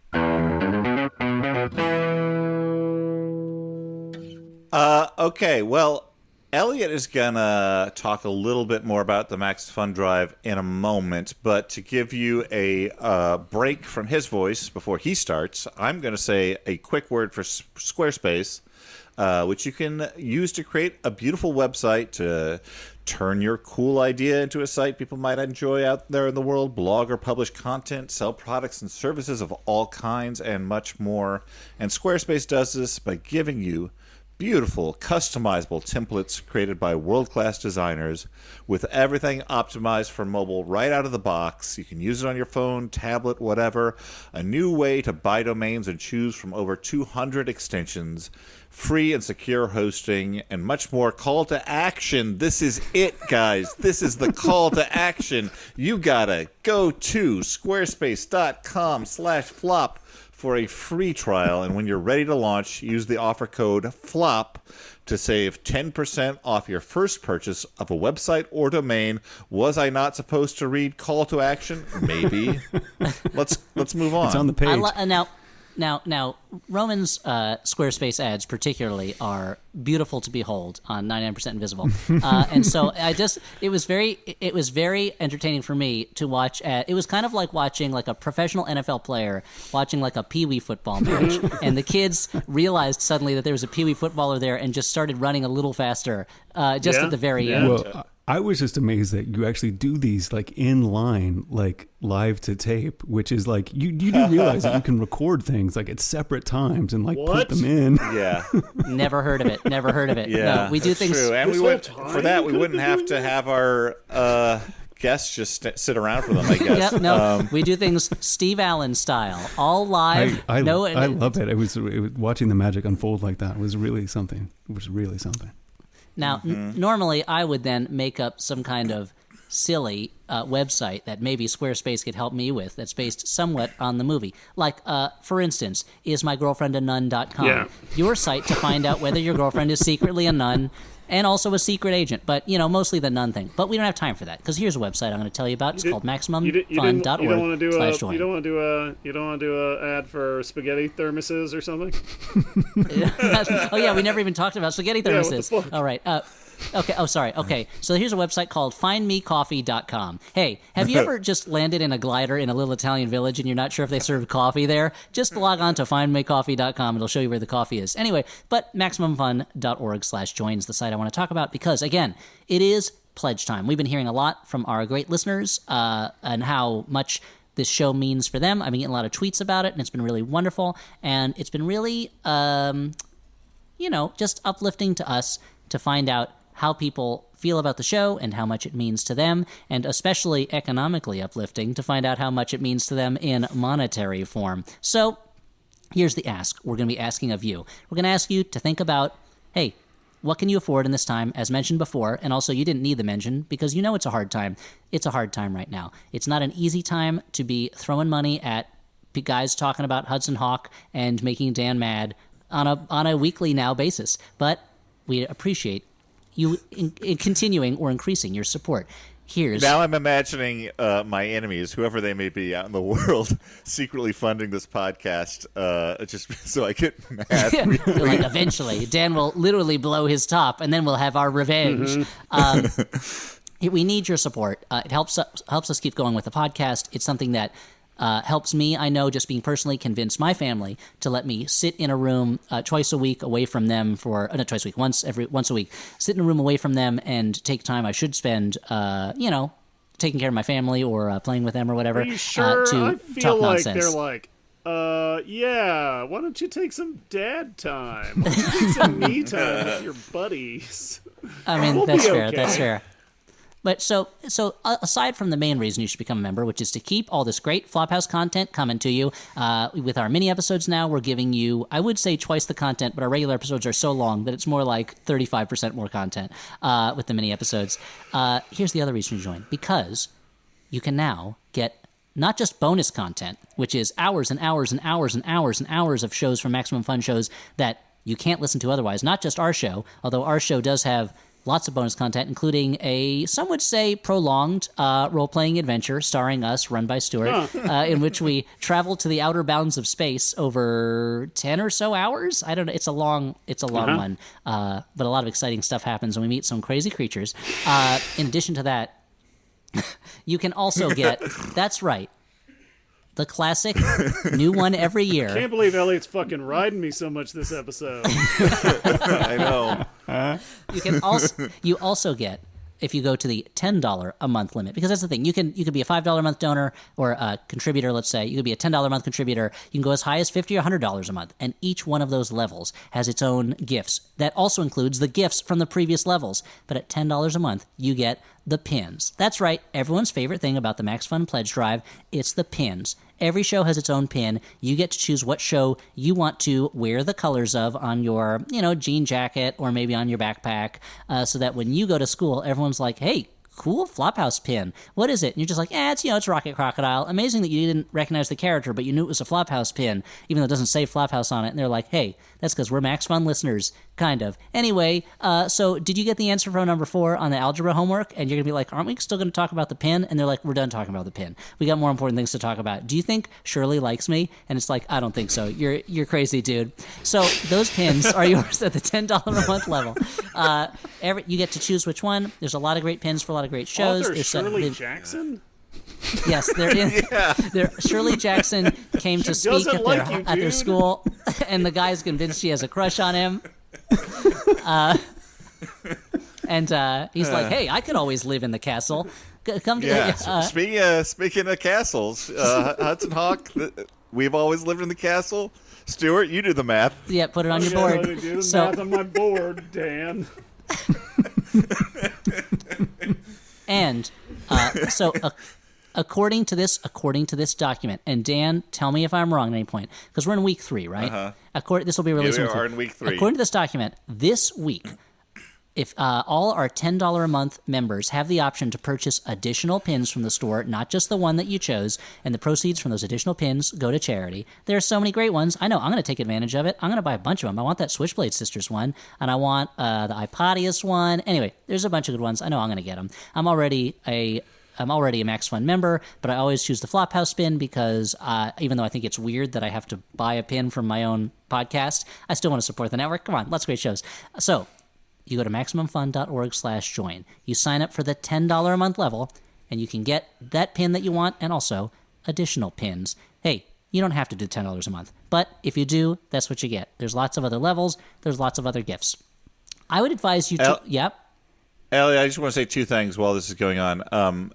Okay, well, Elliot is gonna talk a little bit more about the Max Fun Drive in a moment, but to give you a break from his voice before he starts, I'm gonna say a quick word for Squarespace, which you can use to create a beautiful website to turn your cool idea into a site people might enjoy out there in the world, blog or publish content, sell products and services of all kinds, and much more. And Squarespace does this by giving you beautiful, customizable templates created by world-class designers with everything optimized for mobile right out of the box. You can use it on your phone, tablet, whatever. A new way to buy domains and choose from over 200 extensions, free and secure hosting, and much more. Call to action. This is it, guys. This is the call to action. You gotta go to squarespace.com/flop for a free trial, and when you're ready to launch, use the offer code FLOP to save 10% off your first purchase of a website or domain. Was I not supposed to read call to action? Maybe. Let's move on. It's on the page. Now, Roman's Squarespace ads particularly are beautiful to behold on 99% Invisible, and so it was very entertaining for me to watch. It was kind of like watching like a professional NFL player watching like a Pee-wee football match, and the kids realized suddenly that there was a Pee-wee footballer there and just started running a little faster, at the very end. Well, I was just amazed that you actually do these like in line, like live to tape, which is like you do realize that you can record things like at separate times and like put them in. Yeah. Never heard of it. Yeah, no, we do things. True. And we wouldn't have to have our guests just sit around for them, I guess. Yep, no, we do things Steve Allen style, all live. I love it. It was watching the magic unfold like that was really something. It was really something. Now, normally I would then make up some kind of silly website that maybe Squarespace could help me with that's based somewhat on the movie. Like, for instance, ismygirlfriendanun.com. Yeah. Your site to find out whether your girlfriend is secretly a nun and also a secret agent, but, mostly the nun thing. But we don't have time for that, because here's a website I'm going to tell you about. It's called MaximumFun.org/join. You don't want to do a ad for spaghetti thermoses or something? Oh, yeah, we never even talked about spaghetti thermoses. Yeah, what the fuck? All right. Okay. Oh, sorry. Okay. So here's a website called findmecoffee.com. Hey, have you ever just landed in a glider in a little Italian village and you're not sure if they serve coffee there? Just log on to findmecoffee.com. It'll show you where the coffee is. Anyway, but MaximumFun.org/join is the site I want to talk about because, again, it is pledge time. We've been hearing a lot from our great listeners and how much this show means for them. I've been getting a lot of tweets about it, and it's been really wonderful. And it's been really, just uplifting to us to find out how people feel about the show and how much it means to them, and especially economically uplifting to find out how much it means to them in monetary form. So here's the ask. We're going to be asking of you. We're going to ask you to think about, hey, what can you afford in this time, as mentioned before? And also, you didn't need the mention because you know it's a hard time. It's a hard time right now. It's not an easy time to be throwing money at guys talking about Hudson Hawk and making Dan mad on a weekly now basis. But we appreciate you in continuing or increasing your support. Now I'm imagining my enemies, whoever they may be out in the world, secretly funding this podcast just so I get mad. Like, eventually, Dan will literally blow his top, and then we'll have our revenge. We need your support. It helps us keep going with the podcast. It's something that helps me, I know, just being personally, convince my family to let me sit in a room twice a week away from them not twice a week, once a week, sit in a room away from them and take time I should spend, taking care of my family or playing with them or whatever. Are you sure? To I feel talk like nonsense. they're like, yeah, why don't you take some dad time? Why don't you take some me time with your buddies? I mean, We'll that's be fair. okay. That's fair. But so aside from the main reason you should become a member, which is to keep all this great Flophouse content coming to you, with our mini episodes now, we're giving you, I would say twice the content, but our regular episodes are so long that it's more like 35% more content with the mini episodes. Here's the other reason to join. Because you can now get not just bonus content, which is hours and hours and hours and hours and hours of shows from Maximum Fun shows that you can't listen to otherwise. Not just our show, although our show does have lots of bonus content, including some would say, prolonged role-playing adventure starring us, run by Stuart, in which we travel to the outer bounds of space over 10 or so hours. I don't know. It's a long one, but a lot of exciting stuff happens, and we meet some crazy creatures. In addition to that, you can also get, that's right, the classic new one every year. Can't believe Elliot's fucking riding me so much this episode. I know. You also get, if you go to the $10 a month limit, because that's the thing. You can be a $5 a month donor or a contributor, let's say. You could be a $10 a month contributor. You can go as high as $50 or $100 a month, and each one of those levels has its own gifts. That also includes the gifts from the previous levels. But at $10 a month, you get the pins. That's right, everyone's favorite thing about the Max Fun Pledge Drive, it's the pins. Every show has its own pin. You get to choose what show you want to wear the colors of on your, jean jacket or maybe on your backpack, so that when you go to school, everyone's like, hey, cool Flophouse pin. What is it? And you're just like, it's Rocket Crocodile. Amazing that you didn't recognize the character, but you knew it was a Flophouse pin, even though it doesn't say Flophouse on it. And they're like, hey, that's because we're Max Fun listeners, kind of. Anyway, so did you get the answer from number 4 on the algebra homework? And you're going to be like, aren't we still going to talk about the pin? And they're like, we're done talking about the pin. We got more important things to talk about. Do you think Shirley likes me? And it's like, I don't think so. You're crazy, dude. So those pins are yours at the $10 a month level. You get to choose which one. There's a lot of great pins for a lot of great shows. Author There's Shirley Jackson? Yes, they're in. Yeah. Shirley Jackson came to speak at their school, and the guy's convinced she has a crush on him. And he's like, "Hey, I could always live in the castle. Come to." Yeah. Speaking of castles, Hudson Hawk, we've always lived in the castle. Stuart, you do the math. Yeah, put it on your board. Let me do the math on my board, Dan. And according to this document, and Dan, tell me if I'm wrong at any point, because we're in week 3, right? This will be released. We are in week 3. According to this document, this week, if all our $10 a month members have the option to purchase additional pins from the store, not just the one that you chose, and the proceeds from those additional pins go to charity. There are so many great ones. I know. I'm going to take advantage of it. I'm going to buy a bunch of them. I want that Switchblade Sisters one, and I want the iPodius one. Anyway, there's a bunch of good ones. I know I'm going to get them. I'm already a Max Fun member, but I always choose the Flophouse pin because even though I think it's weird that I have to buy a pin from my own podcast, I still want to support the network. Come on, lots of great shows. So you go to MaximumFun.org/join. You sign up for the $10 a month level, and you can get that pin that you want and also additional pins. Hey, you don't have to do $10 a month, but if you do, that's what you get. There's lots of other levels. There's lots of other gifts. I would advise you to... Yep. Ellie, I just want to say 2 things while this is going on.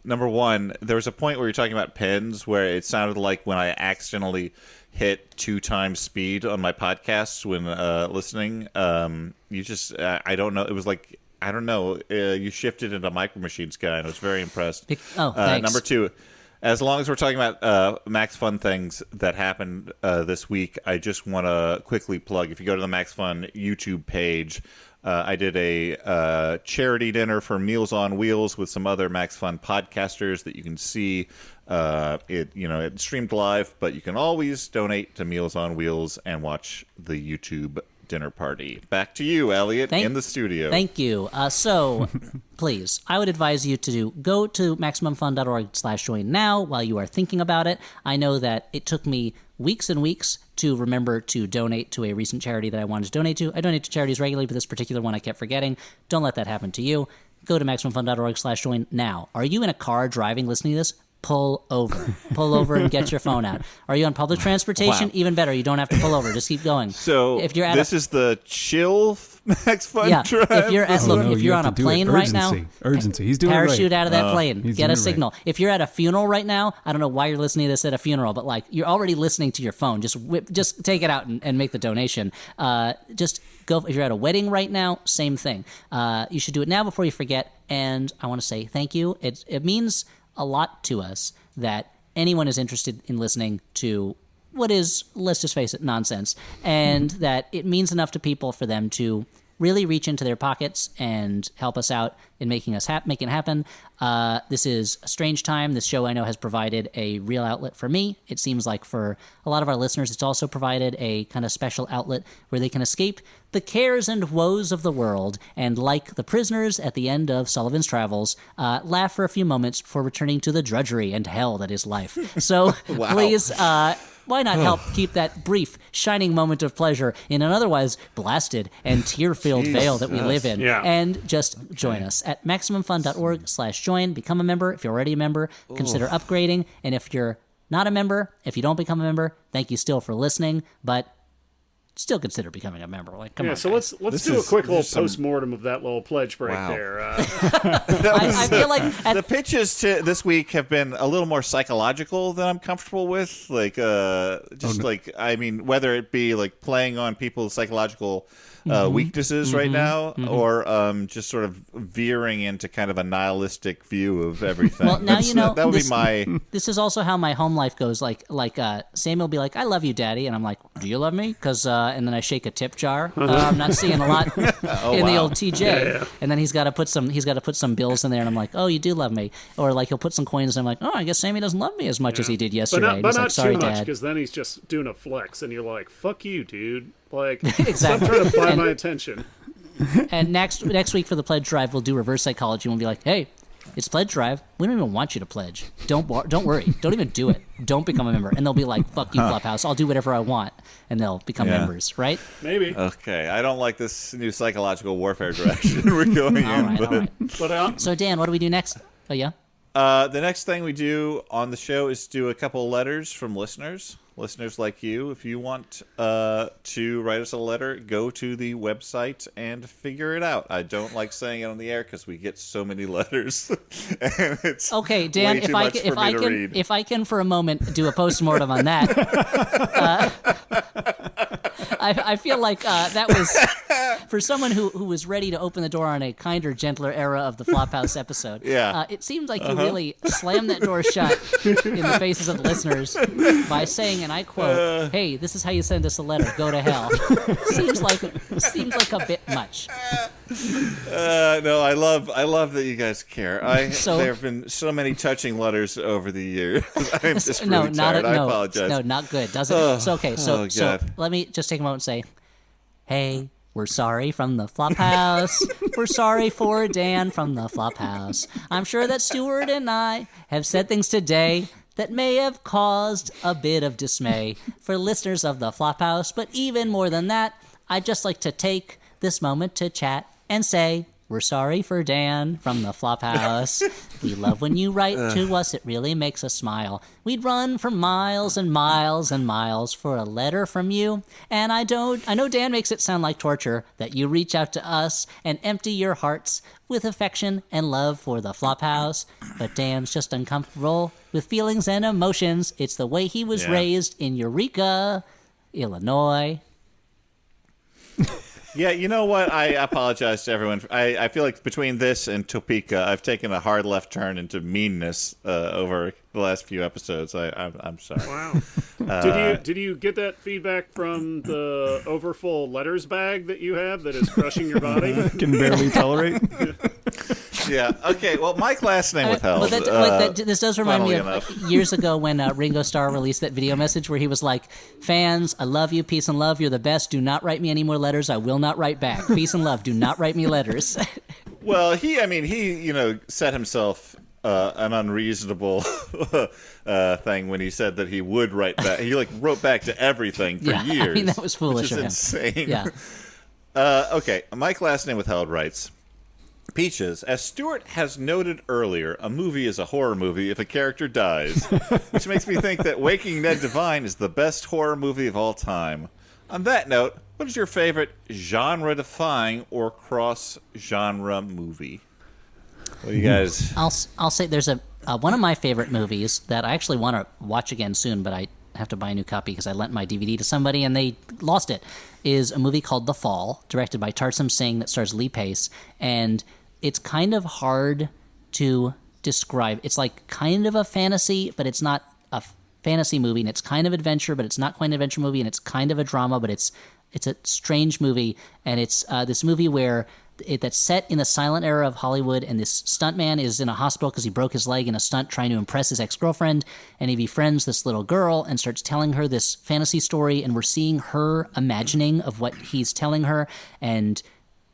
Number 1, there was a point where you're talking about pins where it sounded like when I accidentally hit 2 times speed on my podcasts when listening. You just, I don't know. It was like, I don't know. You shifted into Micro Machines guy, and I was very impressed. Thanks. Number 2, as long as we're talking about Max Fun things that happened this week, I just want to quickly plug, if you go to the Max Fun YouTube page, I did a charity dinner for Meals on Wheels with some other Max Fun podcasters that you can see. It streamed live, but you can always donate to Meals on Wheels and watch the YouTube dinner party. Back to you, Elliot, in the studio. Thank you. So, please, I would advise you to go to MaximumFun.org/join now while you are thinking about it. I know that it took me weeks and weeks to remember to donate to a recent charity that I wanted to donate to. I donate to charities regularly, but this particular one I kept forgetting. Don't let that happen to you. Go to MaximumFun.org/join now. Are you in a car driving listening to this? Pull over. Pull over and get your phone out. Are you on public transportation? Wow. Even better. You don't have to pull over. Just keep going. So if you're at this is the chill Max Fun drive? If you're if you're on a plane right now, urgency. He's doing parachute it right. out of that plane. Get a signal. Right. If you're at a funeral right now, I don't know why you're listening to this at a funeral, but like you're already listening to your phone. Just take it out and make the donation. Just go. If you're at a wedding right now, same thing. You should do it now before you forget. And I want to say thank you. It means a lot to us that anyone is interested in listening to what is, let's just face it, nonsense, and that it means enough to people for them to really reach into their pockets and help us out in making it happen. This is a strange time. This show, I know, has provided a real outlet for me. It seems like for a lot of our listeners, it's also provided a kind of special outlet where they can escape the cares and woes of the world and, like the prisoners at the end of Sullivan's Travels, laugh for a few moments before returning to the drudgery and hell that is life. So please, why not help keep that brief, shining moment of pleasure in an otherwise blasted and tear-filled veil that we live in? Yeah. And just join us at MaximumFun.org/join. Become a member. If you're already a member, consider upgrading. And if you're not a member, if you don't become a member, thank you still for listening, but still consider becoming a member. Like, come on. So guys. let's do a quick little post-mortem of that little pledge break there. I feel like The pitches to this week have been a little more psychological than I'm comfortable with. Like, I mean, whether it be like playing on people's psychological weaknesses right now, or just sort of veering into kind of a nihilistic view of everything. Well, now you know that would this, be my. This is also how my home life goes. Like Samuel will be like, "I love you, Daddy," and I'm like, "Do you love me?" Because and then I shake a tip jar. I'm not seeing a lot in the old TJ. And then he's got to put some bills in there, and I'm like, "Oh, you do love me," or like he'll put some coins, and I'm like, "Oh, I guess Sammy doesn't love me as much as he did yesterday." But and he's not like, "Sorry, too much, Dad." because then he's just doing a flex, and you're like, "Fuck you, dude!" Like, Exactly. stop trying to buy my attention. And next week for the pledge drive, we'll do reverse psychology. We'll be like, "Hey, it's pledge drive. We don't even want you to pledge. Don't worry. Don't even do it. Don't become a member." And they'll be like, "Fuck you, Flophouse. I'll do whatever I want." And they'll become members, right? Maybe. Okay, I don't like this new psychological warfare direction we're going in. All right. But So Dan, what do we do next? Oh yeah. The next thing we do on the show is do a couple letters from listeners like you. If you want to write us a letter, go to the website and figure it out. I don't like saying it on the air because we get so many letters, and it's Okay, Dan. way too much for me to read. If I can for a moment do a postmortem on that. I feel like that was for someone who was ready to open the door on a kinder, gentler era of the Flophouse episode. Yeah. It seems like you really slammed that door shut in the faces of the listeners by saying, and I quote, "Hey, this is how you send us a letter. Go to hell." seems like a bit much. No, I love that you guys care. So- there have been so many touching letters over the years. I'm just No, really not tired. I no, apologize. no, not good. Doesn't. So okay. So God. let me just take a moment and say, "Hey, we're sorry from the Flophouse. We're sorry for Dan from the Flophouse. I'm sure that Stuart and I have said things today that may have caused a bit of dismay for listeners of the Flophouse, but even more than that, I'd just like to take this moment to chat and say, we're sorry for Dan from the Flophouse. We love when you write to us. It really makes us smile. We'd run for miles and miles and miles for a letter from you. And I know Dan makes it sound like torture that you reach out to us and empty your hearts with affection and love for the Flophouse. But Dan's just uncomfortable with feelings and emotions. It's the way he was raised in Eureka, Illinois. Yeah, you know what? I apologize to everyone. I feel like between this and Topeka, I've taken a hard left turn into meanness over the last few episodes. I'm sorry. Wow. Did you get that feedback from the overfull letters bag that you have that is crushing your body? Can barely tolerate. Yeah. Okay. Well, Mike last name withheld. This does remind me of funnily years ago when Ringo Starr released that video message where he was like, "Fans, I love you. Peace and love. You're the best. Do not write me any more letters. I will not write back. Peace and love. Do not write me letters." Well, he set himself an unreasonable thing when he said that he would write back. He wrote back to everything for years. I mean, that was foolish which of is him. insane. Yeah. Okay, Mike last name withheld writes, Peaches, as Stuart has noted earlier, a movie is a horror movie if a character dies, which makes me think that Waking Ned Devine is the best horror movie of all time. On that note, what is your favorite genre-defying or cross-genre movie? What do you guys... I'll say there's one of my favorite movies that I actually want to watch again soon, but I have to buy a new copy because I lent my DVD to somebody and they lost it, is a movie called The Fall, directed by Tarsem Singh, that stars Lee Pace, and it's kind of hard to describe. It's like kind of a fantasy, but it's not a fantasy movie, and it's kind of adventure, but it's not quite an adventure movie, and it's kind of a drama, but it's It's a strange movie, and it's this movie where that's set in the silent era of Hollywood, and this stuntman is in a hospital because he broke his leg in a stunt trying to impress his ex-girlfriend, and he befriends this little girl and starts telling her this fantasy story, and we're seeing her imagining of what he's telling her, and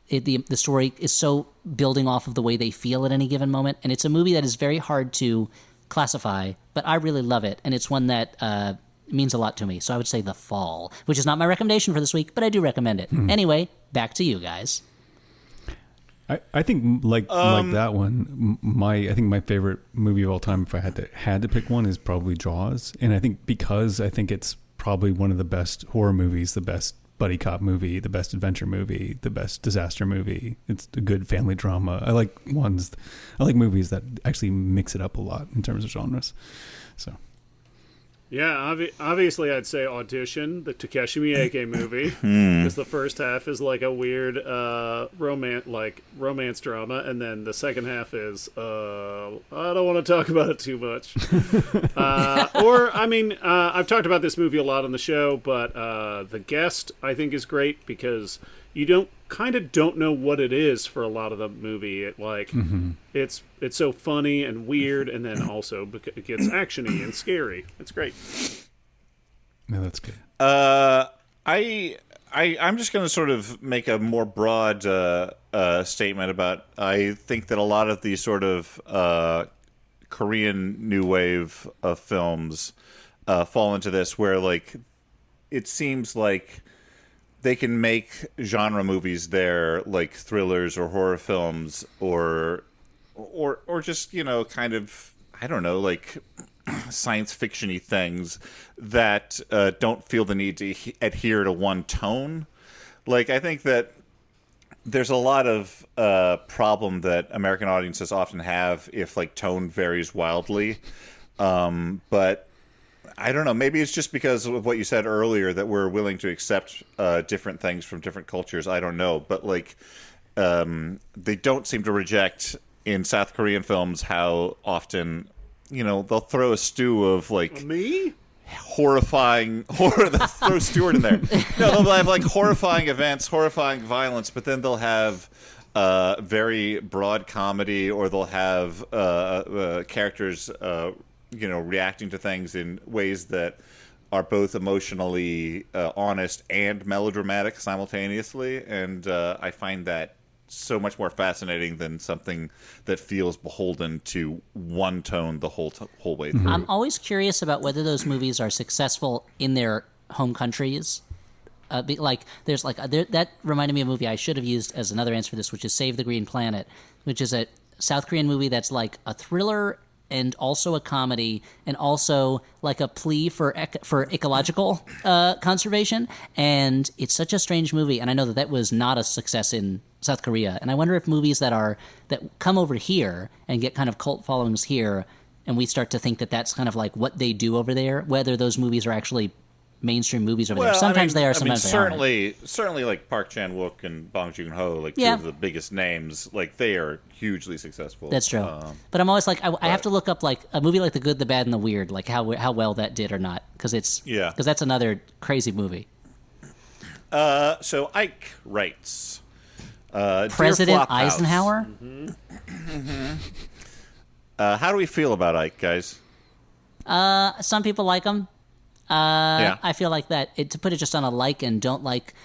the story is so building off of the way they feel at any given moment, and it's a movie that is very hard to classify, but I really love it, and it's one that means a lot to me, so I would say The Fall, which is not my recommendation for this week, but I do recommend it. Anyway, back to you guys. I think like that one, I think my favorite movie of all time, if I had to pick one, is probably Jaws. And I think because I think it's probably one of the best horror movies, the best buddy cop movie, the best adventure movie, the best disaster movie. It's a good family drama. I like movies that actually mix it up a lot in terms of genres. So. Yeah, obviously I'd say Audition, the Takeshi Miike movie, because the first half is like a weird romance drama, and then the second half is I don't want to talk about it too much. I've talked about this movie a lot on the show, but The Guest I think is great because you don't know what it is for a lot of the movie. It's so funny and weird, and then also it gets actiony and scary. It's great. No, that's good. I'm just going to sort of make a more broad statement about. I think that a lot of these sort of Korean new wave of films fall into this, where like it seems like they can make genre movies there, like thrillers or horror films, or just, you know, kind of, I don't know, like science fiction-y things that don't feel the need to adhere to one tone. Like, I think that there's a lot of problem that American audiences often have if like tone varies wildly, but I don't know. Maybe it's just because of what you said earlier that we're willing to accept different things from different cultures. I don't know. But, like, they don't seem to reject in South Korean films how often, you know, they'll throw a stew of, like... Me? Horrifying horror. They'll throw Stewart in there. No, they'll have, like, horrifying events, horrifying violence, but then they'll have... very broad comedy, or they'll have characters... reacting to things in ways that are both emotionally honest and melodramatic simultaneously, and I find that so much more fascinating than something that feels beholden to one tone the whole way through. I'm always curious about whether those movies are successful in their home countries. That reminded me of a movie I should have used as another answer for this, which is Save the Green Planet, which is a South Korean movie that's like a thriller and also a comedy, and also like a plea for ecological conservation. And it's such a strange movie, and I know that was not a success in South Korea. And I wonder if movies that come over here and get kind of cult followings here, and we start to think that that's kind of like what they do over there, whether those movies are actually mainstream movies over there. Sometimes they are, sometimes they aren't. Certainly like Park Chan-wook and Bong Joon-ho, like two of the biggest names, like they are hugely successful. That's true. But I'm always like, I have to look up like a movie like The Good, the Bad, and the Weird, like how well that did or not, because that's another crazy movie. So Ike writes, President Eisenhower. How do we feel about Ike, guys? Some people like him. I feel like that to put it just on a like and don't like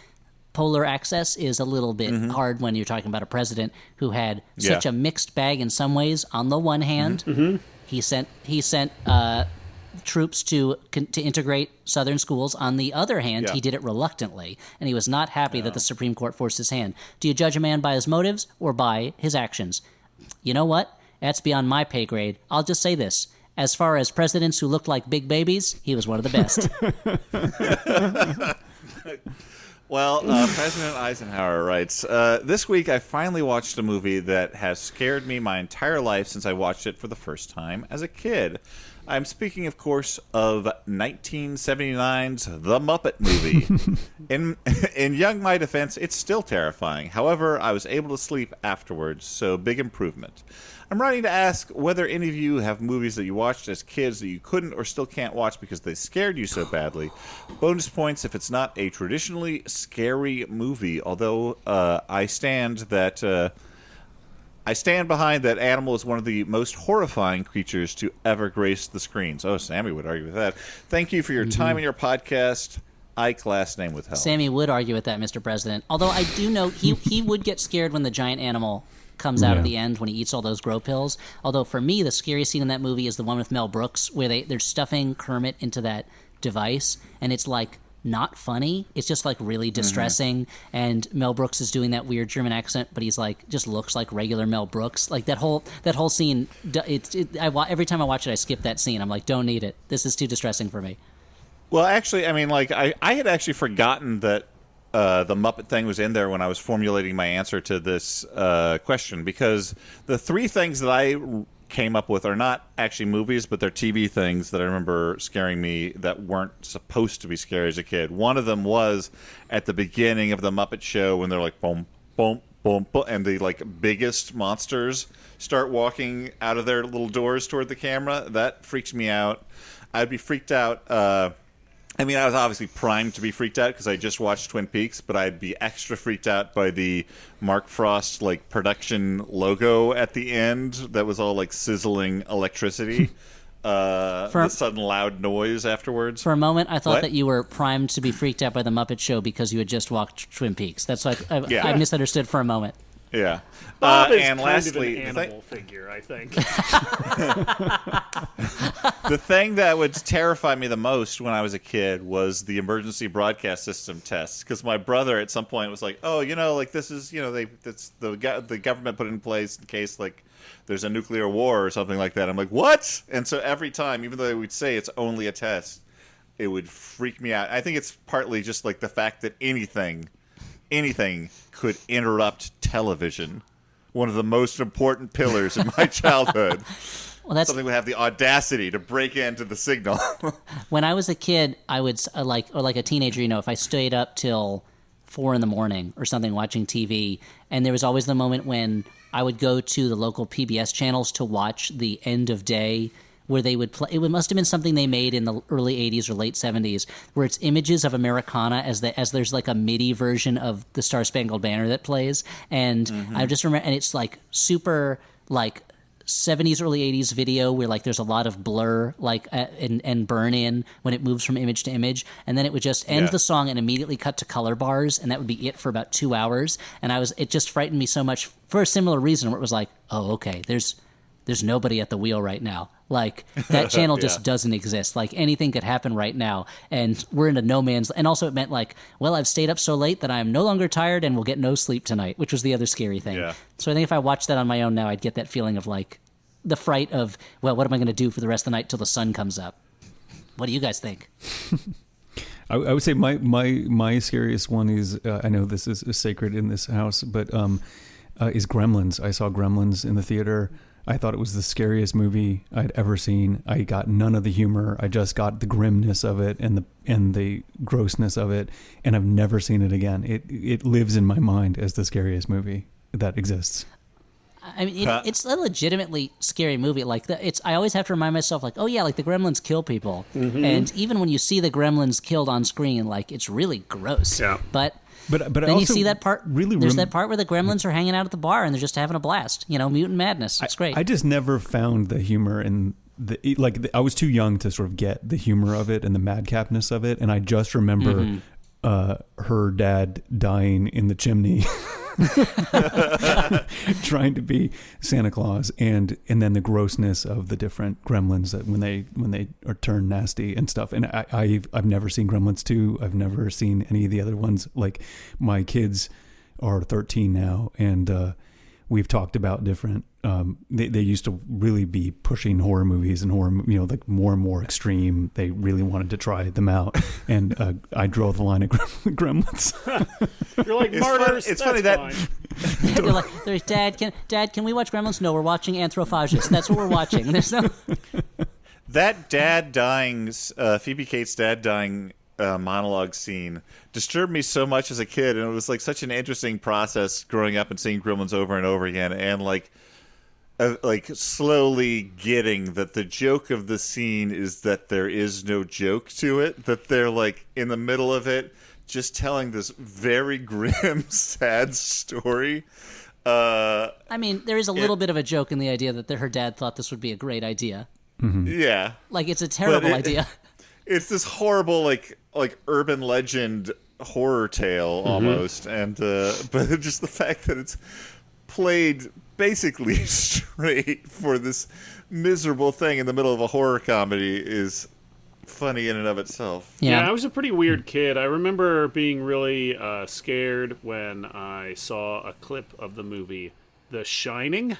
polar access is a little bit hard when you're talking about a president who had such a mixed bag in some ways. On the one hand, he sent troops to integrate Southern schools. On the other hand, he did it reluctantly, and he was not happy that the Supreme Court forced his hand. Do you judge a man by his motives or by his actions? You know what? That's beyond my pay grade. I'll just say this. As far as presidents who looked like big babies, he was one of the best. Well, President Eisenhower writes, this week I finally watched a movie that has scared me my entire life since I watched it for the first time as a kid. I'm speaking, of course, of 1979's The Muppet Movie. In young my defense, it's still terrifying. However, I was able to sleep afterwards, so big improvement. I'm writing to ask whether any of you have movies that you watched as kids that you couldn't or still can't watch because they scared you so badly. Bonus points if it's not a traditionally scary movie, although I stand behind that Animal is one of the most horrifying creatures to ever grace the screens. Oh, Sammy would argue with that. Thank you for your time and your podcast. Ike, last name with hell. Sammy would argue with that, Mr. President. Although I do know he would get scared when the giant animal comes out at the end when he eats all those grow pills. Although for me, the scariest scene in that movie is the one with Mel Brooks where they're stuffing Kermit into that device, and it's like not funny. It's just like really distressing. And Mel Brooks is doing that weird German accent, but he's like just looks like regular Mel Brooks. Like that whole scene. Every time I watch it, I skip that scene. I'm like, don't need it. This is too distressing for me. Well, actually, I mean, like I had actually forgotten that the Muppet thing was in there when I was formulating my answer to this question, because the three things that I came up with are not actually movies, but they're TV things that I remember scaring me that weren't supposed to be scary as a kid. One of them was at the beginning of the Muppet Show when they're like boom, boom, boom, boom, and the like biggest monsters start walking out of their little doors toward the camera. That freaks me out. I'd be freaked out. I mean, I was obviously primed to be freaked out because I just watched Twin Peaks, but I'd be extra freaked out by the Mark Frost like production logo at the end that was all like sizzling electricity. The sudden loud noise afterwards. For a moment, I thought that you were primed to be freaked out by the Muppet Show because you had just watched Twin Peaks. That's why I misunderstood for a moment. Yeah. Bob is and kind lastly, of an animal figure, I think. The thing that would terrify me the most when I was a kid was the emergency broadcast system tests, because my brother at some point was like, "Oh, like this is that's the government put in place in case like there's a nuclear war or something like that." I'm like, "What?" And so every time, even though they would say it's only a test, it would freak me out. I think it's partly just like the fact that anything could interrupt television, one of the most important pillars in my childhood. Well, something would have the audacity to break into the signal. When I was a kid, I would like a teenager, if I stayed up till 4 a.m. or something watching TV, and there was always the moment when I would go to the local PBS channels to watch the end of day, where they would play. It must have been something they made in the early 80s or late 70s, where it's images of Americana as there's like a MIDI version of the Star Spangled Banner that plays. And I just remember, and it's like super like 70s, early 80s video where like there's a lot of blur like and burn in when it moves from image to image. And then it would just end the song and immediately cut to color bars. And that would be it for about 2 hours. And it just frightened me so much for a similar reason, where it was like, oh, okay, there's nobody at the wheel right now. Like, that channel just doesn't exist. Like, anything could happen right now, and we're in a no man's... And also it meant, like, well, I've stayed up so late that I'm no longer tired and will get no sleep tonight, which was the other scary thing. Yeah. So I think if I watched that on my own now, I'd get that feeling of, like, the fright of, well, what am I going to do for the rest of the night till the sun comes up? What do you guys think? I would say my scariest one is, I know this is sacred in this house, but is Gremlins. I saw Gremlins in the theater. I thought it was the scariest movie I'd ever seen. I got none of the humor. I just got the grimness of it and the grossness of it, and I've never seen it again. It lives in my mind as the scariest movie that exists. I mean, it's a legitimately scary movie. Like I always have to remind myself, like, oh yeah, like the Gremlins kill people, and even when you see the Gremlins killed on screen, like it's really gross. Yeah. But then you see that part. Really, there's that part where the Gremlins are hanging out at the bar and they're just having a blast. Mutant madness. It's great. I just never found the humor in I was too young to sort of get the humor of it and the madcapness of it, and I just remember her dad dying in the chimney. Trying to be Santa Claus, and then the grossness of the different gremlins that when they are turned nasty and stuff. And I've never seen Gremlins 2. I've never seen any of the other ones. Like, my kids are 13 now, and we've talked about different. They used to really be pushing horror movies and horror, like more and more extreme. They really wanted to try them out, and I draw the line at Gremlins. You're like, martyrs. It's funny that they're like, Dad, can we watch Gremlins? No, we're watching Anthrophagus. That's what we're watching. There's no. That dad dying, Phoebe Cates' dad dying monologue scene disturbed me so much as a kid, and it was like such an interesting process growing up and seeing Gremlins over and over again, and like slowly getting that the joke of the scene is that there is no joke to it, that they're like in the middle of it just telling this very grim, sad story. I mean, there is a little bit of a joke in the idea that her dad thought this would be a great idea. Yeah. Like, it's a terrible idea. It's this horrible, like urban legend horror tale almost, and but just the fact that it's played basically straight for this miserable thing in the middle of a horror comedy is funny in and of itself. Yeah, I was a pretty weird kid. I remember being really scared when I saw a clip of the movie The Shining.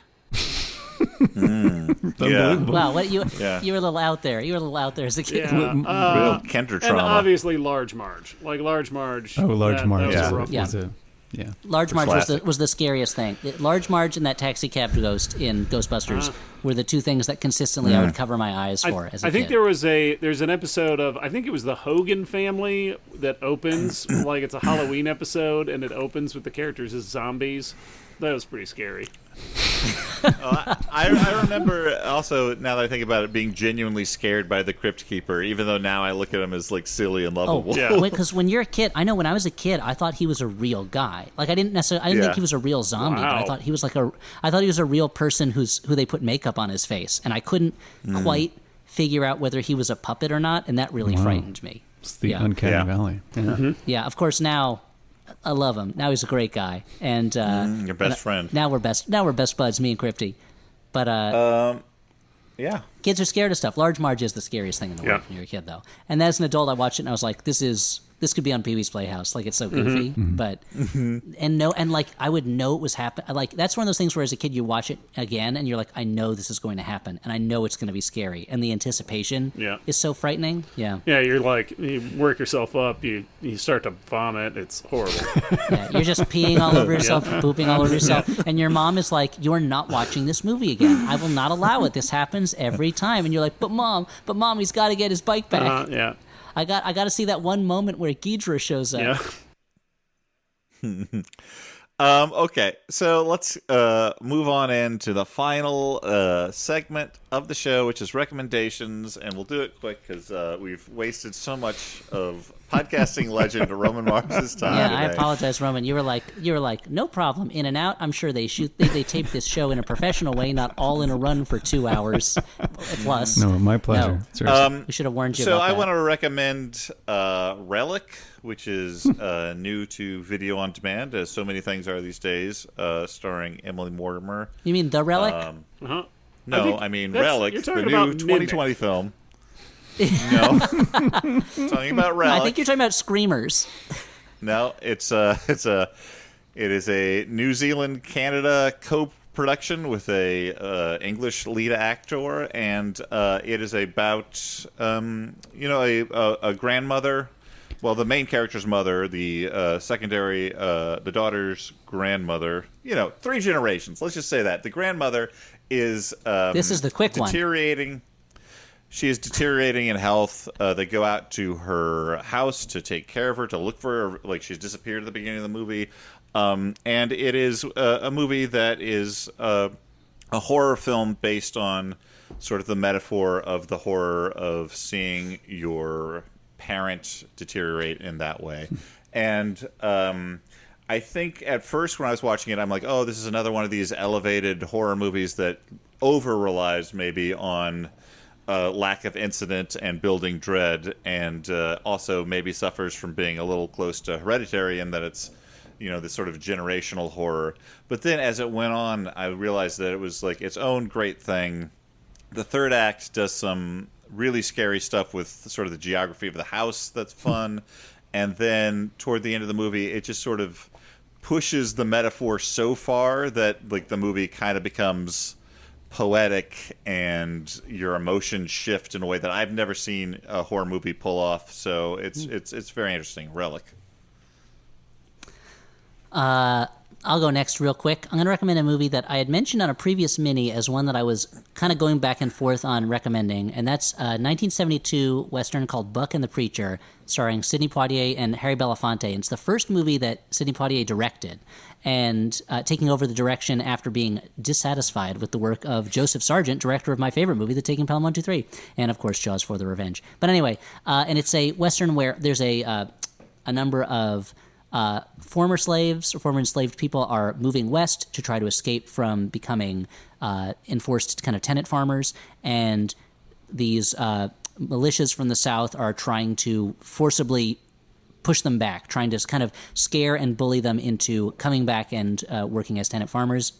Yeah. Wow, what you were a little out there. You were a little out there as a kid. Yeah, Real Kenter trauma. and obviously Large Marge. Like Large Marge. Oh, Large Marge. That was Yeah. a rough Yeah. one. Yeah. Large Marge Classic. was the scariest thing. Large Marge and that taxi cab ghost in Ghostbusters were the two things that consistently I would cover my eyes for as a I think kid. there's an episode of, I think it was the Hogan Family that opens like it's a Halloween episode, and it opens with the characters as zombies. That was pretty scary. I remember also, now that I think about it, being genuinely scared by the Crypt Keeper, even though now I look at him as like silly and lovable. Yeah. Because when you're a kid, I know when I was a kid, I thought he was a real guy. Like I didn't think he was a real zombie, but I Wow. thought he was I thought he was a real person who they put makeup on his face, and I couldn't quite figure out whether he was a puppet or not, and that really frightened me. It's the Yeah. uncanny Yeah. valley. Yeah. Yeah, of course now I love him. Now he's a great guy, and Your best friend. Now we're best buds, me and Crypty. But Yeah. kids are scared of stuff. Large Marge is the scariest thing in the world Yeah. when you're a kid, though. And as an adult, I watched it and I was like, this could be on Pee Wee's Playhouse. Like, it's so goofy. But and like I would know it was happening. Like, that's one of those things where as a kid you watch it again and you're like, I know this is going to happen, and I know it's going to be scary, and the anticipation is so frightening. Yeah. Yeah, you're like, you work yourself up, you start to vomit. It's horrible. Yeah, you're just peeing all over yourself, pooping all over yourself, and your mom is like, "You're not watching this movie again. I will not allow it. This happens every time." And you're like, "But mom, he's got to get his bike back. Yeah. I got to see that one moment where Ghidra shows up." Yeah. Okay, so let's move on into the final segment of the show, which is recommendations, and we'll do it quick because we've wasted so much of podcasting legend Roman Mars' time. Yeah, today. I apologize, Roman. You were like, no problem. In and out. I'm sure they tape this show in a professional way, not all in a run for 2 hours plus. No, my pleasure. No. Seriously. We should have warned you. So about I that. want to recommend Relic, which is new to video on demand, as so many things are these days, starring Emily Mortimer. You mean The Relic? Uh-huh. No, I mean that's- Relic, you're the talking new about 2020 film. No, talking about Relic. I think you're talking about Screamers. No, it is a New Zealand Canada co-production with a English lead actor, and it is about a grandmother. Well, the main character's mother, the secondary, the daughter's grandmother. 3 generations. Let's just say that the grandmother is This is the quick one. deteriorating. She is deteriorating in health. They go out to her house to take care of her, to look for her. Like, she's disappeared at the beginning of the movie. And it is a movie that is a horror film based on sort of the metaphor of the horror of seeing your parent deteriorate in that way. And I think at first when I was watching it, I'm like, oh, this is another one of these elevated horror movies that over-relies maybe on lack of incident and building dread, and also maybe suffers from being a little close to Hereditary in that it's, this sort of generational horror. But then as it went on, I realized that it was like its own great thing. The third act does some really scary stuff with sort of the geography of the house that's fun. And then toward the end of the movie, it just sort of pushes the metaphor so far that like the movie kind of becomes poetic and your emotions shift in a way that I've never seen a horror movie pull off. So it's very interesting. Relic. I'll go next real quick. I'm going to recommend a movie that I had mentioned on a previous mini as one that I was kind of going back and forth on recommending, and that's a 1972 Western called Buck and the Preacher, starring Sidney Poitier and Harry Belafonte. And it's the first movie that Sidney Poitier directed, and taking over the direction after being dissatisfied with the work of Joseph Sargent, director of my favorite movie, The Taking Pelham 1, 2, 3, and of course Jaws for the Revenge. But anyway, and it's a Western where there's a number of former slaves or former enslaved people are moving west to try to escape from becoming enforced kind of tenant farmers, and these militias from the South are trying to forcibly push them back, trying to kind of scare and bully them into coming back and working as tenant farmers.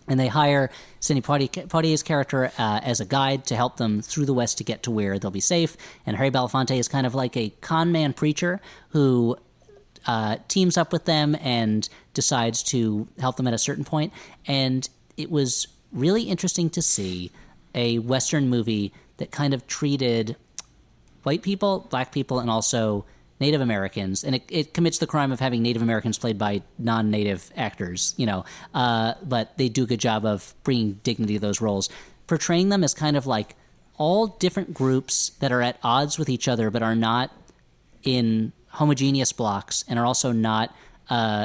And they hire Sidney Poitier's character as a guide to help them through the West to get to where they'll be safe. And Harry Belafonte is kind of like a con man preacher who teams up with them and decides to help them at a certain point. And it was really interesting to see a Western movie that kind of treated white people, black people, and also Native Americans, and it commits the crime of having Native Americans played by non-native actors, but they do a good job of bringing dignity to those roles, portraying them as kind of like all different groups that are at odds with each other but are not in homogeneous blocks and are also not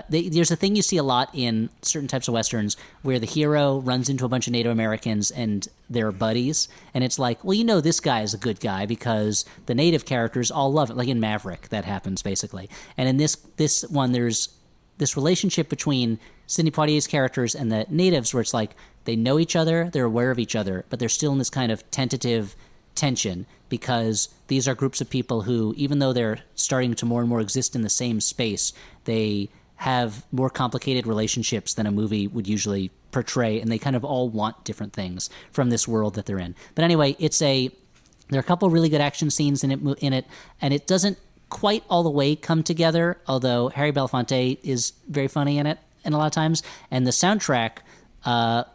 there's a thing you see a lot in certain types of Westerns where the hero runs into a bunch of Native Americans and they're buddies, and it's like, well, this guy is a good guy because the Native characters all love it. Like in Maverick, that happens basically. And in this one, there's this relationship between Sidney Poitier's characters and the natives where it's like they know each other, they're aware of each other, but they're still in this kind of tentative tension because these are groups of people who, even though they're starting to more and more exist in the same space, they have more complicated relationships than a movie would usually portray, and they kind of all want different things from this world that they're in. But anyway, there are a couple really good action scenes in it, and it doesn't quite all the way come together, although Harry Belafonte is very funny in it and a lot of times. And the soundtrack,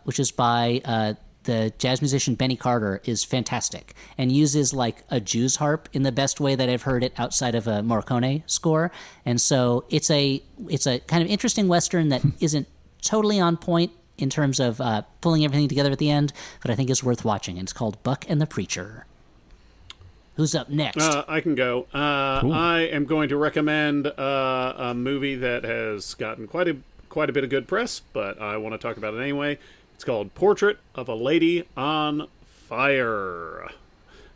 which is by the jazz musician Benny Carter, is fantastic and uses like a Jew's harp in the best way that I've heard it outside of a Morricone score. And so it's a kind of interesting Western that isn't totally on point in terms of pulling everything together at the end, but I think is worth watching. And it's called Buck and the Preacher. Who's up next? I can go. Cool. I am going to recommend a movie that has gotten quite a bit of good press, but I want to talk about it anyway. It's called Portrait of a Lady on Fire.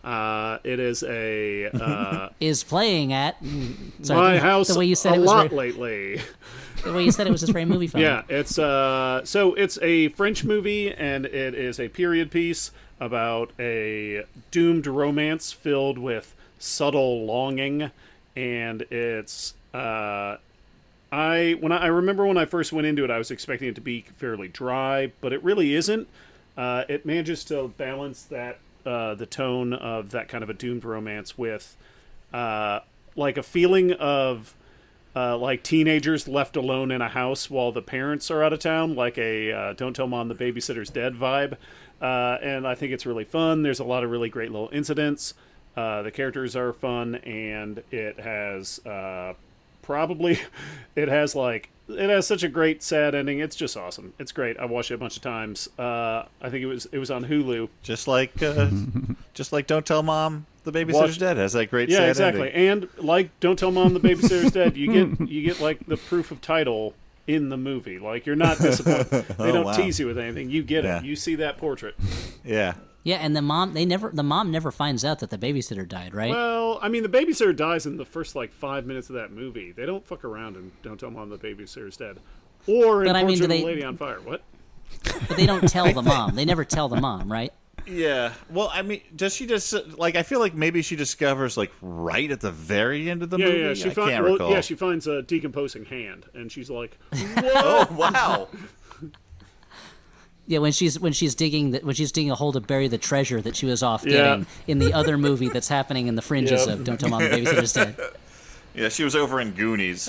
It is a is playing at my house the way you said a it was lot lately. The way you said it was this very movie film. Yeah, it's so it's a French movie, and it is a period piece about a doomed romance filled with subtle longing, and it's I remember when I first went into it, I was expecting it to be fairly dry, but it really isn't. It manages to balance that the tone of that kind of a doomed romance with like a feeling of like teenagers left alone in a house while the parents are out of town, like a Don't Tell Mom the Babysitter's Dead vibe. And I think it's really fun. There's a lot of really great little incidents. The characters are fun, and it has it has such a great sad ending. It's just awesome. It's great. I watched it a bunch of times. I think it was on Hulu. Just like Don't Tell Mom the Babysitter's Dead has that great sad exactly. ending. And like Don't Tell Mom the Babysitter's Dead, you get like the proof of title in the movie. Like, you're not disappointed. They don't tease you with anything. You get it. You see that portrait. Yeah. Yeah, and the mom never finds out that the babysitter died, right? Well, I mean, the babysitter dies in the first, 5 minutes of that movie. They don't fuck around and Don't Tell Mom the Babysitter's Dead. Or in Portrait of a Lady on Fire. What? But they don't tell the mom. They never tell the mom, right? Yeah. Well, I mean, does she just, I feel like maybe she discovers, right at the very end of the movie? Yeah, I can't recall. Yeah, she finds a decomposing hand, and she's like, what? Oh, wow. Yeah, when she's digging a hole to bury the treasure that she was off getting in the other movie that's happening in the fringes of Don't Tell Mom the Babysitter's Dead. Yeah, she was over in Goonies.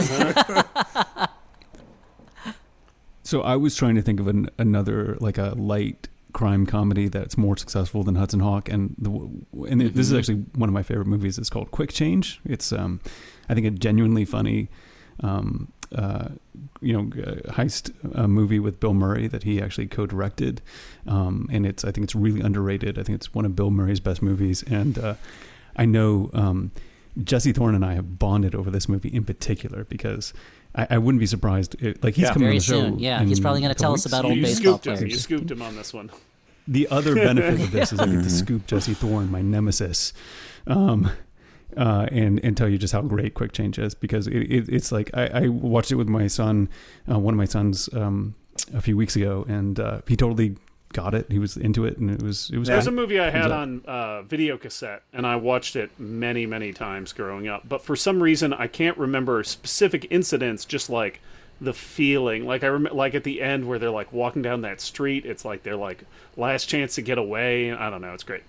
So I was trying to think of another a light crime comedy that's more successful than Hudson Hawk, and this is actually one of my favorite movies. It's called Quick Change. It's I think a genuinely funny heist movie with Bill Murray that he actually co-directed, and I think it's really underrated. I think it's one of Bill Murray's best movies, and I know Jesse Thorne and I have bonded over this movie in particular because I wouldn't be surprised. He's coming on very the show. soon. Yeah, he's probably going to tell us about old You baseball scooped him. players. You scooped him on this one. The other benefit of this is I get to scoop Jesse Thorne, my nemesis, and tell you just how great Quick Change is, because it's like I watched it with my son, one of my sons, a few weeks ago, and he totally got it. He was into it, and it was. There's a movie I had on video cassette, and I watched it many, many times growing up. But for some reason, I can't remember specific incidents. Just like the feeling, like I remember, like at the end where they're like walking down that street. It's like they're like last chance to get away. I don't know. It's great.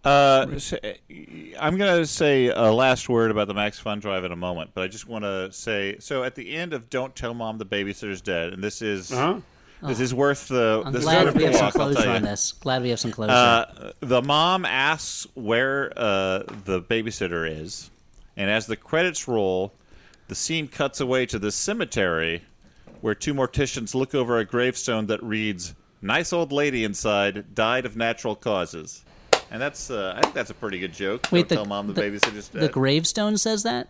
I'm going to say a last word about the Max Fun Drive in a moment, but I just want to say, so at the end of Don't Tell Mom the Babysitter's Dead, and this is worth the... I'm this glad is we have some walk, I'll closure tell on you. this. Glad we have some closure. The mom asks where the babysitter is, and as the credits roll, the scene cuts away to the cemetery where two morticians look over a gravestone that reads, "Nice old lady inside, died of natural causes." And that's I think that's a pretty good joke. Wait, Don't tell mom the babysitter's dead. The gravestone says that?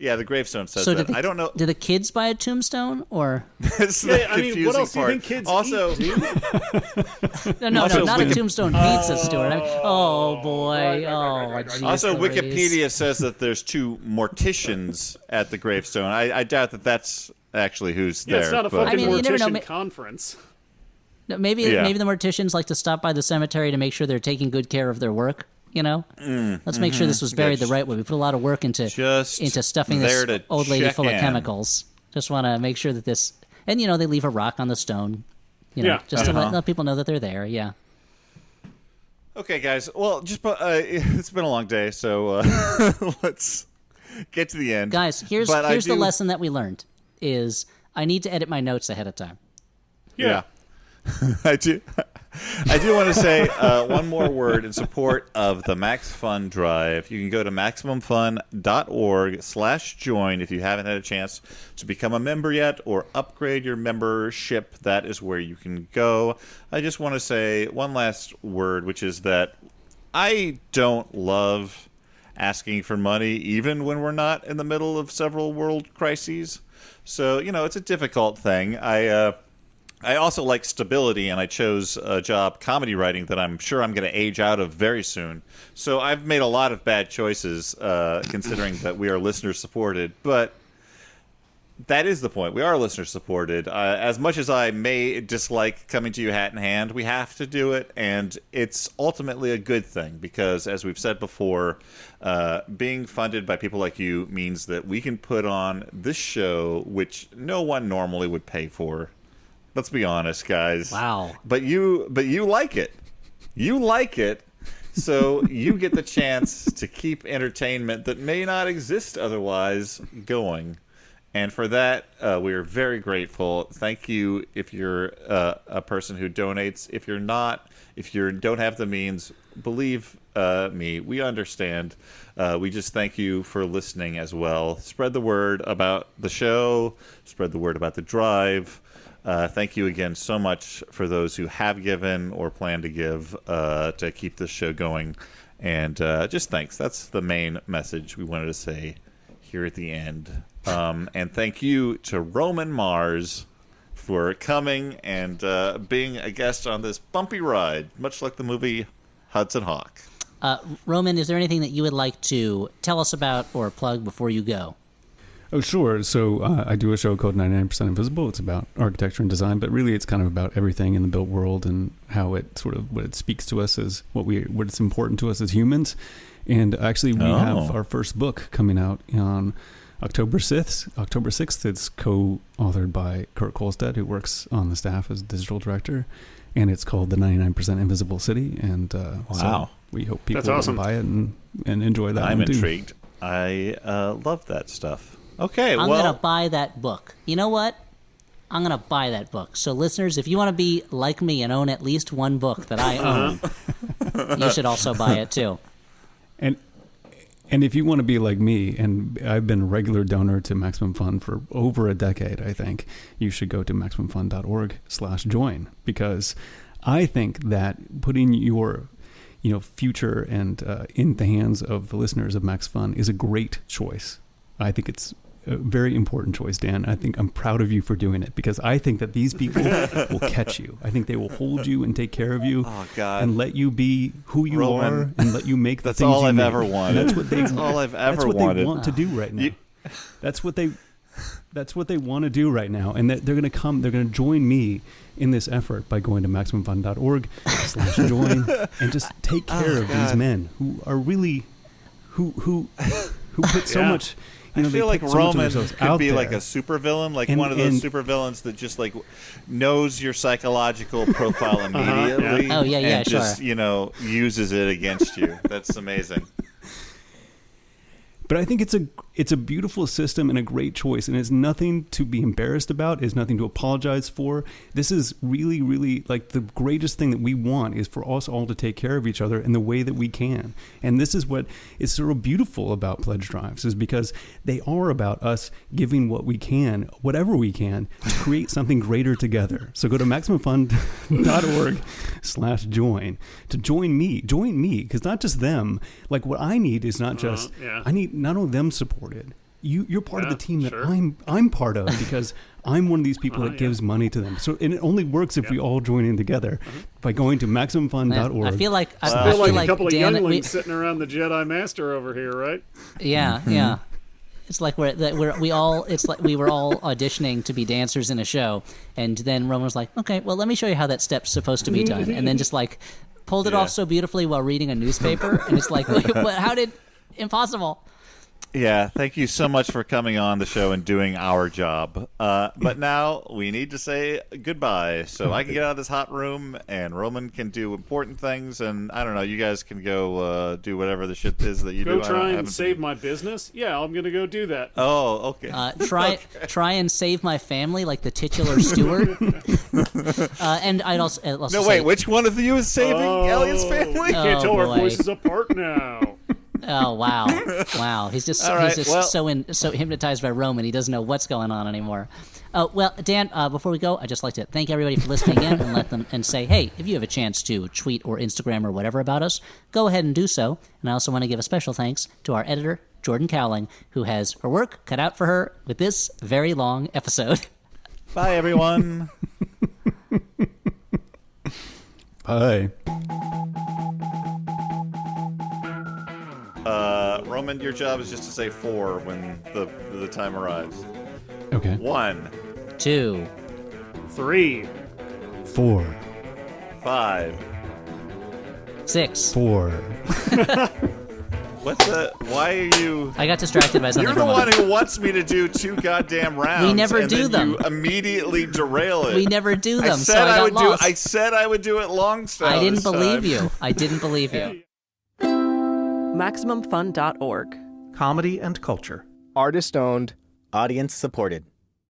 Yeah, the gravestone says So that. I don't know. Do the kids buy a tombstone, or That's the I mean, confusing what else do you part. think kids Also, eat, dude? no, Also, not a Wiki- tombstone pizza, Stuart. Oh boy, jeez also Louise. Wikipedia says that there's two morticians at the gravestone. I doubt that that's actually who's Yeah, there. it's not a but- fucking I mean, you never know, mortician conference. No, maybe Yeah. the morticians like to stop by the cemetery to make sure they're taking good care of their work. You know, let's make sure this was buried the right way. We put a lot of work into stuffing there this to old lady check full of in. chemicals. Just want to make sure that this, and they leave a rock on the stone. Just to let people know that they're there. Yeah. Okay, guys. Well, it's been a long day, so let's get to the end. Guys, here's the lesson that we learned: is I need to edit my notes ahead of time. Yeah. I do want to say one more word in support of the Max Fun Drive. You can go to MaximumFun.org/join if you haven't had a chance to become a member yet or upgrade your membership. That is where you can go. I just want to say one last word, which is that I don't love asking for money, even when we're not in the middle of several world crises. So, it's a difficult thing. I also like stability, and I chose a job, comedy writing, that I'm sure I'm going to age out of very soon. So I've made a lot of bad choices, considering that we are listener-supported. But that is the point. We are listener-supported. As much as I may dislike coming to you hat in hand, we have to do it, and it's ultimately a good thing, because, as we've said before, being funded by people like you means that we can put on this show, which no one normally would pay for. Let's be honest, guys. Wow. But you like it. You like it, so you get the chance to keep entertainment that may not exist otherwise going. And for that, we are very grateful. Thank you if you're a person who donates. If you're not, if you don't have the means, believe me, we understand. We just thank you for listening as well. Spread the word about the show. Spread the word about the drive. Thank you again so much for those who have given or plan to give to keep this show going. And just thanks. That's the main message we wanted to say here at the end. And thank you to Roman Mars for coming and being a guest on this bumpy ride, much like the movie Hudson Hawk. Roman, is there anything that you would like to tell us about or plug before you go? Oh, sure. So I do a show called 99% Invisible. It's about architecture and design, but really it's kind of about everything in the built world and how it what it speaks to us as what's important to us as humans. And actually we have our first book coming out on October 6th. It's co-authored by Kurt Kolstad, who works on the staff as digital director. And it's called The 99% Invisible City. And so we hope people will buy it and enjoy that. I'm intrigued. I love that stuff. Okay, I'm going to buy that book. You know what? I'm going to buy that book. So listeners, if you want to be like me and own at least one book that I own, you should also buy it too. And And if you want to be like me, and I've been a regular donor to Maximum Fund for over a decade, I think you should go to MaximumFund.org/join, because I think that putting your future and in the hands of the listeners of Max Fun is a great choice. I think it's a very important choice, Dan. I think I'm proud of you for doing it, because I think that these people will catch you. I think they will hold you and take care of you and let you be who you are and let you make the things you make. That's all I've ever wanted. That's all I've ever wanted. That's what they want to do right now. That's what they want to do right now. And they're going to join me in this effort by going to MaximumFund.org/join and just take care of these men who are really, who put so much. I feel like Roman could be like a supervillain, like one of those supervillains that just like knows your psychological profile immediately. Oh yeah, and sure. just uses it against you. That's amazing. But I think it's a beautiful system and a great choice, and it's nothing to be embarrassed about. It's nothing to apologize for. This is really, really like the greatest thing that we want is for us all to take care of each other in the way that we can. And this is what is so beautiful about pledge drives, is because they are about us giving what we can, whatever we can, to create something greater together. So go to MaximumFund.org/join to join me, because not just them. Like what I need is not just I need not only them supported. You're part of the team that I'm part of, because I'm one of these people that gives money to them. So and it only works if we all join in together by going to MaximumFund.org. I feel like a couple of Dan, younglings sitting around the Jedi Master over here, right? Yeah, yeah. It's like we were all auditioning to be dancers in a show, and then Roman was like, "Okay, well, let me show you how that step's supposed to be done," and then just like pulled it off so beautifully while reading a newspaper, and it's like, wait, how did impossible? Yeah, thank you so much for coming on the show and doing our job. But now we need to say goodbye, so I can get out of this hot room, and Roman can do important things, and I don't know, you guys can go do whatever the shit is that you do. Go try and save my business? Yeah, I'm going to go do that. Oh, okay. Try and save my family, like the titular steward. And I'd also no, wait, which one of you is saving Elliot's family? We can't tell our voices apart now. Oh wow! He's just so hypnotized by Roman, he doesn't know what's going on anymore. Well, Dan, before we go, I'd just like to thank everybody for listening in and say, hey, if you have a chance to tweet or Instagram or whatever about us, go ahead and do so. And I also want to give a special thanks to our editor, Jordan Cowling, who has her work cut out for her with this very long episode. Bye, everyone. Bye. Roman, your job is just to say 4 when the time arrives. Okay. 1, 2, 3, 4, 5, 6, 4. What the? Why are you? I got distracted by something. You're the one who wants me to do 2 goddamn rounds. We never and do then them. You immediately derail it. We never do them. I said I would do it long style. I didn't believe you. I didn't believe you. MaximumFun.org. Comedy and culture. Artist owned. Audience supported.